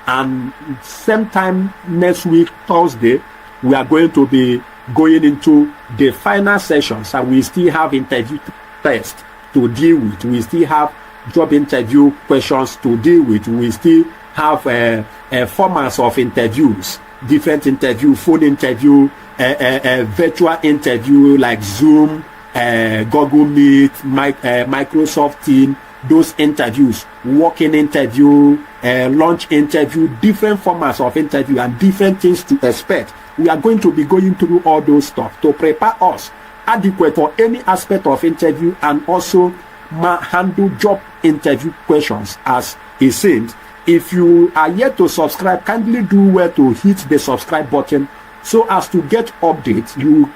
And same time next week, Thursday, we are going to be going into the final sessions, and we still have interview tests to deal with. We still have job interview questions to deal with. We still have formats of interviews, different interview, phone interview, virtual interview like Zoom, Google Meet, Microsoft Teams, those interviews, walk-in interview, lunch interview, different formats of interview and different things to expect. We are going to be going through all those stuff to prepare us adequate for any aspect of interview and also handle job interview questions as it seems. If you are yet to subscribe, kindly do well to hit the subscribe button so as to get updates. You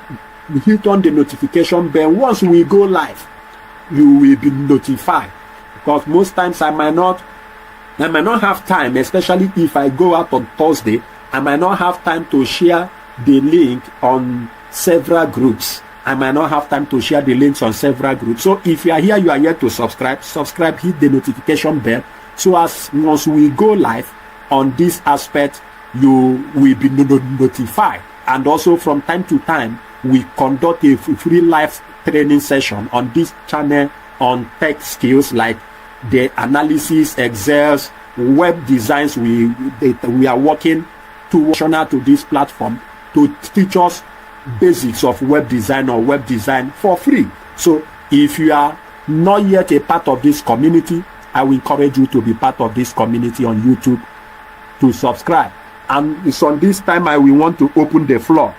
hit on the notification bell. Once we go live, you will be notified, because most times I might not have time, especially if I go out on Thursday. I might not have time to share the link on several groups. I might not have time to share the links on several groups. So if you are here, you are yet to subscribe, hit the notification bell, so as once we go live on this aspect, you will be notified. And also from time to time, we conduct a free live training session on this channel on tech skills like the analysis, Excels, web designs. We are working to this platform to teach us basics of web design or web design for free. So if you are not yet a part of this community, I will encourage you to be part of this community on YouTube, to subscribe. And it's on this time I will want to open the floor.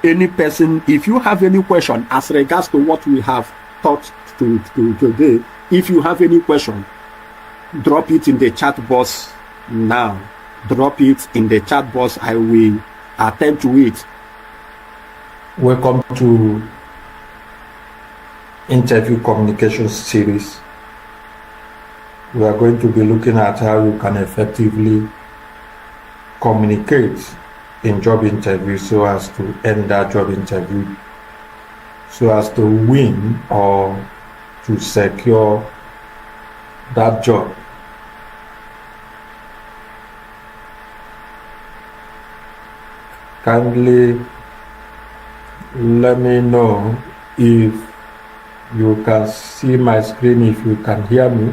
Any person, if you have any question as regards to what we have taught to today, if you have any question, drop it in the chat box now. Drop it in the chat box. I will attend to it. Welcome to interview communication series. We are going to be looking at how you can effectively communicate in job interview so as to end that job interview, so as to win or to secure that job. Kindly let me know if you can see my screen, if you can hear me.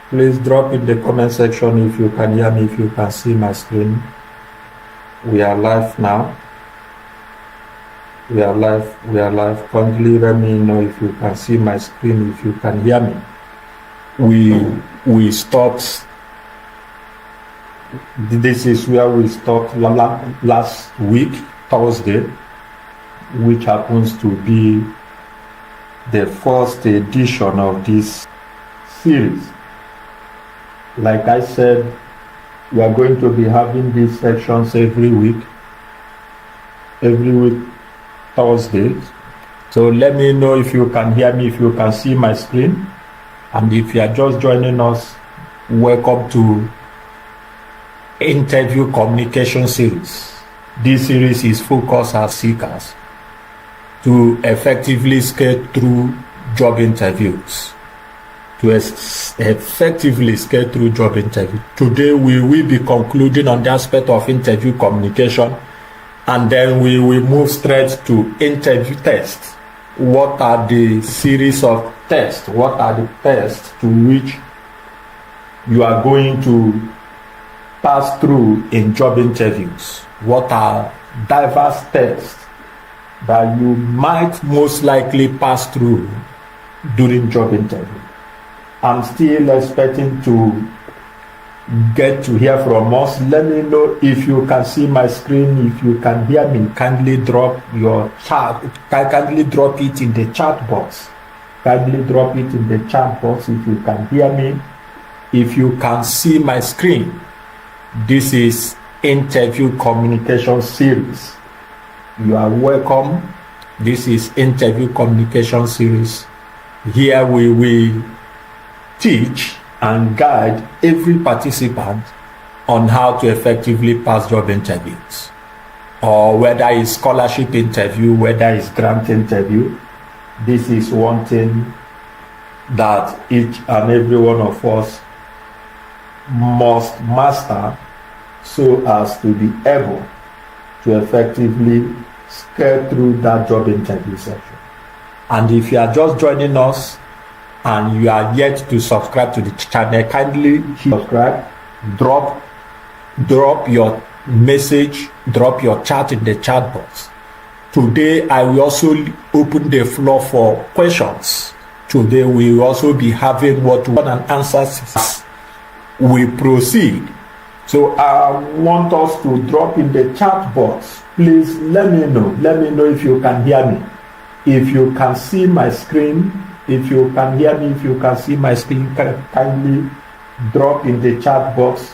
Please drop in the comment section if you can hear me, if you can see my screen. We are live now. We are live. Kindly let me know if you can see my screen, if you can hear me. We stopped. This is where we stopped last week, Thursday, which happens to be the first edition of this series. Like I said, we are going to be having these sections every week Thursdays. So let me know if you can hear me, if you can see my screen. And if you are just joining us, welcome to interview communication series. This series is focused on seekers to effectively scale through job interviews. Effectively scale through job interview. Today we will be concluding on the aspect of interview communication, and then we will move straight to interview tests. What are the series of tests? What are the tests to which you are going to pass through in job interviews? What are diverse tests that you might most likely pass through during job interview? I'm still expecting to get to hear from us. Let me know if you can see my screen, if you can hear me. Kindly drop your chat. Kindly drop it in the chat box. Kindly drop it in the chat box if you can hear me. If you can see my screen. This is interview communication series. You are welcome. This is interview communication series. Here we will teach and guide every participant on how to effectively pass job interviews, or whether it's scholarship interview, whether it's grant interview. This is one thing that each and every one of us must master so as to be able to effectively scale through that job interview section. And if you are just joining us and you are yet to subscribe to the channel, kindly subscribe, drop your message, drop your chat in the chat box. Today I will also open the floor for questions. Today we will also be having what and answers as we proceed. So I want us to drop in the chat box. Please let me know if you can hear me, if you can see my screen. If you can hear me, if you can see my screen, kindly drop in the chat box.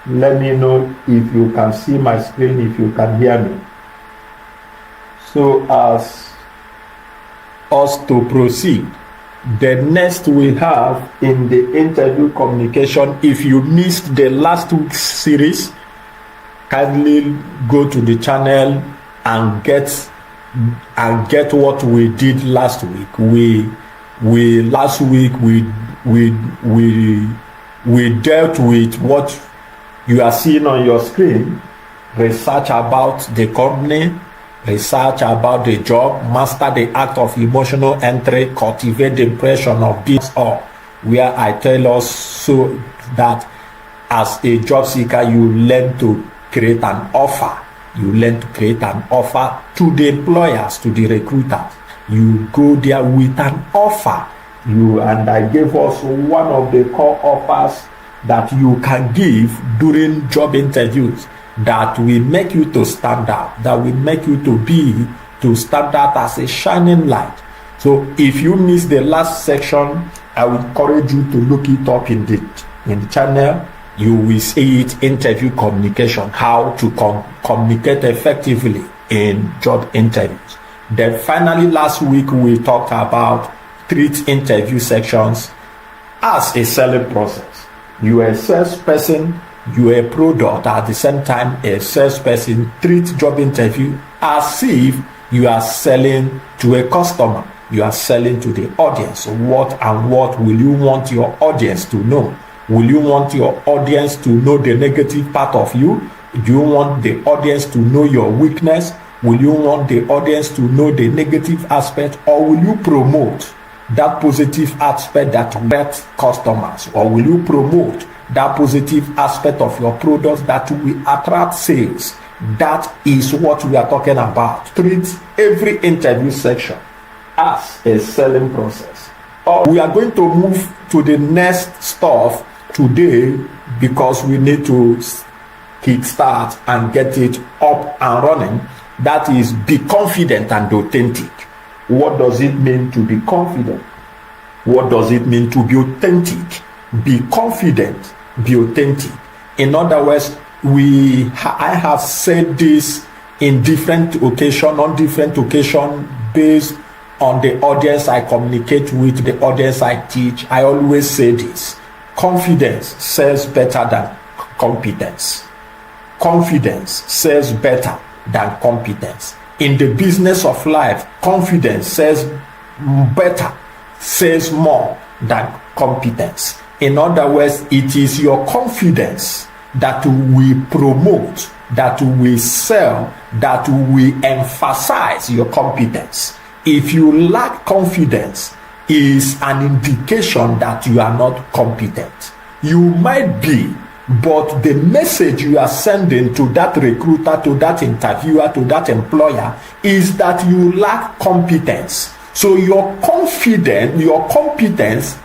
Let me know if you can see my screen, if you can hear me. So as us to proceed, the next we have in the interview communication, if you missed the last week's series, kindly go to the channel and get what we did last week. Last week we dealt with what you are seeing on your screen: research about the company, research about the job, master the act of emotional entry, cultivate the impression of this, or where I tell us so that as a job seeker you learn to create an offer. You learn to create an offer to the employers, to the recruiters. You go there with an offer. And I gave us one of the core offers that you can give during job interviews that will make you to stand out, that will make you to stand out as a shining light. So if you missed the last section, I will encourage you to look it up in the channel. You will see it, interview communication, how to communicate effectively in job interviews. Then finally, last week we talked about treat interview sections as a selling process. You are a salesperson, you are a product, at the same time a salesperson. Treat job interview as if you are selling to a customer. You are selling to the audience. What will you want your audience to know? Will you want your audience to know the negative part of you? Do you want the audience to know your weakness? Will you want the audience to know the negative aspect, or will you promote that positive aspect that will get customers, or will you promote that positive aspect of your products that will attract sales? That is what we are talking about. Treat every interview section as a selling process. We are going to move to the next stuff today because we need to kickstart and get it up and running. That is, be confident and authentic. What does it mean to be confident? What does it mean to be authentic? Be confident, be authentic. In other words, I have said this in different occasions, on different occasions, based on the audience I communicate with, the audience I teach. I always say this: confidence sells better than competence. Confidence sells better than competence. in the business of life, confidence says more than competence. In other words, it is your confidence that we promote, that we sell, that we emphasize your competence. If you lack confidence, is an indication that you are not competent. You might be, but the message you are sending to that recruiter, to that interviewer, to that employer is that you lack competence. So your competence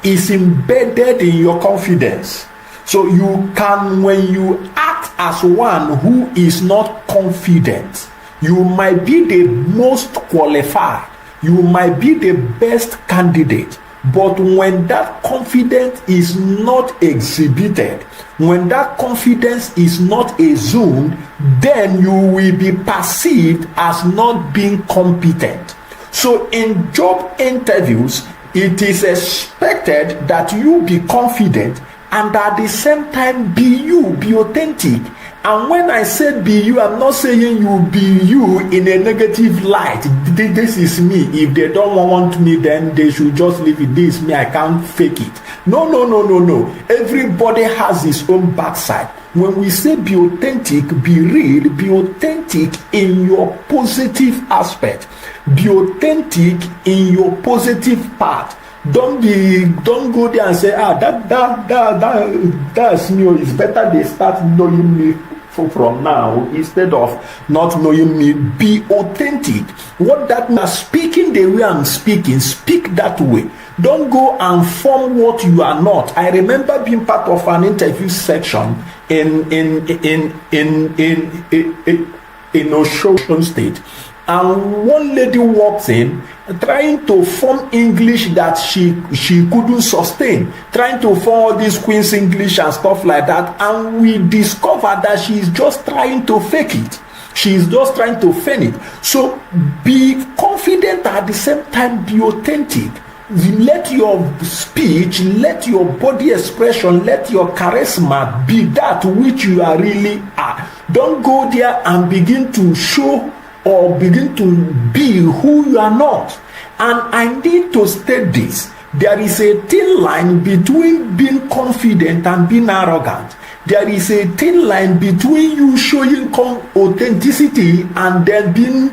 is embedded in your confidence. So you can, when you act as one who is not confident, you might be the most qualified, you might be the best candidate, but when that confidence is not exhibited, when that confidence is not assumed, then you will be perceived as not being competent. So in job interviews, it is expected that you be confident and at the same time be authentic. And when I said be you, I'm not saying you be you in a negative light. This is me. If they don't want me, then they should just leave it. This is me. I can't fake it. No. Everybody has his own backside. When we say be authentic, be real, be authentic in your positive aspect. Be authentic in your positive part. Don't go there and say, that's me. It's better they start knowing me from now instead of not knowing me. Be authentic. What that means, speaking the way I'm speaking, speak that way. Don't go and form what you are not. I remember being part of an interview section in Osun State, and one lady walks in trying to form English that she couldn't sustain, trying to form all these Queen's English and stuff like that, and we discovered that she's just trying to fake it. She's just trying to feign it. So be confident at the same time, be authentic. Let your speech, let your body expression, let your charisma be that which you are really are. Don't go there and begin to show or begin to be who you are not. And I need to state this. There is a thin line between being confident and being arrogant. There is a thin line between you showing authenticity and then being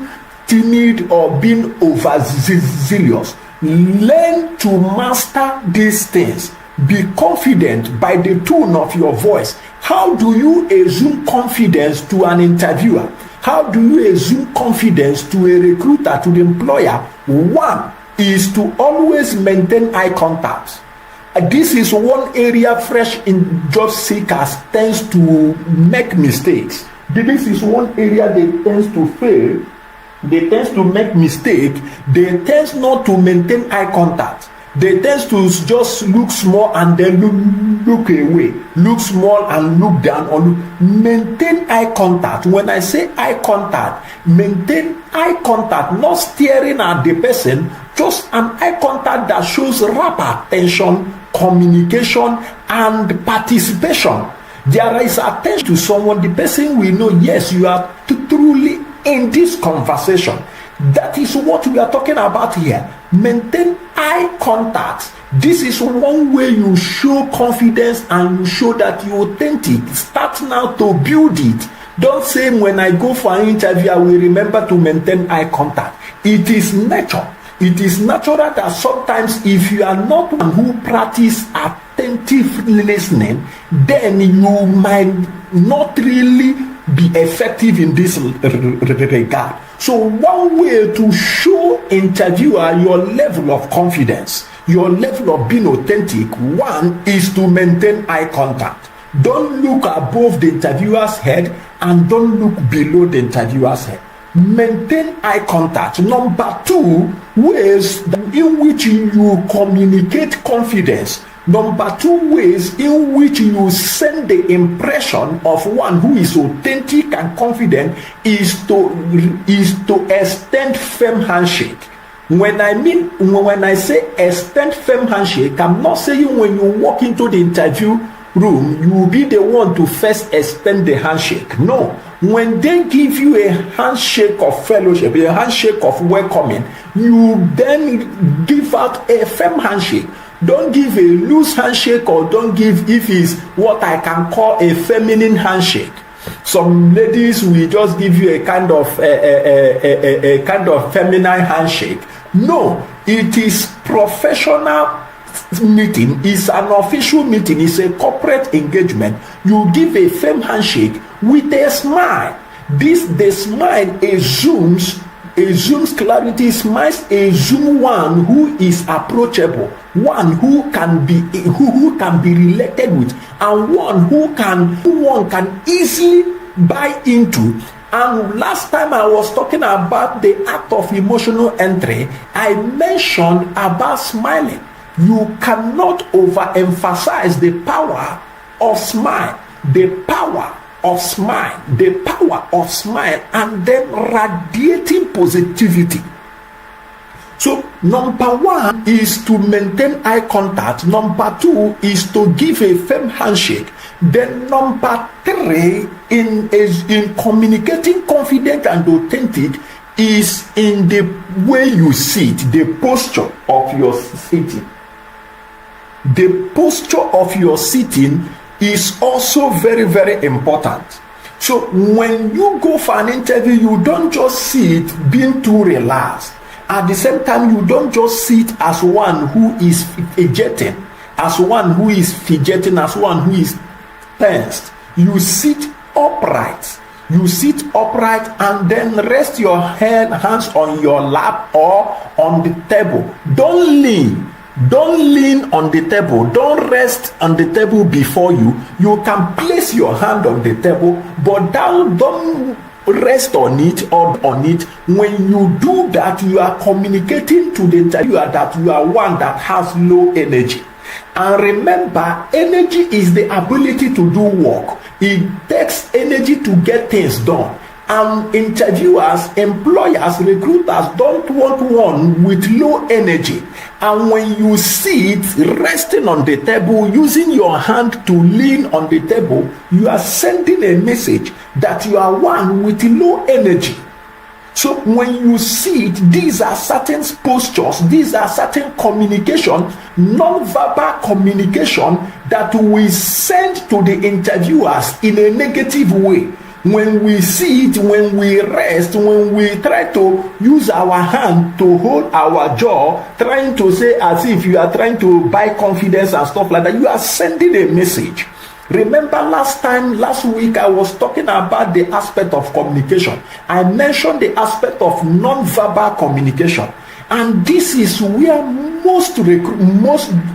timid or being overzealous. Learn to master these things. Be confident by the tone of your voice. How do you assume confidence to an interviewer? How do you assume confidence to a recruiter, to the employer? One is to always maintain eye contact. This is one area fresh in job seekers tends to make mistakes. This is one area they tends to fail. They tend to make mistake. They tend not to maintain eye contact. They tend to just look small and then look away. Look small and look down. Or maintain eye contact. When I say eye contact, maintain eye contact, not staring at the person, just an eye contact that shows rapid attention, communication, and participation. There is attention to someone. The person will know, yes, you are truly in this conversation. That is what we are talking about here. Maintain eye contact. This is one way you show confidence and you show that you're authentic. Start now to build it. Don't say when I go for an interview, I will remember to maintain eye contact. It is nature. It is natural that sometimes if you are not one who practice attentive listening, then you might not really be effective in this regard. So one way to show interviewer your level of confidence, your level of being authentic, one is to maintain eye contact. Don't look above the interviewer's head and don't look below the interviewer's head. Maintain eye contact. Number two, ways in which you communicate confidence. Number two, ways in which you send the impression of one who is authentic and confident is to extend firm handshake. When I say extend firm handshake, I'm not saying when you walk into the interview room, you will be the one to first extend the handshake. No. When they give you a handshake of fellowship, a handshake of welcoming, you then give out a firm handshake. Don't give a loose handshake, or don't give if it's what I can call a feminine handshake. Some ladies will just give you a kind of a kind of feminine handshake. No, it is professional meeting, is an official meeting, is a corporate engagement. You give a firm handshake with a smile. The smile assumes clarity. Smiles assume one who is approachable, one who can be related with, and one one can easily buy into. And last time I was talking about the act of emotional entry, I mentioned about smiling. You cannot overemphasize the power of smile, the power of smile, and then radiating positivity. So number one is to maintain eye contact. Number two is to give a firm handshake. Then number three in communicating confident and authentic is in the way you sit, the posture of your sitting. The posture of your sitting is also very, very important. So when you go for an interview, you don't just sit being too relaxed. At the same time, you don't just sit as one who is fidgeting, as one who is tensed. You sit upright. And then rest your hands on your lap or on the table. Don't lean on the table. Don't rest on the table before you. You can place your hand on the table, but don't rest on it. When you do that, you are communicating to the interviewer that you are one that has low energy. And remember, energy is the ability to do work. It takes energy to get things done. And interviewers, employers, recruiters don't want one with low energy. And when you sit resting on the table, using your hand to lean on the table, you are sending a message that you are one with low energy. So when you sit, these are certain postures, these are certain communication, non-verbal communication that we send to the interviewers in a negative way. When we sit, when we rest, when we try to use our hand to hold our jaw, trying to say as if you are trying to buy confidence and stuff like that, you are sending a message. Remember last week I was talking about the aspect of communication. I mentioned the aspect of non-verbal communication. And this is where most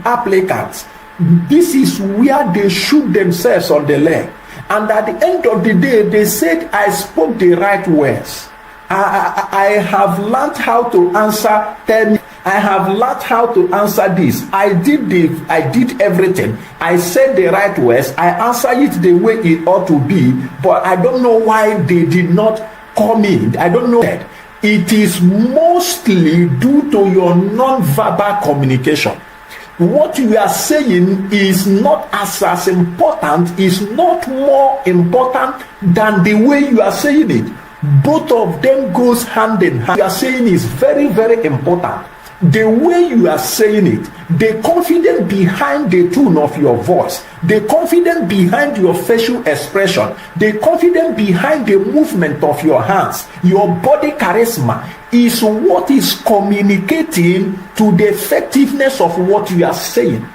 applicants, this is where they shoot themselves on the leg. And at the end of the day, they said, I spoke the right words. I have learned how to answer. I have learned how to answer this. I did everything. I said the right words. I answered it the way it ought to be. But I don't know why they did not come in. I don't know that. It is mostly due to your non-verbal communication. What you are saying is not as important, is not more important than the way you are saying it. Both of them goes hand in hand. You are saying is very, very important. The way you are saying it, the confidence behind the tone of your voice, the confidence behind your facial expression, the confidence behind the movement of your hands, your body charisma is what is communicating to the effectiveness of what you are saying.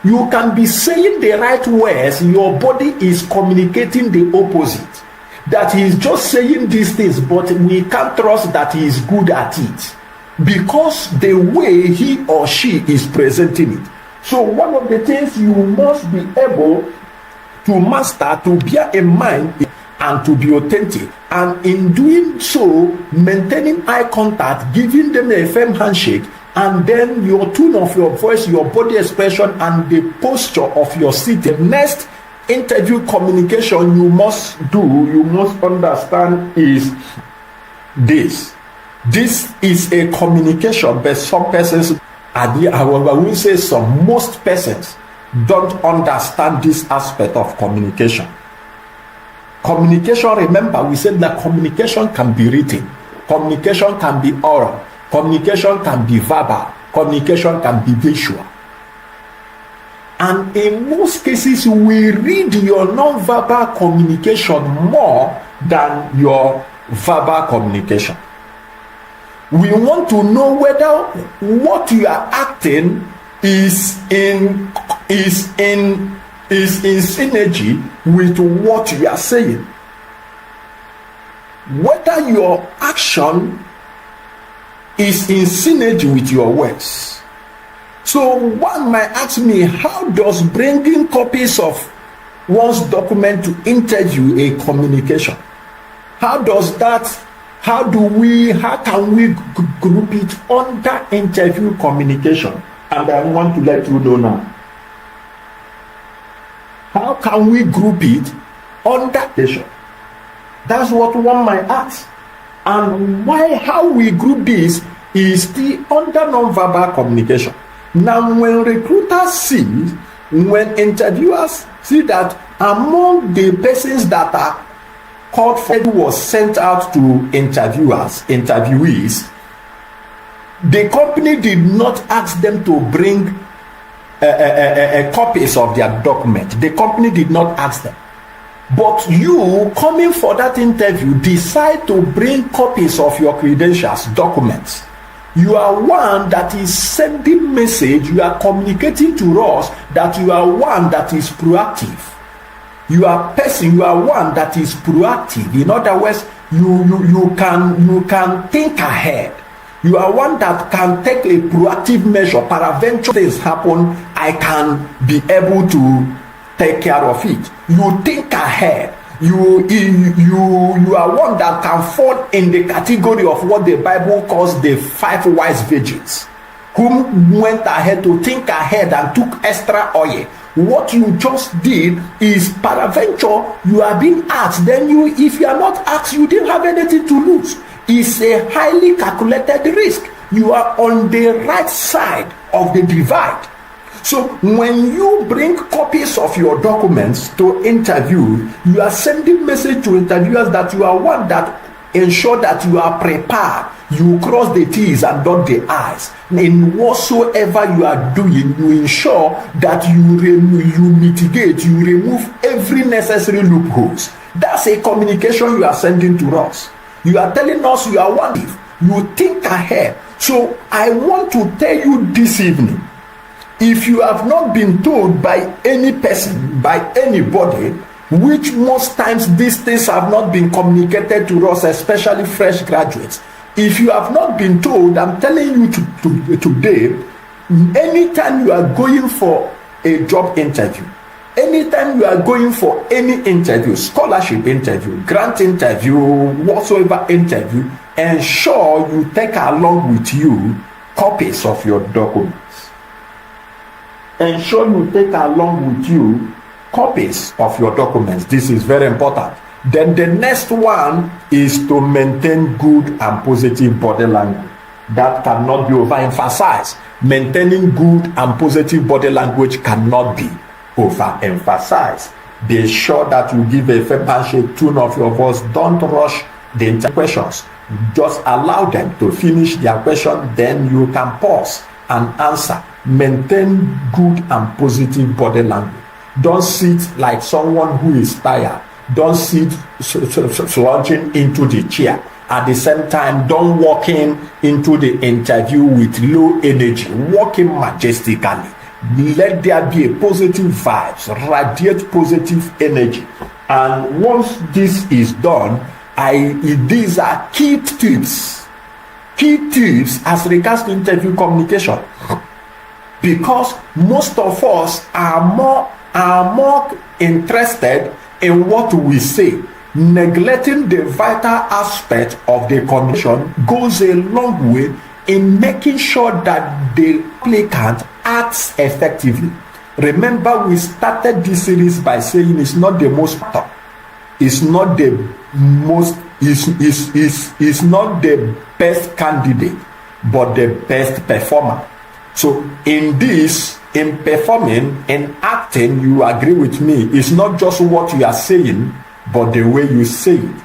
You can be saying the right words, your body is communicating the opposite. That he is just saying these things, but we can't trust that he is good at it, because the way he or she is presenting it. So one of the things you must be able to master, to bear in mind, and to be authentic. And in doing so, maintaining eye contact, giving them a firm handshake, and then your tone of your voice, your body expression, and the posture of your seat. The next interview communication you must understand is this. This is a communication, but some persons, I will say most persons don't understand this aspect of communication. Communication, remember, we said that communication can be written, communication can be oral, communication can be verbal, communication can be visual. And in most cases, we read your non-verbal communication more than your verbal communication. We want to know whether what you are acting is in synergy with what you are saying. Whether your action is in synergy with your words. So one might ask me, how does bringing copies of one's document to interview a communication? How can we group it under interview communication? And I want to let you know now. How can we group it under communication? That's what one might ask. And how we group this is still under non-verbal communication. Now, when interviewers see that among the persons that are called for was sent out to interviewees, the company did not ask them to bring copies of their document. The company did not ask them. But you, coming for that interview, decide to bring copies of your credentials, documents. You are one that is sending message. You are communicating to us that you are one that is proactive. You are one that is proactive. In other words, you can think ahead. You are one that can take a proactive measure. Peradventure things happen, I can be able to take care of it. You think ahead. You are one that can fall in the category of what the Bible calls the 5 wise virgins, whom went ahead to think ahead and took extra oil. What you just did is, peradventure, you are being asked. Then if you are not asked, you didn't have anything to lose. It's a highly calculated risk. You are on the right side of the divide. So when you bring copies of your documents to interview, you are sending message to interviewers that you are one that ensure that you are prepared. You cross the T's and dot the I's. In whatsoever you are doing, you ensure that you mitigate, you remove every necessary loopholes. That's a communication you are sending to us. You are telling us you are one. You think ahead. So I want to tell you this evening, if you have not been told by any person, by anybody, which most times these things have not been communicated to us, especially fresh graduates. If you have not been told, I'm telling you today, anytime you are going for a job interview, anytime you are going for any interview, scholarship interview, grant interview, whatsoever interview, ensure you take along with you copies of your documents. Ensure you take along with you copies of your documents. This is very important. Then the next one is to maintain good and positive body language. That cannot be overemphasized. Maintaining good and positive body language cannot be overemphasized. Be sure that you give a fair handshake tone of your voice. Don't rush the questions. Just allow them to finish their question, then you can pause and answer. Maintain good and positive body language. Don't sit like someone who is tired. Don't sit slouching into the chair. At the same time, don't walk into the interview with low energy. Walk in majestically. Let there be a positive vibes. Radiate positive energy. And once this is done, these are key tips. Key tips as regards to interview communication. Because most of us are more interested in what we say. Neglecting the vital aspect of the communication goes a long way in making sure that the applicant acts effectively. Remember, we started this series by saying it's not the most important. It's not the most is not the best candidate, but the best performer. So in performing, in acting, you agree with me, it's not just what you are saying, but the way you say it.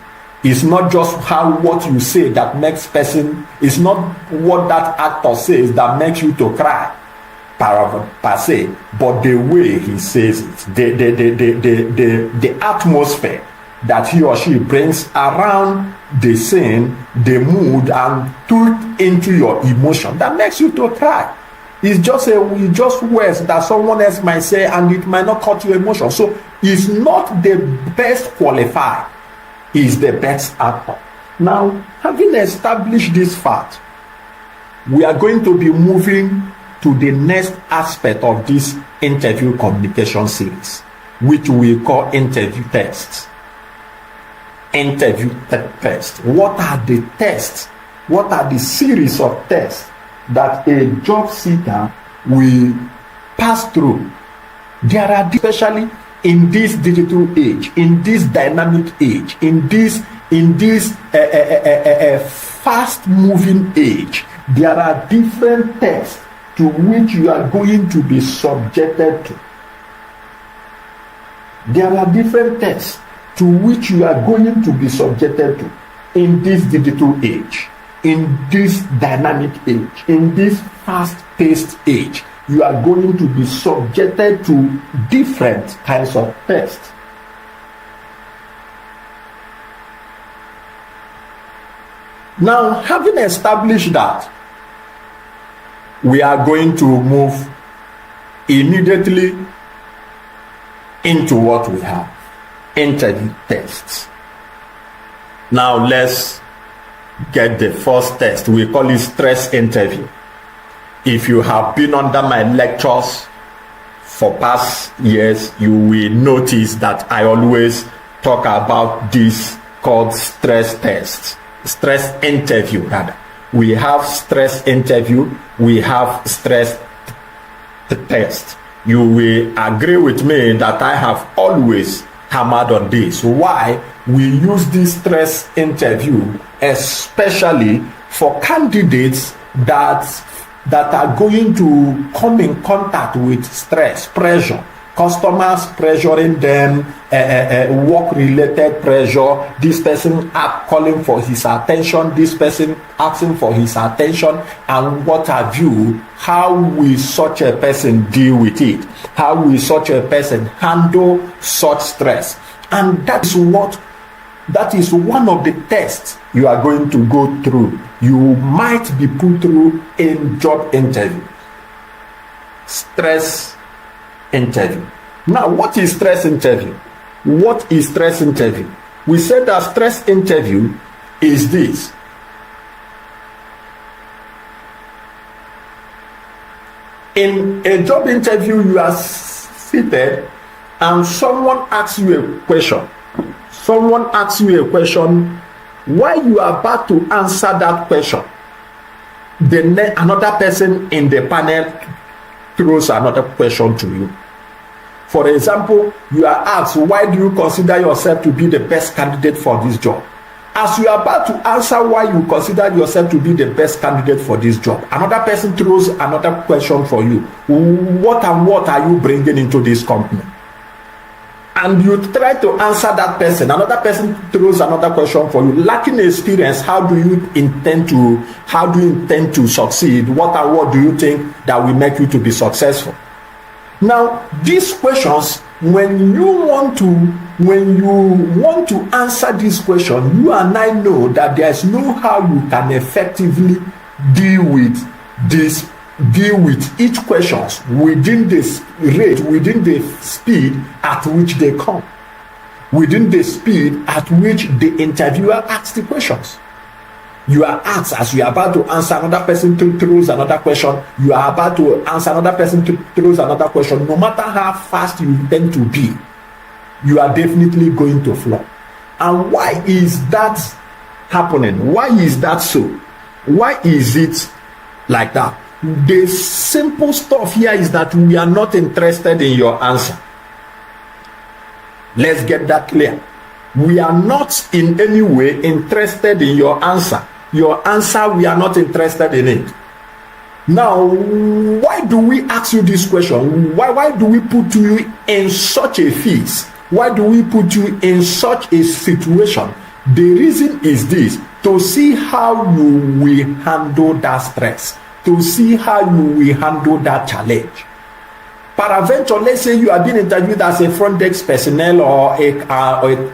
It's not just what you say that makes person, it's not what that actor says that makes you to cry per se, but the way he says it, the atmosphere that he or she brings around the scene, the mood, and put into your emotion that makes you to cry. It's just words that someone else might say, and it might not cut your emotion. So it's not the best qualified, it's the best actor. Now, having established this fact, we are going to be moving to the next aspect of this interview communication series, which we call interview tests. Interview tests. What are the tests? What are the series of tests that a job seeker will pass through? There are, especially in this digital age, in this dynamic age, in this fast-moving age, there are different tests to which you are going to be subjected to. There are different tests to which you are going to be subjected to in this digital age, in this dynamic age, in this fast-paced age. You are going to be subjected to different kinds of tests. Now, having established that, we are going to move immediately into what we have, interview tests. Now let's get the first test. We call it stress interview. If you have been under my lectures for past years, you will notice that I always talk about this called stress test, stress interview rather. We have stress interview, we have stress test. You will agree with me that I have always hammered on this. Why we use this stress interview, especially for candidates that are going to come in contact with stress, pressure, customers pressuring them, work-related pressure, this person calling for his attention, this person asking for his attention, and what have you. How will such a person deal with it? How will such a person handle such stress? And that is one of the tests you are going to go through. You might be put through in job interview. Stress interview. Now, what is stress interview? What is stress interview? We said that stress interview is this. In a job interview, you are seated and someone asks you a question. Someone asks you a question. While you are about to answer that question, another person in the panel throws another question to you. For example, you are asked, why do you consider yourself to be the best candidate for this job? As you are about to answer why you consider yourself to be the best candidate for this job, another person throws another question for you. What are you bringing into this company? And you try to answer that person. Another person throws another question for you. Lacking experience, how do you intend to succeed? What do you think that will make you to be successful? Now, these questions, when you want to answer this question, you and I know that there is no how you can effectively deal with each questions within this rate, within the speed at which they come, within the speed at which the interviewer asks the questions. You are asked, as you are about to answer, another person throws another question. You are about to answer, another person throws another question. No matter how fast you intend to be, you are definitely going to flop. And why is that happening? Why is that so? Why is it like that? The simple stuff here is that we are not interested in your answer. Let's get that clear. We are not in any way interested in your answer. Your answer, we are not interested in it. Now, why do we ask you this question? Why do we put you in such a fix Why do we put you in such a situation? The reason is this: to see how you will handle that stress, to see how you will handle that challenge. Peradventure, let's say you are being interviewed as a front desk personnel or a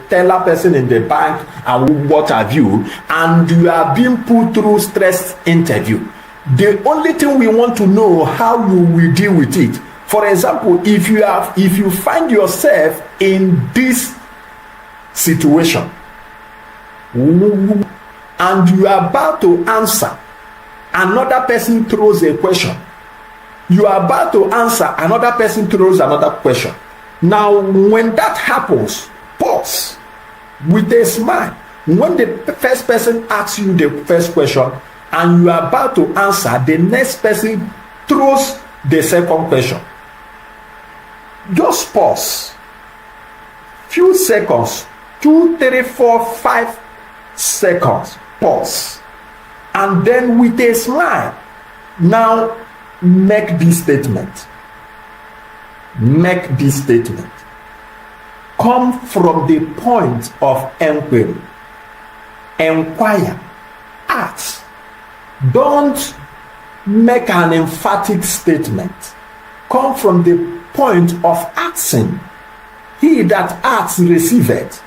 teller person in the bank and what have you, and you are being put through stress interview. The only thing we want to know how you will deal with it. For example, if you find yourself in this situation and you are about to answer, another person throws a question. You are about to answer, another person throws another question. Now, when that happens, pause with a smile. When the first person asks you the first question and you are about to answer, the next person throws the second question. Just pause. Few seconds, 2, 3, 4, 5 seconds. Pause. And then with a smile, now make this statement. Make this statement. Come from the point of inquiry. Inquire. Ask. Don't make an emphatic statement. Come from the point of asking. He that asks receiveth.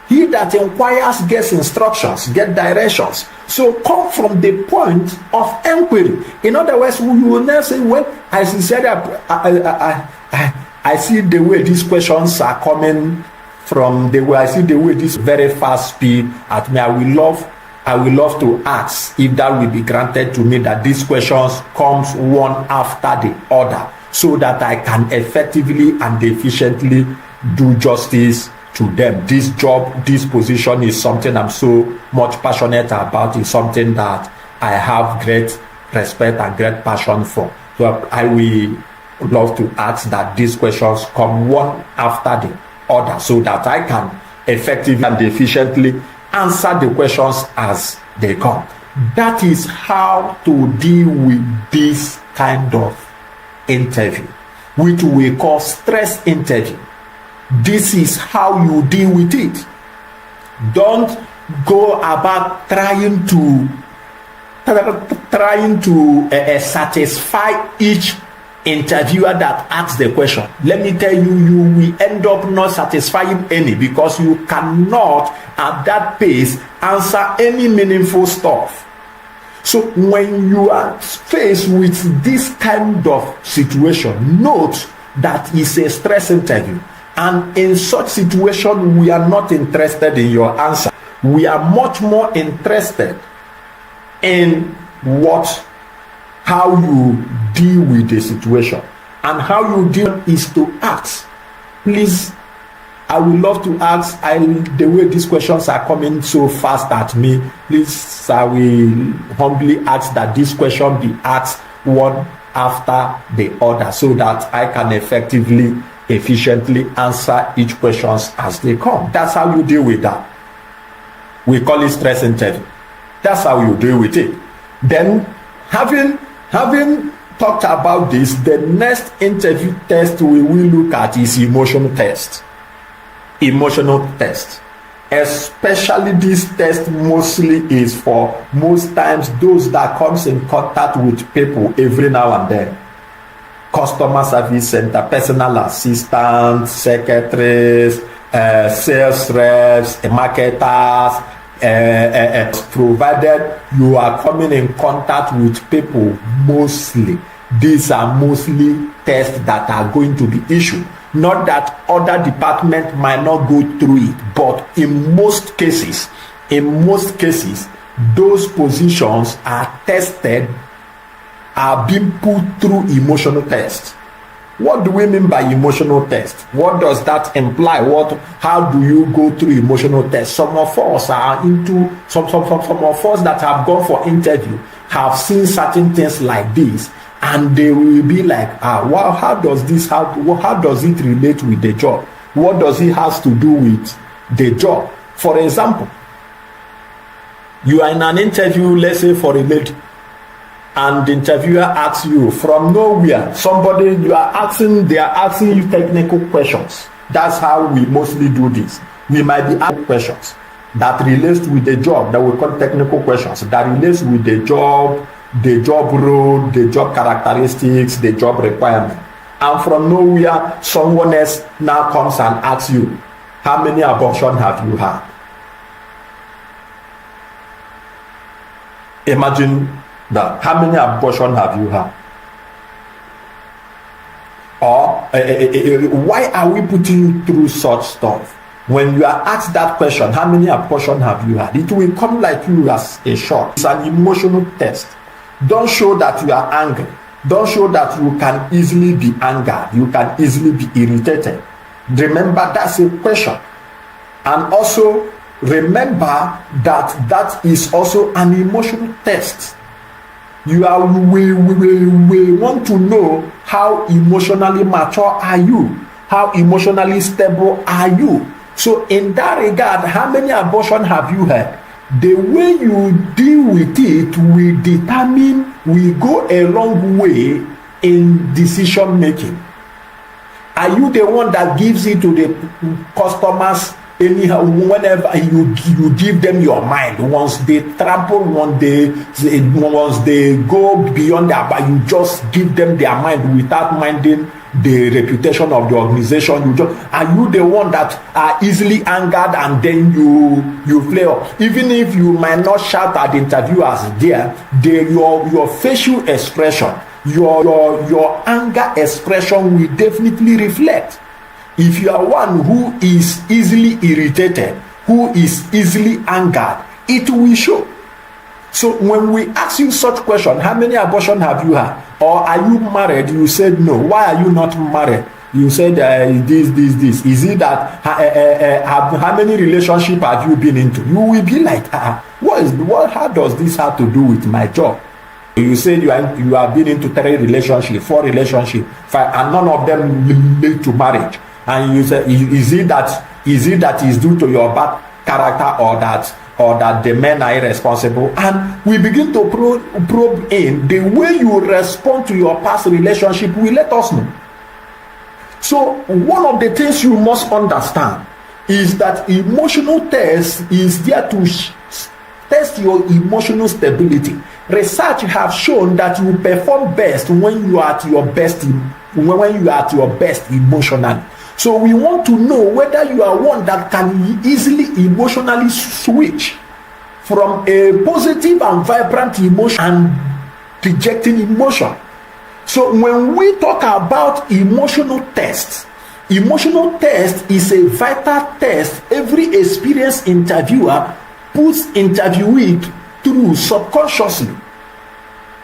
He that inquires gets instructions, get directions. So come from the point of inquiry. In other words, you will never say, well, I sincerely, I see the way these questions are coming from the way I see the way this very fast speed at me. I will love to ask if that will be granted to me, that these questions comes one after the other, so that I can effectively and efficiently do justice to them. This job, this position is something I'm so much passionate about. It's something that I have great respect and great passion for. So I will love to ask that these questions come one after the other, so that I can effectively and efficiently answer the questions as they come. That is how to deal with this kind of interview, which we call stress interview. This is how you deal with it. Don't go about trying to satisfy each interviewer that asks the question. Let me tell you, you will end up not satisfying any, because you cannot at that pace answer any meaningful stuff. So when you are faced with this kind of situation, note that it's a stress interview. And in such situation, we are not interested in your answer. We are much more interested in how you deal with the situation. And how you deal is to ask. Please, I would love to ask, the way these questions are coming so fast at me, please, I will humbly ask that this question be asked one after the other, so that I can effectively, efficiently answer each questions as they come. That's how you deal with that. We call it stress interview. That's how you deal with it. Then, having talked about this, the next interview test we will look at is emotional test. Emotional test. Especially this test mostly is for most times those that comes in contact with people every now and then. Customer service center, personal assistants, secretaries, sales reps, marketers, provided you are coming in contact with people mostly. These are mostly tests that are going to be issued. Not that other departments might not go through it, but in most cases, those positions are tested, are being put through emotional test. What do we mean by emotional test? What does that imply? How do you go through emotional test? Some of us are into some of us that have gone for interview have seen certain things like this, and they will be like, wow, how does it relate with the job? What does it have to do with the job? For example, you are in an interview, let's say for a lady, and the interviewer asks you from nowhere, they are asking you technical questions. That's how we mostly do this. We might be asking questions that relates with the job, that we call technical questions, that relates with the job role, the job characteristics, the job requirement. And from nowhere, someone else now comes and asks you, how many abortions have you had? Imagine that. How many abortions have you had? Or why are we putting you through such stuff? When you are asked that question, how many abortions have you had? It will come like you as a shock. It's an emotional test. Don't show that you are angry. Don't show that you can easily be angered. You can easily be irritated. Remember, that's a question. And also, remember that that is also an emotional test. We want to know how emotionally mature are you? How emotionally stable are you? So in that regard, how many abortions have you had? The way you deal with it will determine, will go a long way in decision making. Are you the one that gives it to the customers anyhow? Whenever you give them your mind, once they trample, once they go beyond that, but you just give them their mind without minding the reputation of the organization. Are you the one that are easily angered and then you flare? Even if you might not shout at the interviewers your facial expression, your anger expression will definitely reflect. If you are one who is easily irritated, who is easily angered, it will show. So when we ask you such question, how many abortions have you had? Or are you married? You said no. Why are you not married? You said this. Is it that how many relationships have you been into? You will be like, how does this have to do with my job? You said you have been into 3 relationships, 4 relationships, 5, and none of them lead to marriage. And you say, is it that is due to your bad character, or that the men are irresponsible? And we begin to probe in. The way you respond to your past relationship will let us know. So one of the things you must understand is that emotional test is there to test your emotional stability. Research have shown that you perform best when you are at your best emotionally. So we want to know whether you are one that can easily emotionally switch from a positive and vibrant emotion and rejecting emotion. So when we talk about emotional test is a vital test every experienced interviewer puts interviewee through subconsciously.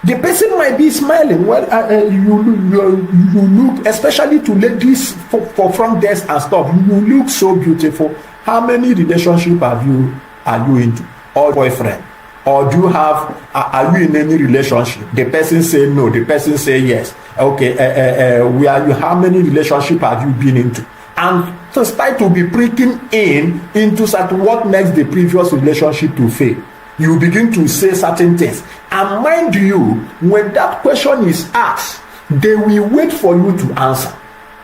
The person might be smiling. Well, you look, especially to ladies for front desk and stuff, you look so beautiful. How many relationships are you into? Or boyfriend? Or do you have, are you in any relationship? The person say no, the person say yes. Okay, how many relationships have you been into? And to start to be pricking into what makes the previous relationship to fail. You begin to say certain things. And mind you, when that question is asked, they will wait for you to answer.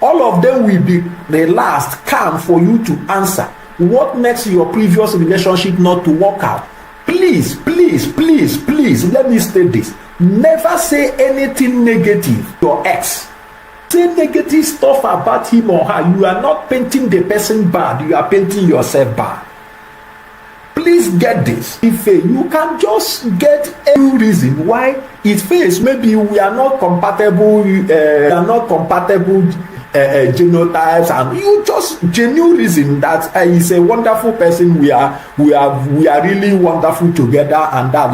All of them will be relaxed, calm for you to answer. What makes your previous relationship not to work out? Please, let me state this. Never say anything negative to your ex. Say negative stuff about him or her. You are not painting the person bad, you are painting yourself bad. Please get this. If you can just get any reason why it fails, maybe we are not compatible, genotypes, and you just genuine reason that is a wonderful person. We are really wonderful together, and that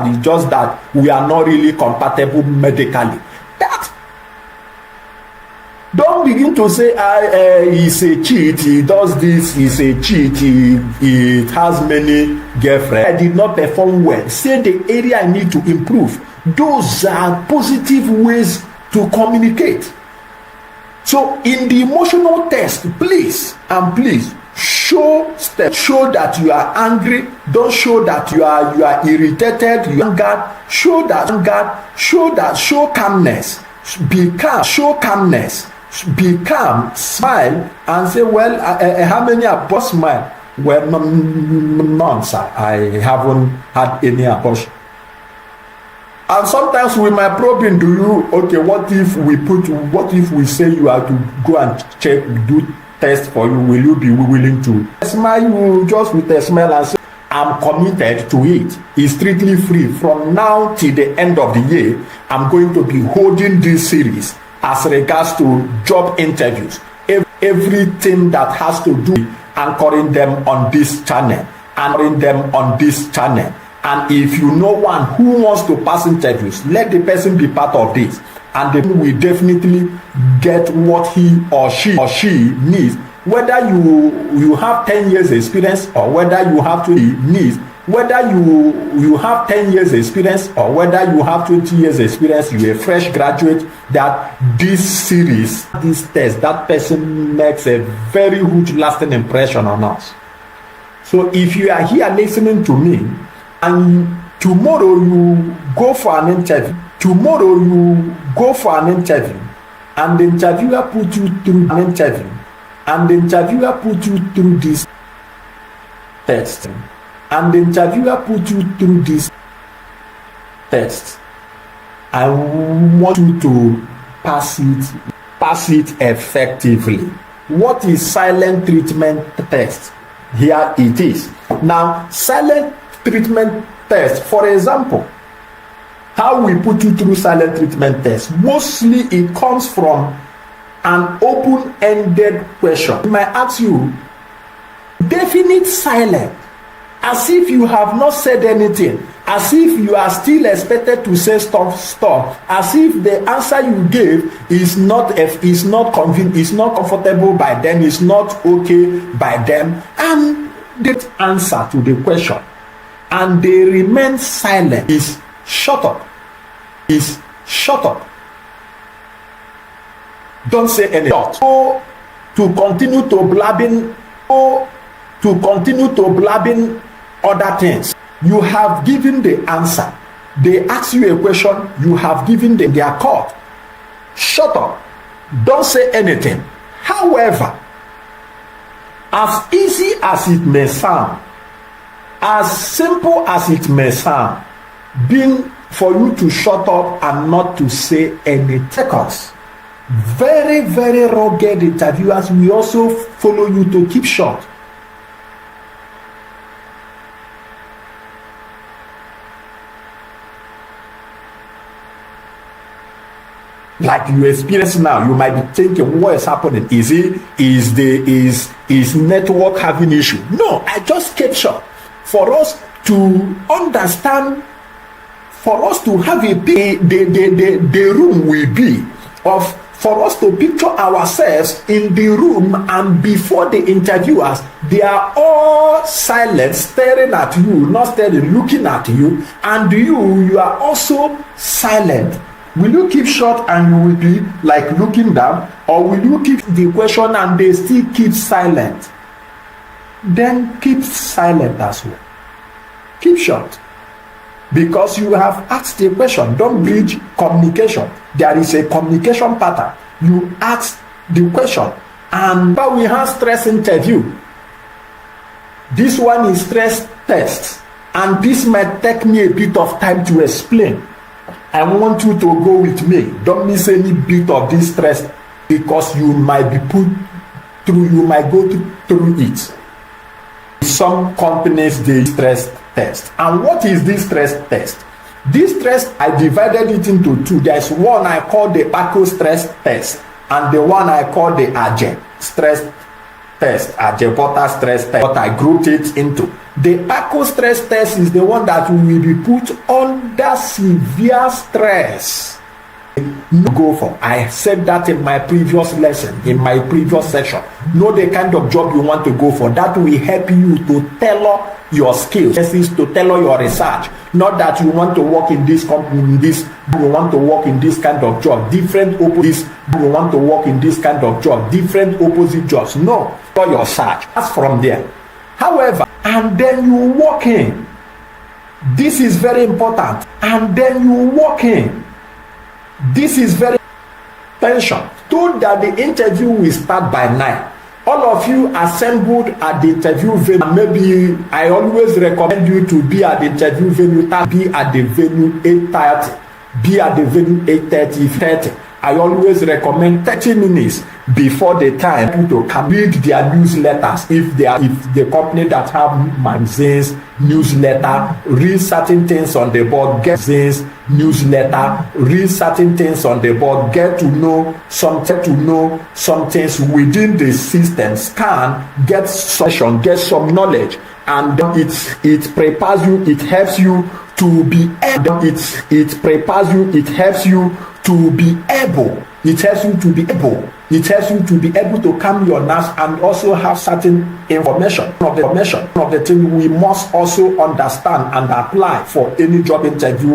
is just that we are not really compatible medically. Don't begin to say, he's a cheat, he does this, he's a cheat, he has many girlfriends. I did not perform well. Say the area I need to improve. Those are positive ways to communicate. So in the emotional test, please show that you are angry. Don't show that you are irritated, you are angered. Show calmness. Be calm, show calmness. Be calm, smile, and say, well, how many abortion smile? Well, none, sir. I haven't had any abortion. And sometimes we might probe into you, okay, what if we say you have to go and check, do test for you? Will you be willing to? Smile, you just with a smile and say, I'm committed to it. It's strictly free. From now till the end of the year, I'm going to be holding this series as regards to job interviews. Everything that has to do with anchoring them on this channel, And if you know one who wants to pass interviews, let the person be part of this, and they will definitely get what he or she needs. Whether you have 10 years experience or whether you have 20 needs, whether you have 10 years experience or whether you have 20 years experience, you're a fresh graduate, that this series, this test, that person makes a very huge lasting impression on us. So if you are here listening to me and tomorrow you go for an interview, and the interviewer put you through an interview, and the interviewer put you through this test, and the interviewer put you through this test, I want you to pass it effectively. What is silent treatment test? Here it is. Now, silent treatment test, for example, how we put you through silent treatment test, mostly it comes from an open-ended question. I might ask you, definite silence, as if you have not said anything, as if you are still expected to say stuff, as if the answer you gave is not convenient, is not comfortable by them, is not okay by them, and the answer to the question, and they remain silent, is shut up. Don't say anything. To continue to blabbing other things. You have given the answer. They ask you a question, you have given them their call. Shut up. Don't say anything. However, as easy as it may sound, as simple as it may sound, being for you to shut up and not to say any seconds. Very, very rugged interviewers will also follow you to keep short. Like you experience now, you might be thinking, what is happening? Is network having issue? No, I just kept short. For us to understand, for us to have the room will be of, for us to picture ourselves in the room, and before the interviewers, they are all silent, staring at you, not staring, looking at you, and you are also silent. Will you keep short and you will be like looking down, or will you keep the question and they still keep silent? Then keep silent as well. Keep short. Because you have asked a question. Don't bridge communication. There is a communication pattern. You ask the question. And but we have stress interview. This one is stress test. And this might take me a bit of time to explain. I want you to go with me. Don't miss any bit of this stress, because you might be put through, you might go through it. Some companies, they stress test. And what is this stress test? This stress, I divided it into two. There's one I call the ACO stress test, and the one I call the AGE stress test, AGE Porter stress test. What I grouped it into. The ACO stress test is the one that will be put under severe stress. No go for. I said that in my previous lesson, in my previous section. Know the kind of job you want to go for. That will help you to tailor your skills. This is to tailor your research. Not that you want to work in this company, you want to work in this kind of job. Different opposite. You want to work in this kind of job. Different opposite jobs. No. For your search. That's from there. However, and then you walk in. This is very important. And then you walk in. This is very attention told that the interview will start by 9. All of you assembled at the interview venue. Maybe I always recommend you to be at the interview venue. Be at the venue 8:30. Be at the venue 8:30. I always recommend 30 minutes before the time to come read their newsletters. If the company that have magazines, newsletter, read certain things on the board, get things, newsletter, read certain things on the board, get to know some things within the system, scan, get some knowledge, and it prepares you, it helps you to be able, it prepares you, it helps you to be able, it helps you to be able to calm your nerves and also have certain information of the thing we must also understand and apply for any job interview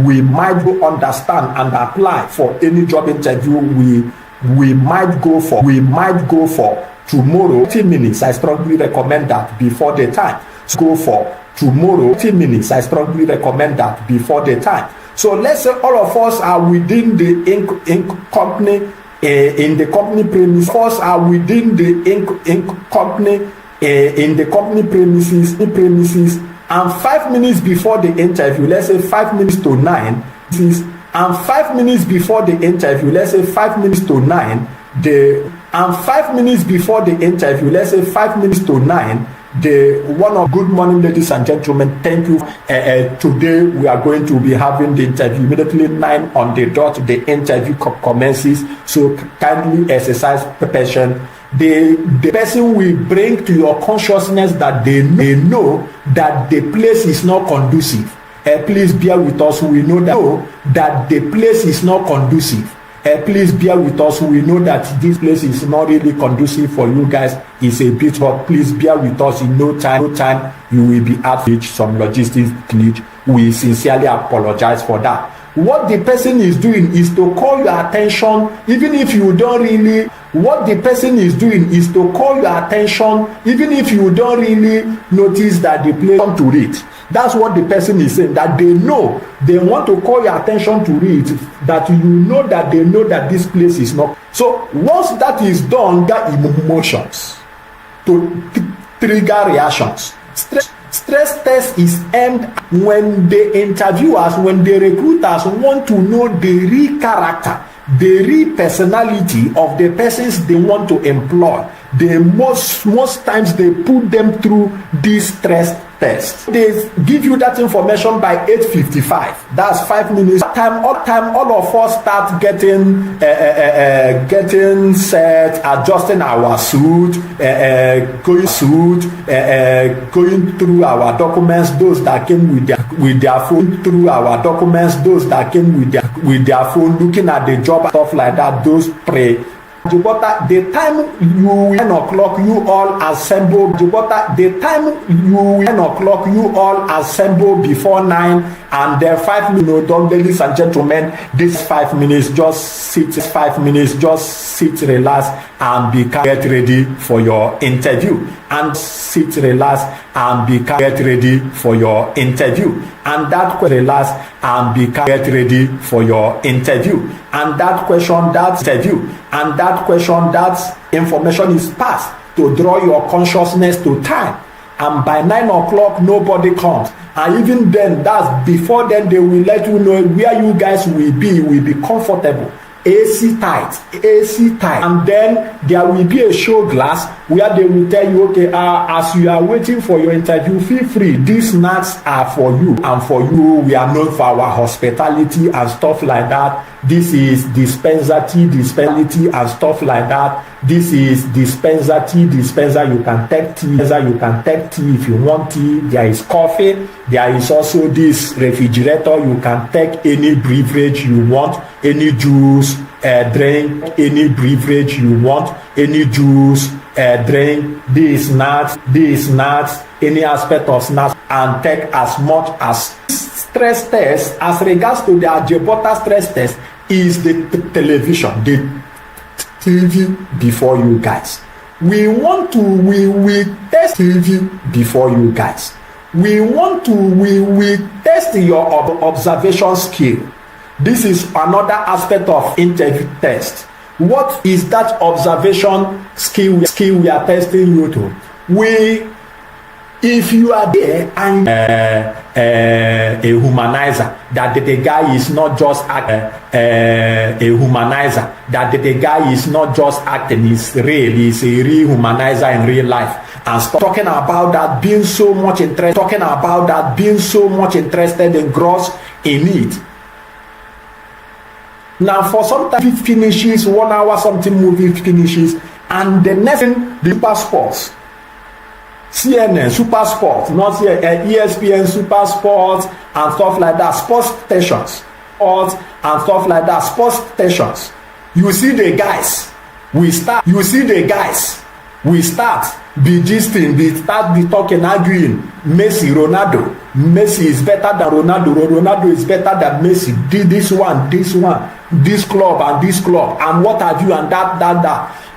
we might go understand and apply for any job interview we might go for tomorrow. 30 minutes, I strongly recommend that before the time. So go for tomorrow. 30 minutes, I strongly recommend that before the time. So let's say all of us are within the company, in the company premise. All of us are within the company, in the company premises, and 5 minutes before the interview, let's say 5 minutes to 9, and 5 minutes before the interview, let's say 5 minutes to 9, and 5 minutes before the interview, let's say 5 minutes to 9, good morning, ladies and gentlemen. Thank you. Today we are going to be having the interview immediately 9 on the dot. The interview commences. So kindly exercise patience. The person will bring to your consciousness that they know that the place is not conducive. Please bear with us. We know that the place is not conducive. Please bear with us. We know that this place is not really conducive for you guys. It's a bit hot. Please bear with us. In no time you will be at some logistics glitch. We sincerely apologize for that. What the person is doing is to call your attention, even if you don't really. What the person is doing is to call your attention, even if you don't really notice that the place come to read. That's what the person is saying, that they know, they want to call your attention to read, that they know that this place is not. So once that is done, that emotions to trigger reactions. Stress test is aimed when the interviewers, when the recruiters want to know the real character, the real personality of the persons they want to employ. Most times they put them through this stress test. They give you that information by 8:55. That's 5 minutes. All of us start getting set, adjusting our suit, going through our documents. Those that came with their phone, through our documents. Those that came with their phone, looking at the job, stuff like that. Those the time you 9 o'clock you all assemble. The time you 9 o'clock you all assemble before 9, and then 5 minutes. Don't, ladies and gentlemen, this 5 minutes, just sit. 5 minutes, just sit, relax, and get ready for your interview. And sit, relax, and get ready for your interview. And that relax and get ready for your interview. And that question, that interview, and that question, that information is passed to draw your consciousness to time. And by 9 o'clock, nobody comes. And even then, that's before then, they will let you know where you guys will be comfortable. AC tight, and then there will be a show glass where they will tell you, okay, as you are waiting for your interview, feel free, these snacks are for you, and for you, we are known for our hospitality and stuff like that. This is dispenser and stuff like that. This is dispenser, you can take tea if you want tea. There is coffee. There is also this refrigerator. You can take any beverage you want, any juice, drink, any beverage you want, any juice, drink, these nuts, any aspect of snacks, and take as much as. Stress test, as regards to the Ajebota stress test, is the television, the TV before you guys. We test TV before you guys. We test your observation skill. This is another aspect of interview test. What is that observation skill we are testing you to? If you are there and a humanizer, that the guy is not just a humanizer, that the guy is not just acting, he's real, he's a real humanizer in real life, and stop talking about that being so much interested, engrossed in it. Now, for sometimes it finishes 1 hour, something movie finishes, and the next thing, the super sports. CNN, Super Sports, not ESPN, Super Sports, and stuff like that, sports stations, and stuff like that, sports stations. You see the guys, we start be gisting, be talking, arguing. Messi, Ronaldo. Messi is better than Ronaldo. Ronaldo is better than Messi. This one, this club, and what have you, and that.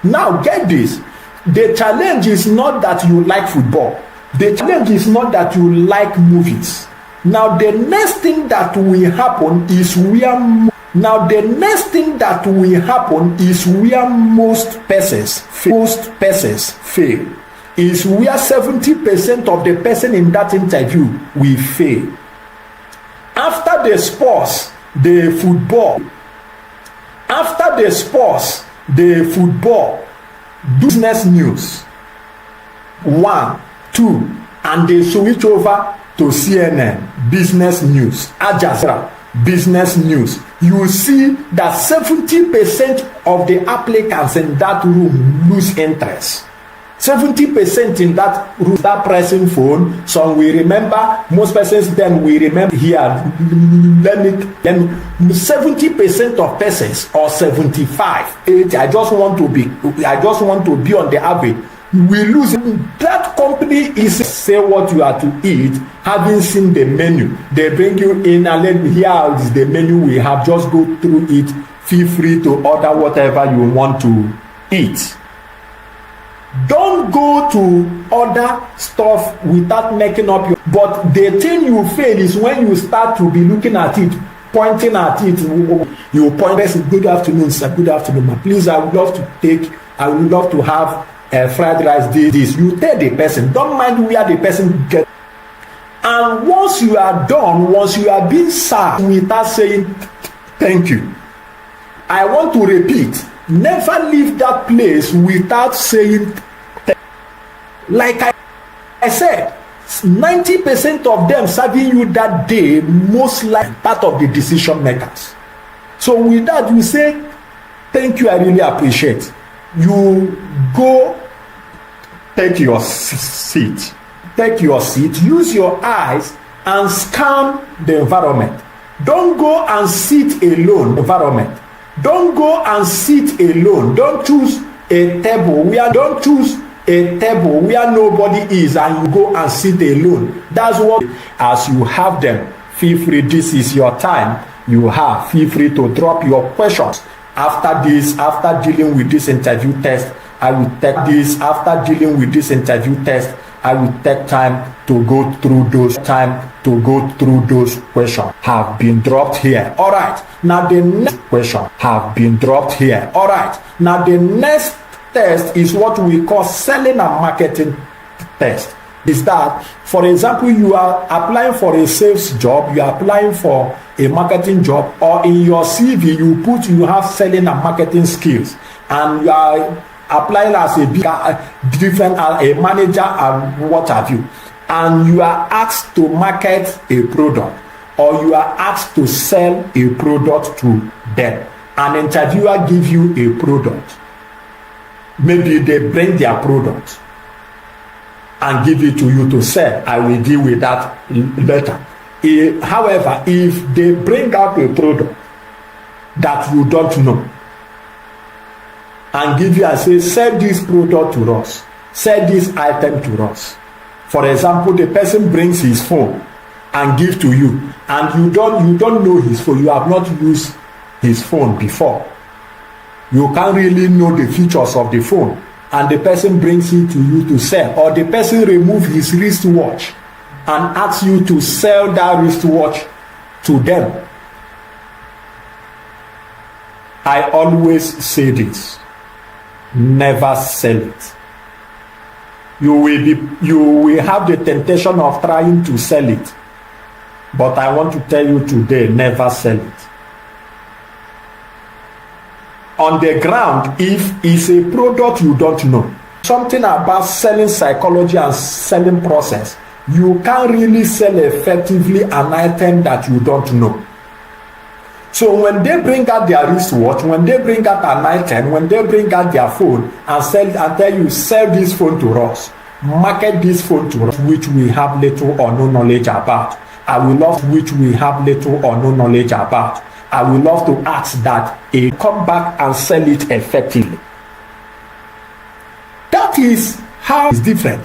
Now get this. The challenge is not that you like football. The challenge is not that you like movies. Now the next thing that will happen is where most persons fail. Is where 70% of the person in that interview will fail. After the sports, the football, business news, 1, 2, and they switch over to CNN, business news, Al Jazeera, business news. You see that 70% of the applicants in that room lose interest. 70% in that room start pressing phone. Some will remember, most persons then will remember here. Let me 70% of persons, or 75, 80, I just want to be on the average. We lose. That company is say what you are to eat, having seen the menu. They bring you in and let me here is the menu we have. Just go through it. Feel free to order whatever you want to eat. Don't go to other stuff without making up your. But the thing you fail is when you start to be looking at it, pointing at it. You point, good afternoon, sir. Good afternoon, please. I would love to have fried rice. This. You tell the person. Don't mind where the person get. And once you are done, once you are being served without saying thank you, I want to repeat. Never leave that place without saying like I said, 90% of them serving you that day, most like part of the decision makers. So with that, you say, thank you, I really appreciate. You go take your seat. Use your eyes and scan the environment. Don't go and sit alone. Don't go and sit alone. Don't choose a table where nobody is and you go and sit alone. That's what, as you have them, feel free. This is your time. You have, feel free to drop your questions. After dealing with this interview test, I will take time to go through those questions have been dropped here. All right. Now the next question have been dropped here. All right. Now the next test is what we call selling and marketing test. Is that, for example, you are applying for a sales job, you are applying for a marketing job, or in your CV you have selling and marketing skills, and you are applying as a manager and what have you, and you are asked to market a product, or you are asked to sell a product to them. An interviewer gives you a product. Maybe they bring their product and give it to you to sell. I will deal with that later. However, if they bring out a product that you don't know and give you and say, sell this product to us, sell this item to us. For example, the person brings his phone and give to you, and you don't know his phone. You have not used his phone before. You can't really know the features of the phone, and the person brings it to you to sell, or the person remove his wristwatch and asks you to sell that wristwatch to them. I always say this: never sell it. You will have the temptation of trying to sell it, but I want to tell you today, never sell it. On the ground, if it's a product you don't know, something about selling psychology and selling process, you can't really sell effectively an item that you don't know. So when they bring out their wristwatch, when they bring out an item, when they bring out their phone and tell you, sell this phone to us, market this phone to us, which we have little or no knowledge about. I will love which we have little or no knowledge about. I will love to ask that a come back and sell it effectively. That is how it's different.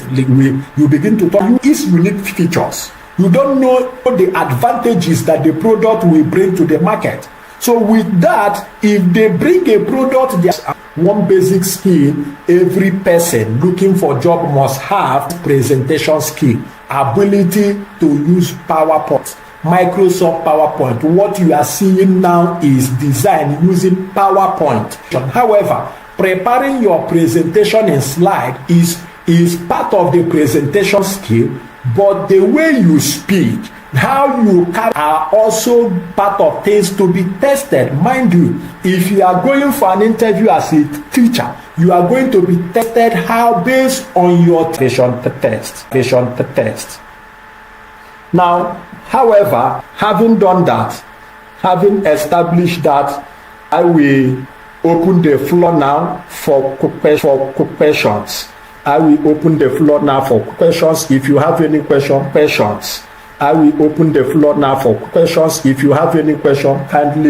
You begin to talk its unique features. You don't know the advantages that the product will bring to the market. So with that, if they bring a product, there's one basic skill every person looking for job must have: presentation skill, ability to use PowerPoint. Microsoft PowerPoint. What you are seeing now is designed using PowerPoint. However, preparing your presentation in slide is part of the presentation skill, but the way you speak, how you carry are also part of things to be tested. Mind you, if you are going for an interview as a teacher, you are going to be tested how based on your patient test. Now, however, having done that, having established that, I will open the floor now for questions. I will open the floor now for questions. If you have any questions. I will open the floor now for questions. If you have any question, kindly